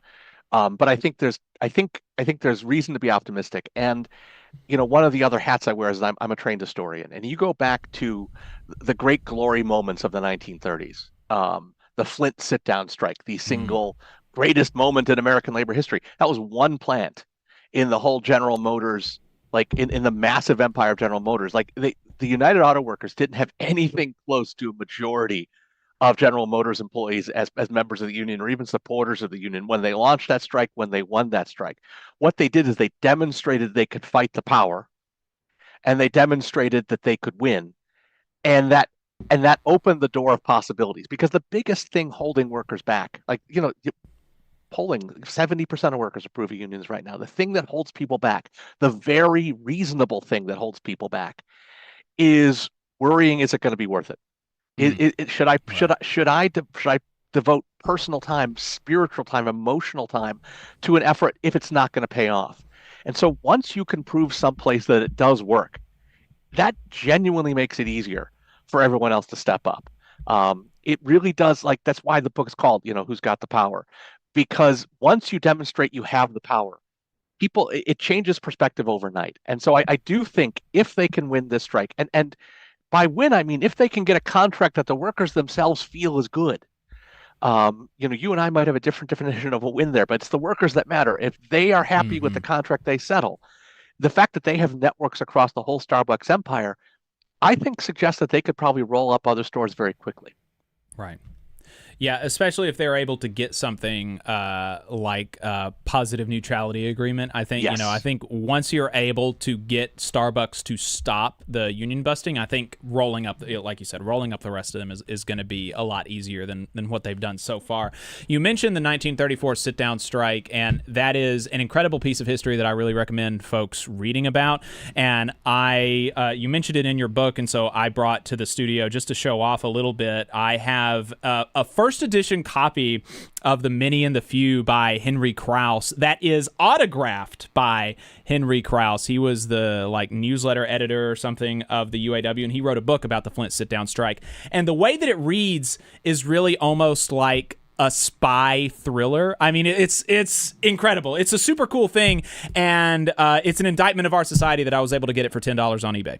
But I think there's reason to be optimistic. And one of the other hats I wear is I'm a trained historian, and you go back to the great glory moments of the 1930s. The Flint sit-down strike, the single greatest moment in American labor history. That was one plant in the whole General Motors, like in the massive empire of General Motors. Like the United Auto Workers didn't have anything close to a majority of General Motors employees as members of the union or even supporters of the union when they launched that strike, when they won that strike. What they did is they demonstrated they could fight the power, and they demonstrated that they could win. And that opened the door of possibilities, because the biggest thing holding workers back, polling, 70% of workers approve of unions right now. The thing that holds people back, the very reasonable thing that holds people back, is worrying, is it going to be worth it? Should I devote personal time, spiritual time, emotional time to an effort if it's not going to pay off? And so once you can prove someplace that it does work, that genuinely makes it easier for everyone else to step up. It really does. Like, that's why the book is called, Who's Got the Power? Because once you demonstrate you have the power, it changes perspective overnight. And so I do think if they can win this strike, and by win, I mean if they can get a contract that the workers themselves feel is good. You and I might have a different definition of a win there, but it's the workers that matter. If they are happy with the contract they settle, the fact that they have networks across the whole Starbucks empire, I think suggests that they could probably roll up other stores very quickly. Right. Yeah, especially if they're able to get something like a positive neutrality agreement. I think, Yes. I think once you're able to get Starbucks to stop the union busting, I think rolling up, like you said, rolling up the rest of them is going to be a lot easier than what they've done so far. You mentioned the 1934 sit-down strike, and that is an incredible piece of history that I really recommend folks reading about. And you mentioned it in your book, and so I brought to the studio just to show off a little bit. I have a first edition copy of The Many and the Few by Henry Krause that is autographed by Henry Krause. He was the newsletter editor or something of the UAW, and he wrote a book about the Flint sit-down strike. And the way that it reads is really almost like a spy thriller. I mean, it's incredible. It's a super cool thing, and it's an indictment of our society that I was able to get it for $10 on eBay.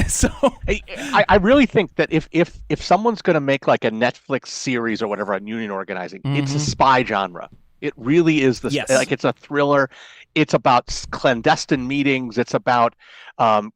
So I really think that if someone's going to make like a Netflix series or whatever on union organizing, it's a spy genre. It really is it's a thriller. It's about clandestine meetings. It's about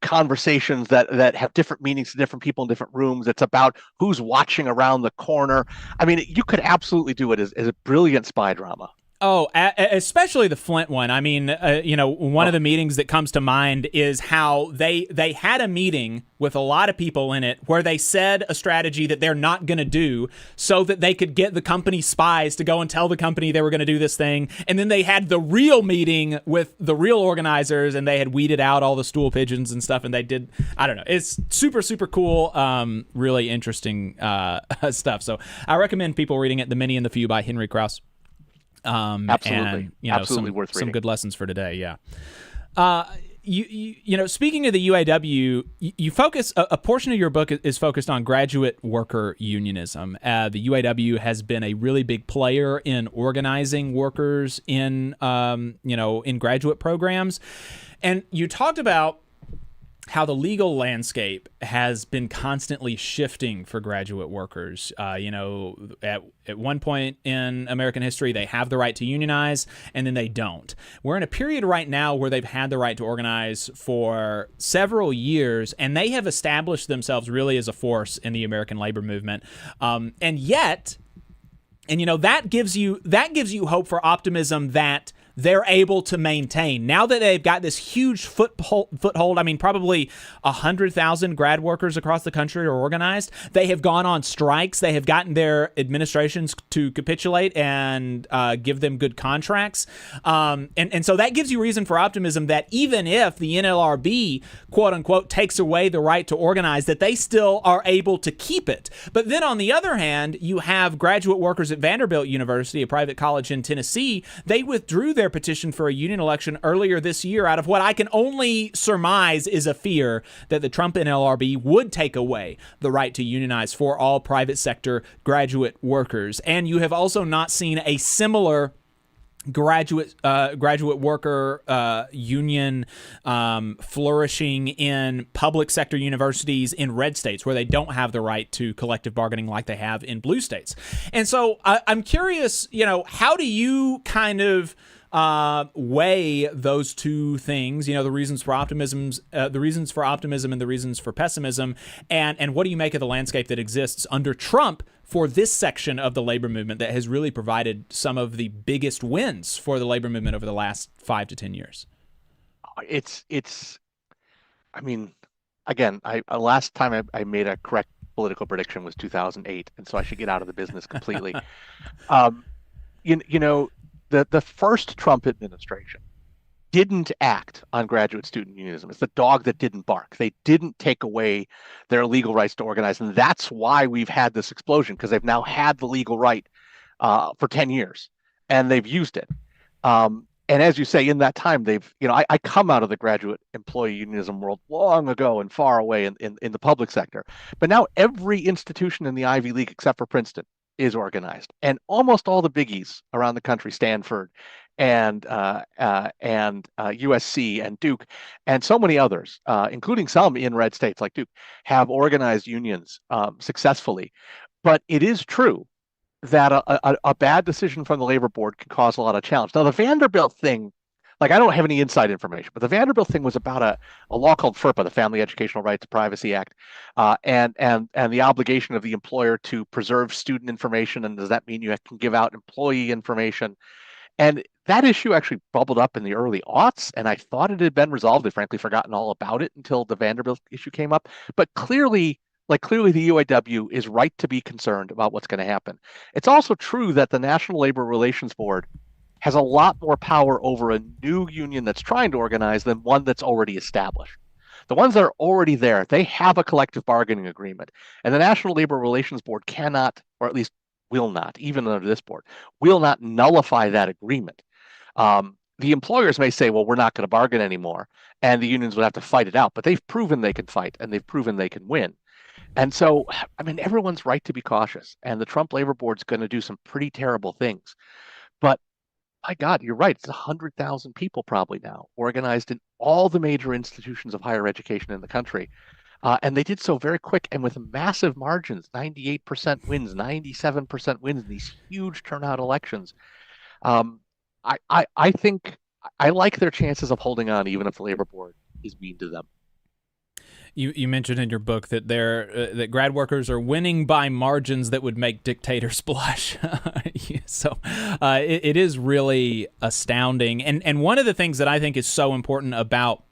conversations that have different meanings to different people in different rooms. It's about who's watching around the corner. I mean, you could absolutely do it as a brilliant spy drama. Oh, especially the Flint one. I mean, one of the meetings that comes to mind is how they had a meeting with a lot of people in it where they said a strategy that they're not going to do so that they could get the company spies to go and tell the company they were going to do this thing. And then they had the real meeting with the real organizers, and they had weeded out all the stool pigeons and stuff. And they did, I don't know. It's super, super cool. Really interesting stuff. So I recommend people reading it, The Many and the Few by Henry Krauss. Absolutely. And, Absolutely worth reading. Some good lessons for today. Yeah. Speaking of the UAW, you focus a portion of your book is focused on graduate worker unionism. The UAW has been a really big player in organizing workers in graduate programs, and you talked about how the legal landscape has been constantly shifting for graduate workers. At one point in American history, they have the right to unionize, and then they don't. We're in a period right now where they've had the right to organize for several years, and they have established themselves really as a force in the American labor movement. And that gives you hope for optimism that they're able to maintain. Now that they've got this huge foothold, I mean, probably 100,000 grad workers across the country are organized. They have gone on strikes. They have gotten their administrations to capitulate and give them good contracts. And so that gives you reason for optimism that even if the NLRB, quote unquote, takes away the right to organize, that they still are able to keep it. But then on the other hand, you have graduate workers at Vanderbilt University, a private college in Tennessee. They withdrew their petition for a union election earlier this year out of what I can only surmise is a fear that the Trump NLRB would take away the right to unionize for all private sector graduate workers. And you have also not seen a similar graduate worker union flourishing in public sector universities in red states where they don't have the right to collective bargaining like they have in blue states. And so I'm curious, how do you kind of weigh those two things, the reasons for optimism and the reasons for pessimism, and what do you make of the landscape that exists under Trump for this section of the labor movement that has really provided some of the biggest wins for the labor movement over the last 5 to 10 years? I mean, again, last time I made a correct political prediction was 2008, and so I should get out of the business completely. The first Trump administration didn't act on graduate student unionism. It's the dog that didn't bark. They didn't take away their legal rights to organize. And that's why we've had this explosion, because they've now had the legal right for 10 years and they've used it. And as you say, in that time, I come out of the graduate employee unionism world long ago and far away in the public sector. But now every institution in the Ivy League except for Princeton is organized, and almost all the biggies around the country, Stanford and USC and Duke and so many others, including some in red states like Duke, have organized unions successfully. But it is true that a bad decision from the labor board can cause a lot of challenge. Now, the Vanderbilt thing, I don't have any inside information, but the Vanderbilt thing was about a law called FERPA, the Family Educational Rights to Privacy Act, and the obligation of the employer to preserve student information. And does that mean you can give out employee information? And that issue actually bubbled up in the early aughts, and I thought it had been resolved. I'd frankly forgotten all about it until the Vanderbilt issue came up. But clearly the UAW is right to be concerned about what's going to happen. It's also true that the National Labor Relations Board has a lot more power over a new union that's trying to organize than one that's already established. The ones that are already there, they have a collective bargaining agreement. And the National Labor Relations Board cannot, or at least will not, even under this board, will not nullify that agreement. The employers may say, well, we're not going to bargain anymore, and the unions would have to fight it out. But they've proven they can fight, and they've proven they can win. And so, everyone's right to be cautious. And the Trump Labor Board's going to do some pretty terrible things. But my God, you're right. It's 100,000 people probably now organized in all the major institutions of higher education in the country. And they did so very quick and with massive margins, 98% wins, 97% wins in these huge turnout elections. I think I like their chances of holding on, even if the labor board is mean to them. You mentioned in your book that that grad workers are winning by margins that would make dictators blush. So it is really astounding. And one of the things that I think is so important about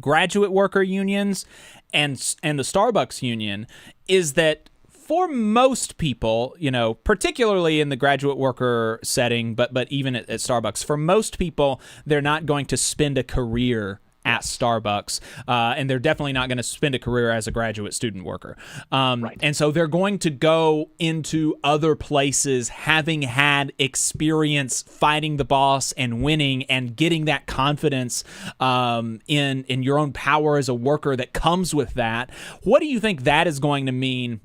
graduate worker unions and the Starbucks union is that for most people, particularly in the graduate worker setting, but even at Starbucks, for most people, they're not going to spend a career at Starbucks, and they're definitely not going to spend a career as a graduate student worker. Right. And so they're going to go into other places having had experience fighting the boss and winning and getting that confidence in your own power as a worker that comes with that. What do you think that is going to mean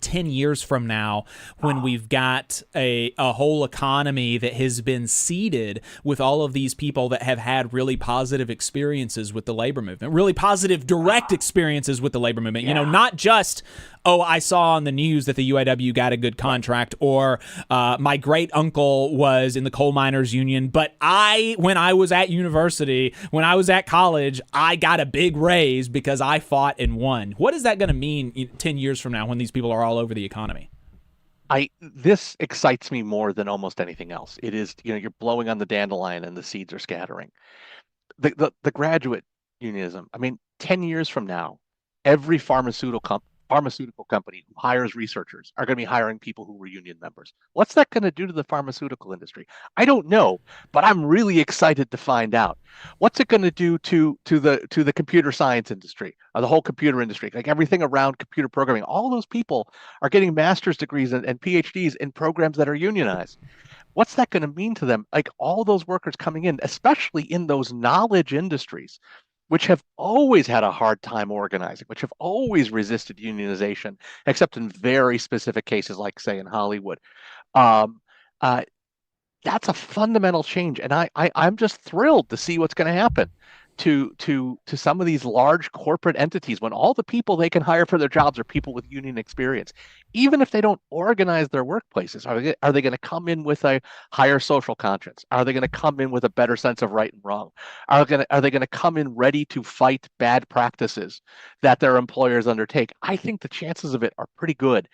10 years from now, when we've got a whole economy that has been seeded with all of these people that have had really positive experiences with the labor movement, really positive direct experiences with the labor movement, not just, I saw on the news that the UAW got a good contract, or my great uncle was in the coal miners union, but when I was at university, when I was at college, I got a big raise because I fought and won. What is that going to mean 10 years from now when these people are all over the economy? This excites me more than almost anything else. It is, you're blowing on the dandelion and the seeds are scattering. The graduate unionism. 10 years from now, every pharmaceutical company who hires researchers are going to be hiring people who were union members. What's that going to do to the pharmaceutical industry? I don't know, but I'm really excited to find out. What's it going to do to the computer science industry, or the whole computer industry, like everything around computer programming? All those people are getting master's degrees and PhDs in programs that are unionized. What's that going to mean to them? Like all those workers coming in, especially in those knowledge industries, which have always had a hard time organizing, which have always resisted unionization, except in very specific cases, like, say, in Hollywood. That's a fundamental change. And I'm just thrilled to see what's going to happen to some of these large corporate entities when all the people they can hire for their jobs are people with union experience. Even if they don't organize their workplaces, are they going to come in with a higher social conscience? Are they going to come in with a better sense of right and wrong? Are they going to come in ready to fight bad practices that their employers undertake? I think the chances of it are pretty good.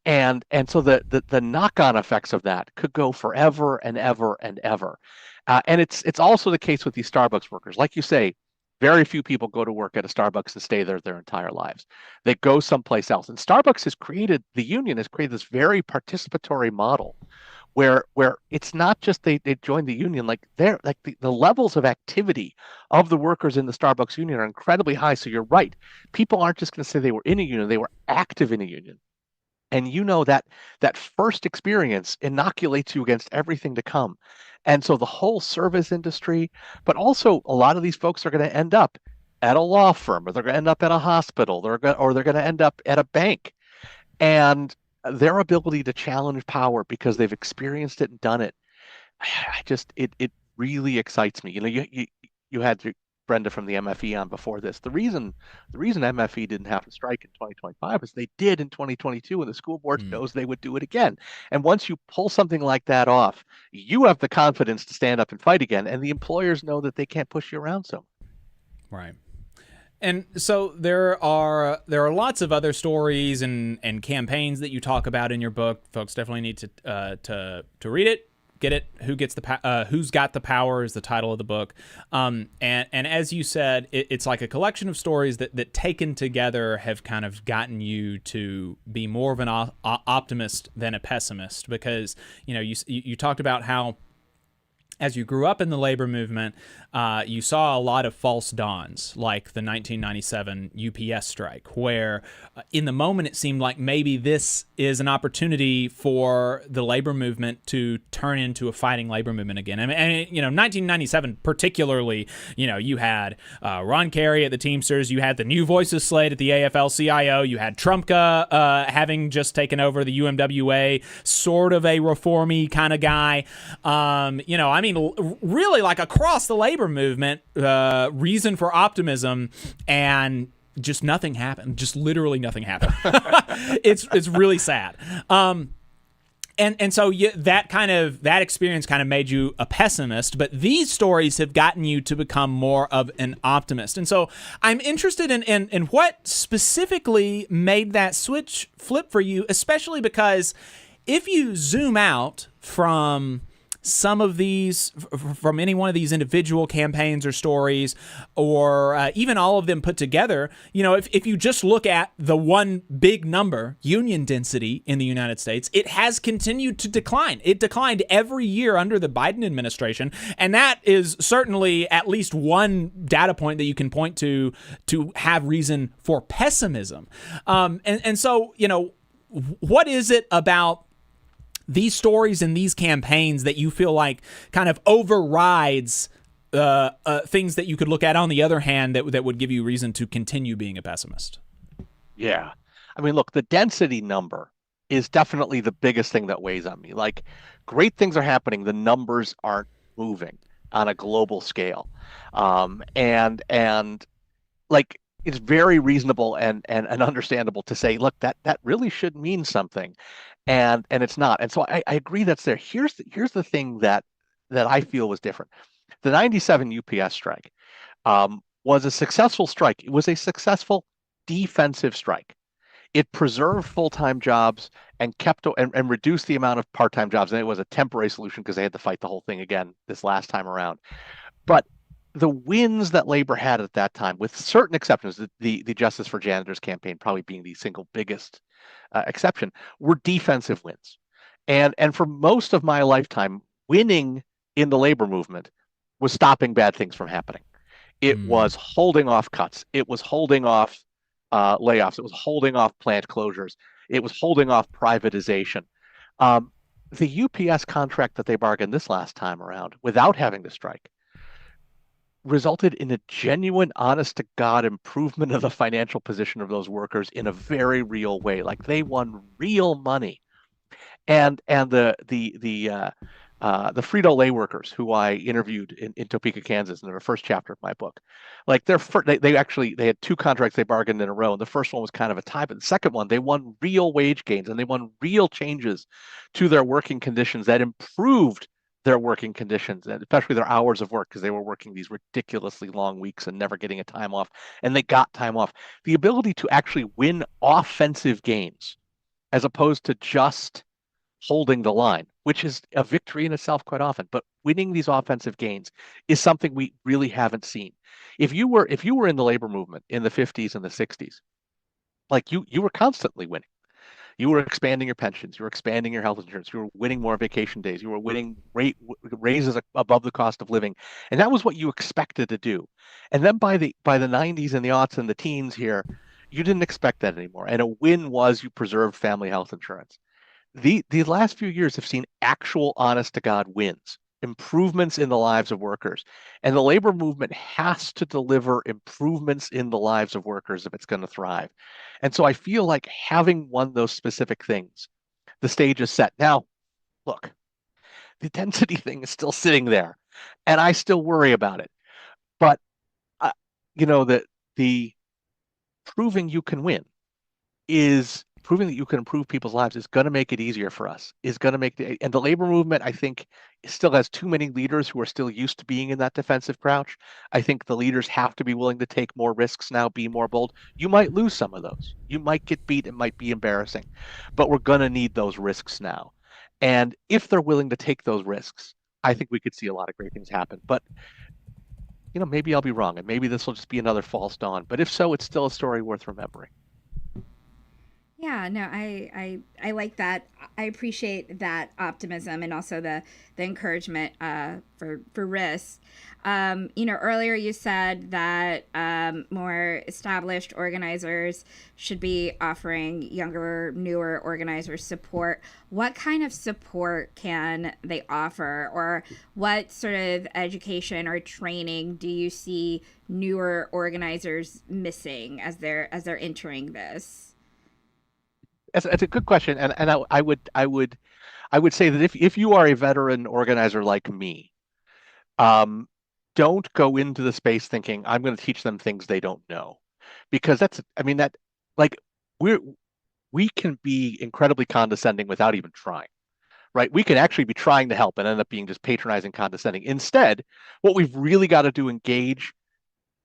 And so the knock-on effects of that could go forever and ever and ever. And it's also the case with these Starbucks workers. Like you say, very few people go to work at a Starbucks and stay there their entire lives. They go someplace else. And the union has created this very participatory model where it's not just they join the union, like the levels of activity of the workers in the Starbucks union are incredibly high. So you're right. People aren't just going to say they were in a union, they were active in a union. And that first experience inoculates you against everything to come. And so the whole service industry, but also a lot of these folks are going to end up at a law firm, or they're going to end up at a hospital, or they're going to end up at a bank. And their ability to challenge power because they've experienced it and done it, it really excites me. You had Brenda from the MFE on before this. The reason MFE didn't have to strike in 2025 is they did in 2022, and the school board knows they would do it again. And once you pull something like that off, you have the confidence to stand up and fight again, and the employers know that they can't push you around so. Right. And so there are lots of other stories and campaigns that you talk about in your book. Folks definitely need to read it. Get it? Who's got the power is the title of the book. And as you said, it's like a collection of stories that taken together have kind of gotten you to be more of an optimist than a pessimist, because you talked about how as you grew up in the labor movement, you saw a lot of false dawns, like the 1997 UPS strike, where in the moment it seemed like maybe this is an opportunity for the labor movement to turn into a fighting labor movement again. And 1997 particularly, you had Ron Carey at the Teamsters, you had the New Voices slate at the AFL-CIO, you had Trumka having just taken over the UMWA, sort of a reformy kind of guy. Really, like across the labor movement, reason for optimism, and just nothing happened. Just literally nothing happened. It's really sad. And so that experience kind of made you a pessimist, but these stories have gotten you to become more of an optimist. And so I'm interested in what specifically made that switch flip for you, especially because if you zoom out from some of these, from any one of these individual campaigns or stories, or even all of them put together, if you just look at the one big number, union density in the United States, it has continued to decline. It declined every year under the Biden administration, and that is certainly at least one data point that you can point to have reason for pessimism. And so, what is it about these stories and these campaigns that you feel like kind of overrides things that you could look at on the other hand that would give you reason to continue being a pessimist? Yeah. I mean, look, the density number is definitely the biggest thing that weighs on me. Like, great things are happening. The numbers aren't moving on a global scale. And like, it's very reasonable and understandable to say, look, that really should mean something. And it's not. And so I agree that's there. Here's the thing that I feel was different. The 97 UPS strike was a successful strike. It was a successful defensive strike. It preserved full-time jobs and kept and reduced the amount of part-time jobs. And it was a temporary solution because they had to fight the whole thing again this last time around. But the wins that labor had at that time, with certain exceptions, the Justice for Janitors campaign probably being the single biggest exception, were defensive wins. And for most of my lifetime, winning in the labor movement was stopping bad things from happening. It was holding off cuts. It was holding off layoffs. It was holding off plant closures. It was holding off privatization. The UPS contract that they bargained this last time around, without having to strike, resulted in a genuine, honest-to-God improvement of the financial position of those workers in a very real way. Like, they won real money. And the Frito-Lay workers who I interviewed in Topeka, Kansas, in the first chapter of my book, like they had two contracts they bargained in a row. And the first one was kind of a tie, but the second one, they won real wage gains and they won real changes to their working conditions that improved their working conditions, and especially their hours of work, because they were working these ridiculously long weeks and never getting a time off, and they got time off. The ability to actually win offensive gains as opposed to just holding the line, which is a victory in itself quite often, but winning these offensive gains is something we really haven't seen. If you were in the labor movement in the 50s and the 60s, like you were constantly winning. You were expanding your pensions. You were expanding your health insurance. You were winning more vacation days. You were winning raises above the cost of living. And that was what you expected to do. And then by the 90s and the aughts and the teens here, you didn't expect that anymore. And a win was you preserved family health insurance. The last few years have seen actual honest-to-God wins, improvements in the lives of workers. And the labor movement has to deliver improvements in the lives of workers if it's going to thrive. And so I feel like having won those specific things, the stage is set. Now, look, the density thing is still sitting there, and I still worry about it. But, the proving you can win is proving that you can improve people's lives is going to make it easier for us, and the labor movement, I think, still has too many leaders who are still used to being in that defensive crouch. I think the leaders have to be willing to take more risks now, be more bold. You might lose some of those. You might get beat. It might be embarrassing, but we're going to need those risks now. And if they're willing to take those risks, I think we could see a lot of great things happen. But, maybe I'll be wrong, and maybe this will just be another false dawn. But if so, it's still a story worth remembering. Yeah, no, I like that. I appreciate that optimism and also the encouragement for risks. Earlier you said that more established organizers should be offering younger, newer organizers support. What kind of support can they offer, or what sort of education or training do you see newer organizers missing as they're entering this? It's a good question, and I would say that if you are a veteran organizer like me, don't go into the space thinking I'm going to teach them things they don't know, because we can be incredibly condescending without even trying. right? We can actually be trying to help and end up being just patronizing, condescending. Instead, what we've really got to do, engage,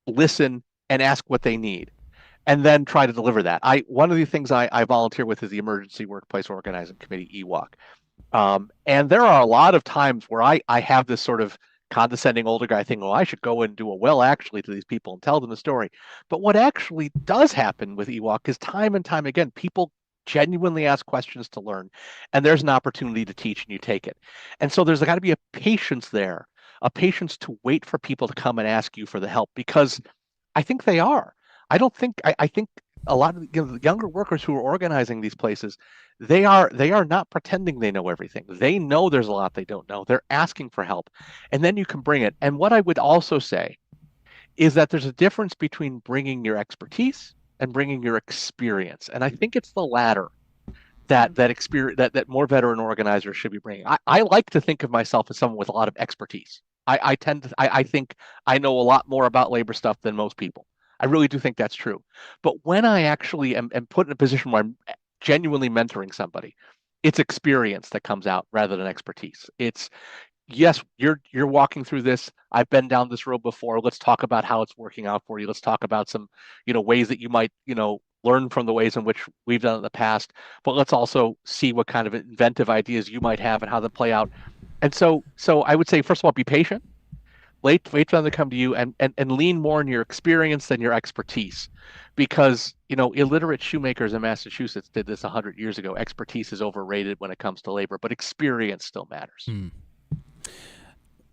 listen, and ask what they need, and then try to deliver that. One of the things I volunteer with is the Emergency Workplace Organizing Committee, EWOC. And there are a lot of times where I have this sort of condescending older guy thinking, well, I should go and do a well actually to these people and tell them the story. But what actually does happen with EWOC is time and time again, people genuinely ask questions to learn, and there's an opportunity to teach, and you take it. And so there's got to be a patience there, a patience to wait for people to come and ask you for the help, because I think they are. I think a lot of the younger workers who are organizing these places, they are not pretending they know everything. They know there's a lot they don't know. They're asking for help, and then you can bring it. And what I would also say is that there's a difference between bringing your expertise and bringing your experience, and I think it's the latter that experience that more veteran organizers should be bringing. I like to think of myself as someone with a lot of expertise. I think I know a lot more about labor stuff than most people. I really do think that's true. But when I actually am put in a position where I'm genuinely mentoring somebody, it's experience that comes out rather than expertise. It's, yes, you're walking through this. I've been down this road before. Let's talk about how it's working out for you. Let's talk about some, ways that you might, learn from the ways in which we've done it in the past. But let's also see what kind of inventive ideas you might have and how they play out. And so I would say, first of all, be patient. Wait for them to come to you, and lean more on your experience than your expertise, because illiterate shoemakers in Massachusetts did this 100 years ago. Expertise is overrated when it comes to labor, but experience still matters.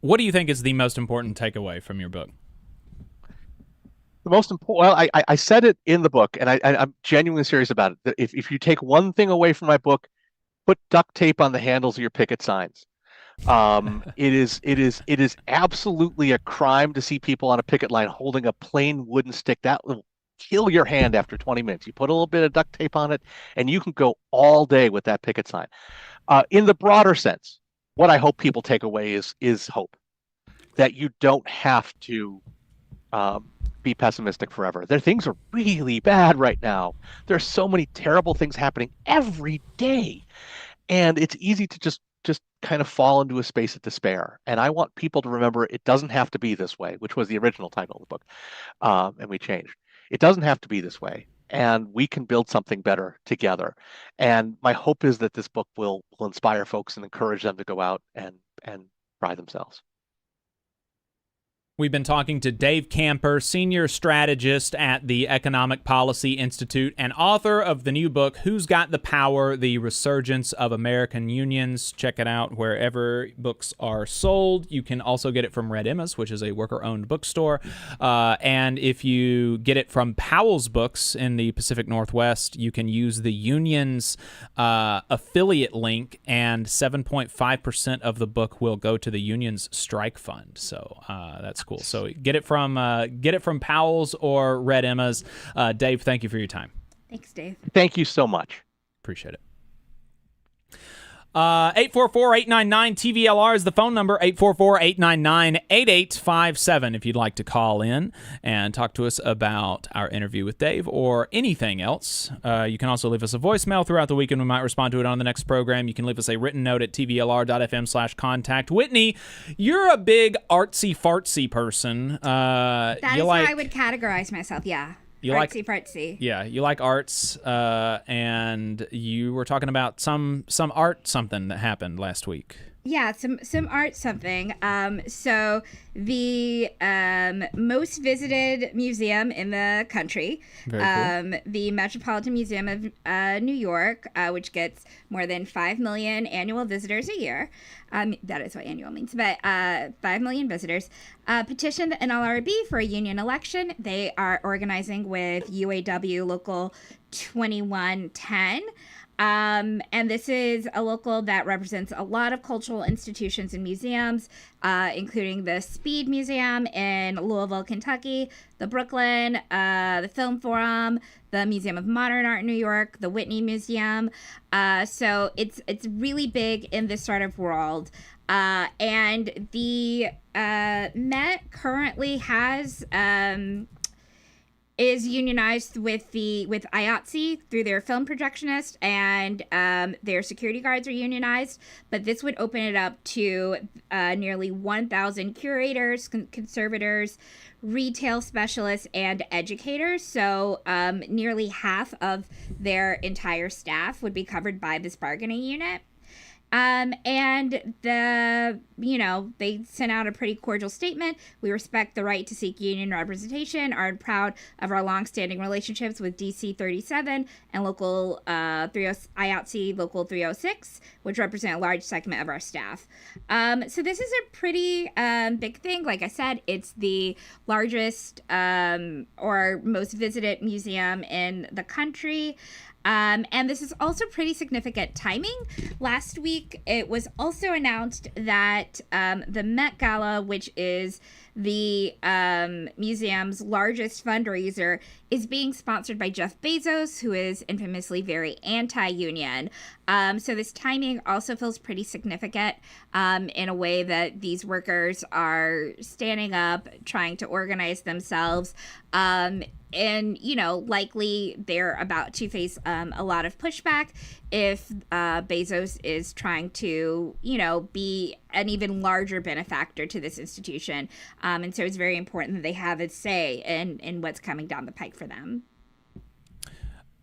What do you think is the most important takeaway from your book? The most important, well, I said it in the book, and I'm genuinely serious about it. That if you take one thing away from my book, put duct tape on the handles of your picket signs. It is absolutely a crime to see people on a picket line holding a plain wooden stick. That will kill your hand after 20 minutes. You put a little bit of duct tape on it, and you can go all day with that picket sign. In the broader sense, what I hope people take away is hope, that you don't have to be pessimistic forever. Things are really bad right now. There's so many terrible things happening every day, and it's easy to just kind of fall into a space of despair. And I want people to remember it doesn't have to be this way, which was the original title of the book, and we changed. It doesn't have to be this way, and we can build something better together. And my hope is that this book will inspire folks and encourage them to go out and try themselves. We've been talking to Dave Kamper, senior strategist at the Economic Policy Institute and author of the new book, Who's Got the Power? The Resurgence of American Unions. Check it out wherever books are sold. You can also get it from Red Emma's, which is a worker-owned bookstore. And if you get it from Powell's Books in the Pacific Northwest, you can use the union's affiliate link, and 7.5% of the book will go to the union's strike fund. So that's cool. So get it from Powell's or Red Emma's. Dave, thank you for your time. Thanks, Dave. Thank you so much. Appreciate it. 844-899-TVLR is the phone number, 844-899-8857 if you'd like to call in and talk to us about our interview with Dave or anything else. You can also leave us a voicemail throughout the week, and we might respond to it on the next program. You can leave us a written note at tvlr.fm/contact. Whitney, you're a big artsy-fartsy person. That is how I would categorize myself, yeah. You artsy-fartsy. Yeah, you like arts, and you were talking about some art something that happened last week. Yeah, some art something. So the most visited museum in the country, Very cool. the Metropolitan Museum of New York, which gets more than 5 million annual visitors a year. That is what annual means, but 5 million visitors. Petitioned the NLRB for a union election. They are organizing with UAW Local 2110. And this is a local that represents a lot of cultural institutions and museums, including the Speed Museum in Louisville, Kentucky, the Brooklyn, the Film Forum, the Museum of Modern Art in New York, the Whitney Museum. So it's really big in this sort of world. And the Met currently has is unionized with IATSE through their film projectionist, and their security guards are unionized. But this would open it up to nearly 1,000 curators, conservators, retail specialists, and educators. So nearly half of their entire staff would be covered by this bargaining unit. And they sent out a pretty cordial statement. We respect the right to seek union representation, are proud of our longstanding relationships with DC 37 and local IATSE Local 306, which represent a large segment of our staff. So this is a pretty big thing. Like I said, it's the largest or most visited museum in the country. And this is also pretty significant timing. Last week, it was also announced that the Met Gala, which is the museum's largest fundraiser, is being sponsored by Jeff Bezos, who is infamously very anti-union. So this timing also feels pretty significant in a way that these workers are standing up, trying to organize themselves. And, likely they're about to face a lot of pushback if Bezos is trying to, be an even larger benefactor to this institution. And so it's very important that they have a say in what's coming down the pike for them.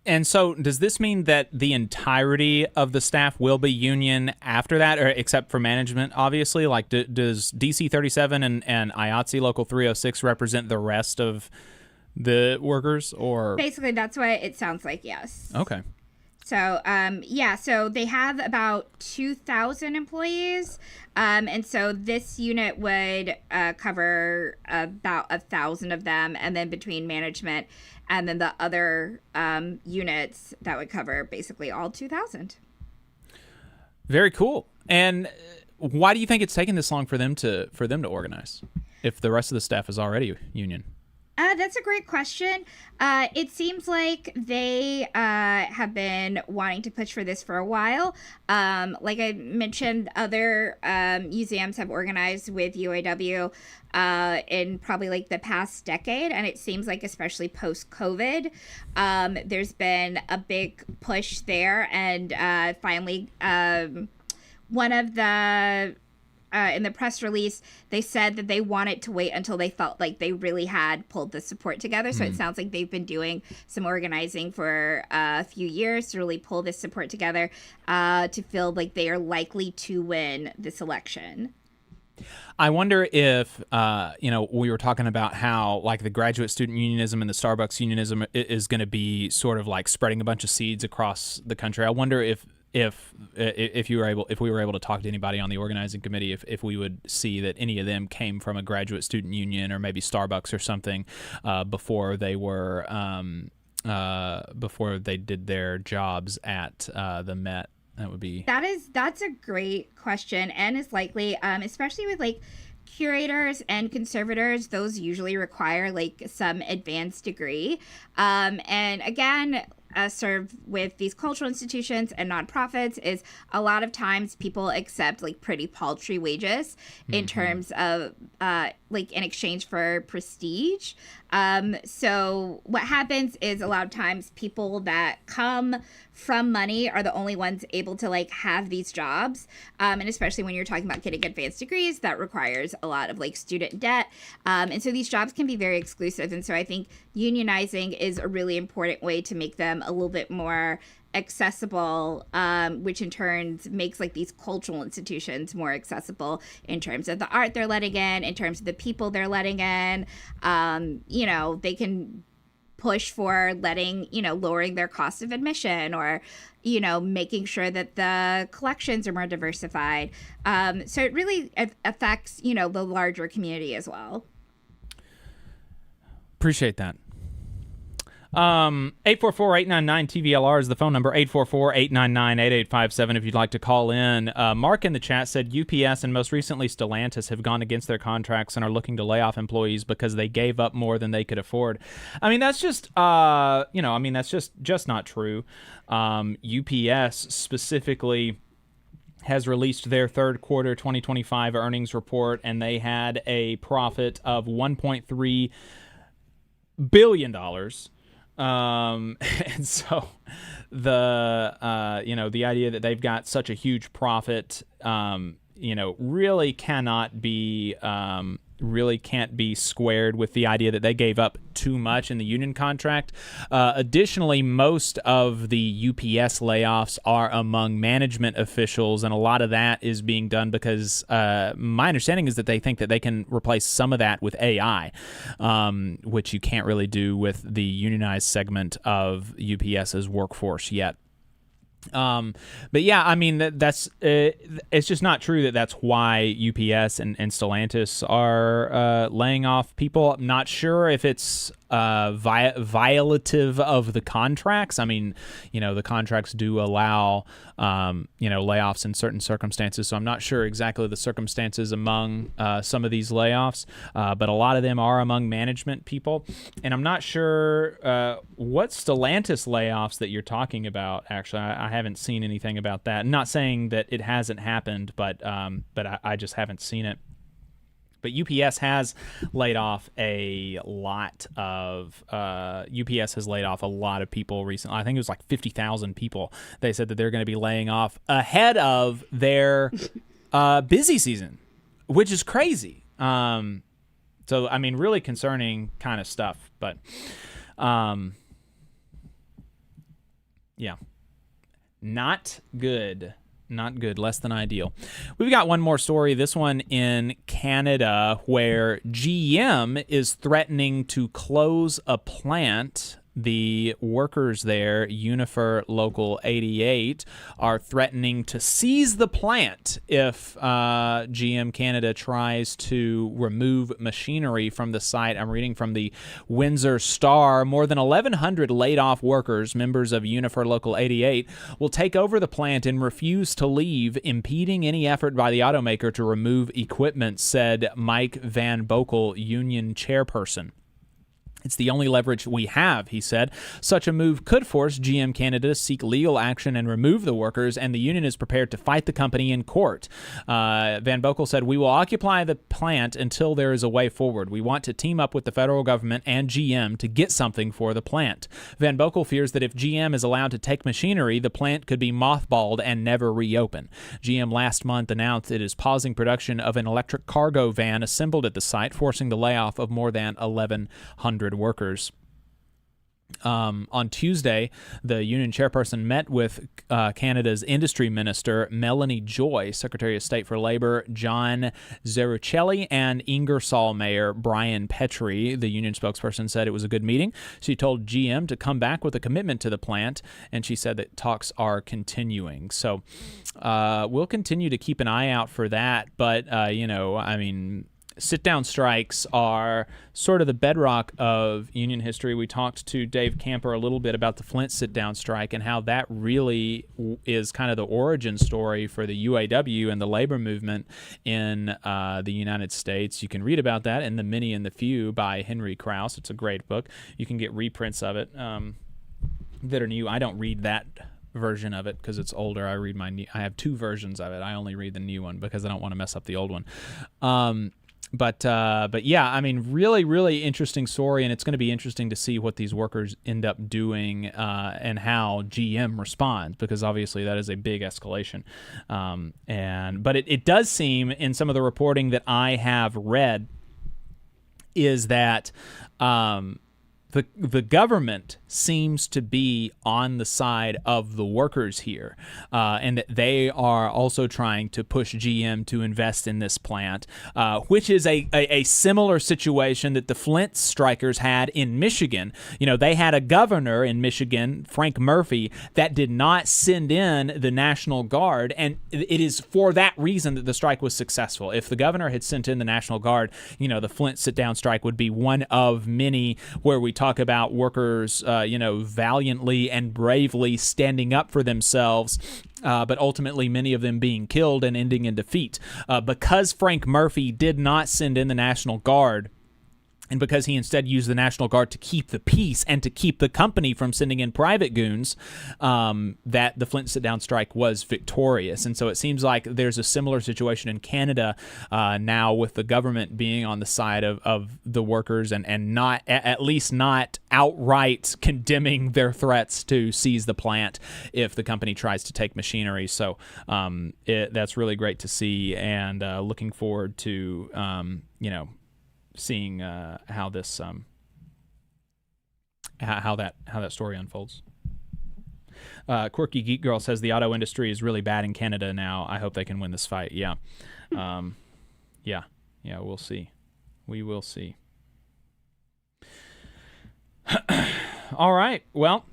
And so does this mean that the entirety of the staff will be union after that, or except for management, obviously? Like, does DC 37 and IATSE Local 306 represent the rest of the workers, or? Basically, that's what it sounds like, yes. Okay. So, so they have about 2,000 employees. And so this unit would cover about 1,000 of them. And then between management and then the other units, that would cover basically all 2,000. Very cool. And why do you think it's taken this long for them to organize if the rest of the staff is already union? That's a great question. It seems like they have been wanting to push for this for a while. Like I mentioned, other museums have organized with UAW in probably like the past decade, and it seems like especially post-COVID, there's been a big push there, and finally one of the in the press release, they said that they wanted to wait until they felt like they really had pulled the support together. So it sounds like they've been doing some organizing for a few years to really pull this support together to feel like they are likely to win this election. I wonder if, we were talking about how like the graduate student unionism and the Starbucks unionism is going to be sort of like spreading a bunch of seeds across the country. I wonder if we were able to talk to anybody on the organizing committee, if we would see that any of them came from a graduate student union or maybe Starbucks or something before they were before they did their jobs at the Met. That's a great question, and is likely, especially with like curators and conservators, those usually require like some advanced degree. And again, serve with these cultural institutions and nonprofits is a lot of times people accept like pretty paltry wages in terms of like in exchange for prestige. So what happens is a lot of times people that come from money are the only ones able to like have these jobs. And especially when you're talking about getting advanced degrees, that requires a lot of like student debt. And so these jobs can be very exclusive. And so I think unionizing is a really important way to make them a little bit more accessible, which in turn makes like these cultural institutions more accessible in terms of the art they're letting in terms of the people they're letting in. They can push for lowering their cost of admission, or making sure that the collections are more diversified. So it really affects the larger community as well. Appreciate that. 844-899-TVLR is the phone number, 844-899-8857 if you'd like to call in. Mark in the chat said UPS and most recently Stellantis have gone against their contracts and are looking to lay off employees because they gave up more than they could afford. I mean, that's just, that's just not true. UPS specifically has released their third quarter 2025 earnings report, and they had a profit of $1.3 billion. And so the idea that they've got such a huge profit, really can't be squared with the idea that they gave up too much in the union contract. Additionally, most of the UPS layoffs are among management officials, and a lot of that is being done because my understanding is that they think that they can replace some of that with AI, which you can't really do with the unionized segment of UPS's workforce yet. But yeah, I mean, that's it's just not true that that's why UPS and Stellantis are laying off people. I'm not sure if it's violative of the contracts. I mean, the contracts do allow, layoffs in certain circumstances. So I'm not sure exactly the circumstances among some of these layoffs, but a lot of them are among management people. And I'm not sure what Stellantis layoffs that you're talking about. Actually, I haven't seen anything about that. I'm not saying that it hasn't happened, but I just haven't seen it. But UPS has laid off a lot of people recently. I think it was like 50,000 people. They said that they're going to be laying off ahead of their busy season, which is crazy. So, I mean, really concerning kind of stuff. But, yeah, not good. Not good, less than ideal. We've got one more story, this one in Canada, where GM is threatening to close a plant. The workers there, Unifor Local 88, are threatening to seize the plant if GM Canada tries to remove machinery from the site. I'm reading from the Windsor Star. More than 1,100 laid-off workers, members of Unifor Local 88, will take over the plant and refuse to leave, impeding any effort by the automaker to remove equipment, said Mike Van Bokel, union chairperson. It's the only leverage we have, he said. Such a move could force GM Canada to seek legal action and remove the workers, and the union is prepared to fight the company in court. Van Bokel said, "We will occupy the plant until there is a way forward. We want to team up with the federal government and GM to get something for the plant." Van Bokel fears that if GM is allowed to take machinery, the plant could be mothballed and never reopen. GM last month announced it is pausing production of an electric cargo van assembled at the site, forcing the layoff of more than 1,100 workers. On Tuesday, the union chairperson met with Canada's industry minister, Melanie Joy, Secretary of State for Labor, John Zeruchelli, and Ingersoll Mayor Brian Petrie. The union spokesperson said it was a good meeting. She told GM to come back with a commitment to the plant, and she said that talks are continuing. So we'll continue to keep an eye out for that. But, sit-down strikes are sort of the bedrock of union history. We talked to Dave Kamper a little bit about the Flint sit-down strike and how that really is kind of the origin story for the UAW and the labor movement in the United States. You can read about that in The Many and the Few by Henry Krause. It's a great book. You can get reprints of it that are new. I don't read that version of it because it's older. I have two versions of it. I only read the new one because I don't want to mess up the old one. But yeah, I mean, really, really interesting story, and it's going to be interesting to see what these workers end up doing and how GM responds, because obviously that is a big escalation. But it does seem in some of the reporting that I have read is that the government seems to be on the side of the workers here, and that they are also trying to push GM to invest in this plant, which is a similar situation that the Flint strikers had in Michigan. They had a governor in Michigan, Frank Murphy, that did not send in the National Guard, and it is for that reason that the strike was successful. If the governor had sent in the National Guard, the Flint sit-down strike would be one of many where we talk about workers valiantly and bravely standing up for themselves, but ultimately many of them being killed and ending in defeat. Because Frank Murphy did not send in the National Guard, And because he instead used the National Guard to keep the peace and to keep the company from sending in private goons, that the Flint sit-down strike was victorious. And so it seems like there's a similar situation in Canada now, with the government being on the side of the workers and not, at least not outright condemning their threats to seize the plant if the company tries to take machinery. So that's really great to see, and looking forward to, seeing how this how that story unfolds. Quirky Geek Girl says the auto industry is really bad in Canada now. I hope they can win this fight. Yeah, yeah. We'll see. We will see. All right. Well,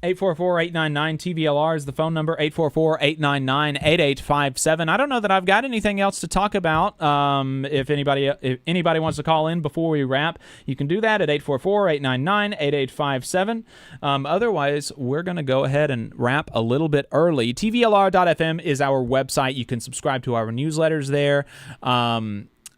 844-899-TVLR is the phone number, 844-899-8857. I don't know that I've got anything else to talk about. If anybody wants to call in before we wrap, you can do that at 844-899-8857. Otherwise, we're going to go ahead and wrap a little bit early. TVLR.fm is our website. You can subscribe to our newsletters there.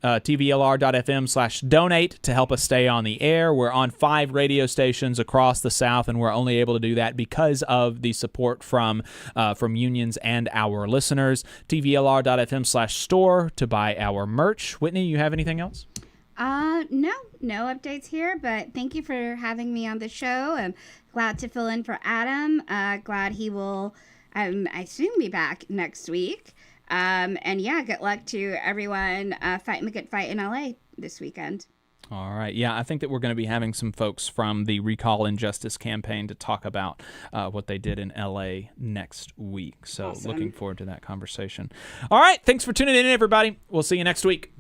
TVLR.fm/donate to help us stay on the air. We're on 5 radio stations across the South, and we're only able to do that because of the support from unions and our listeners. TVLR.fm/store to buy our merch. Whitney, you have anything else? No updates here, but thank you for having me on the show. I'm glad to fill in for Adam. Glad he will, I assume, be back next week. And yeah, good luck to everyone fighting the good fight in LA this weekend. All right. Yeah, I think that we're going to be having some folks from the Recall Injustice campaign to talk about what they did in LA next week. So Awesome. Looking forward to that conversation. All right. Thanks for tuning in, everybody. We'll see you next week.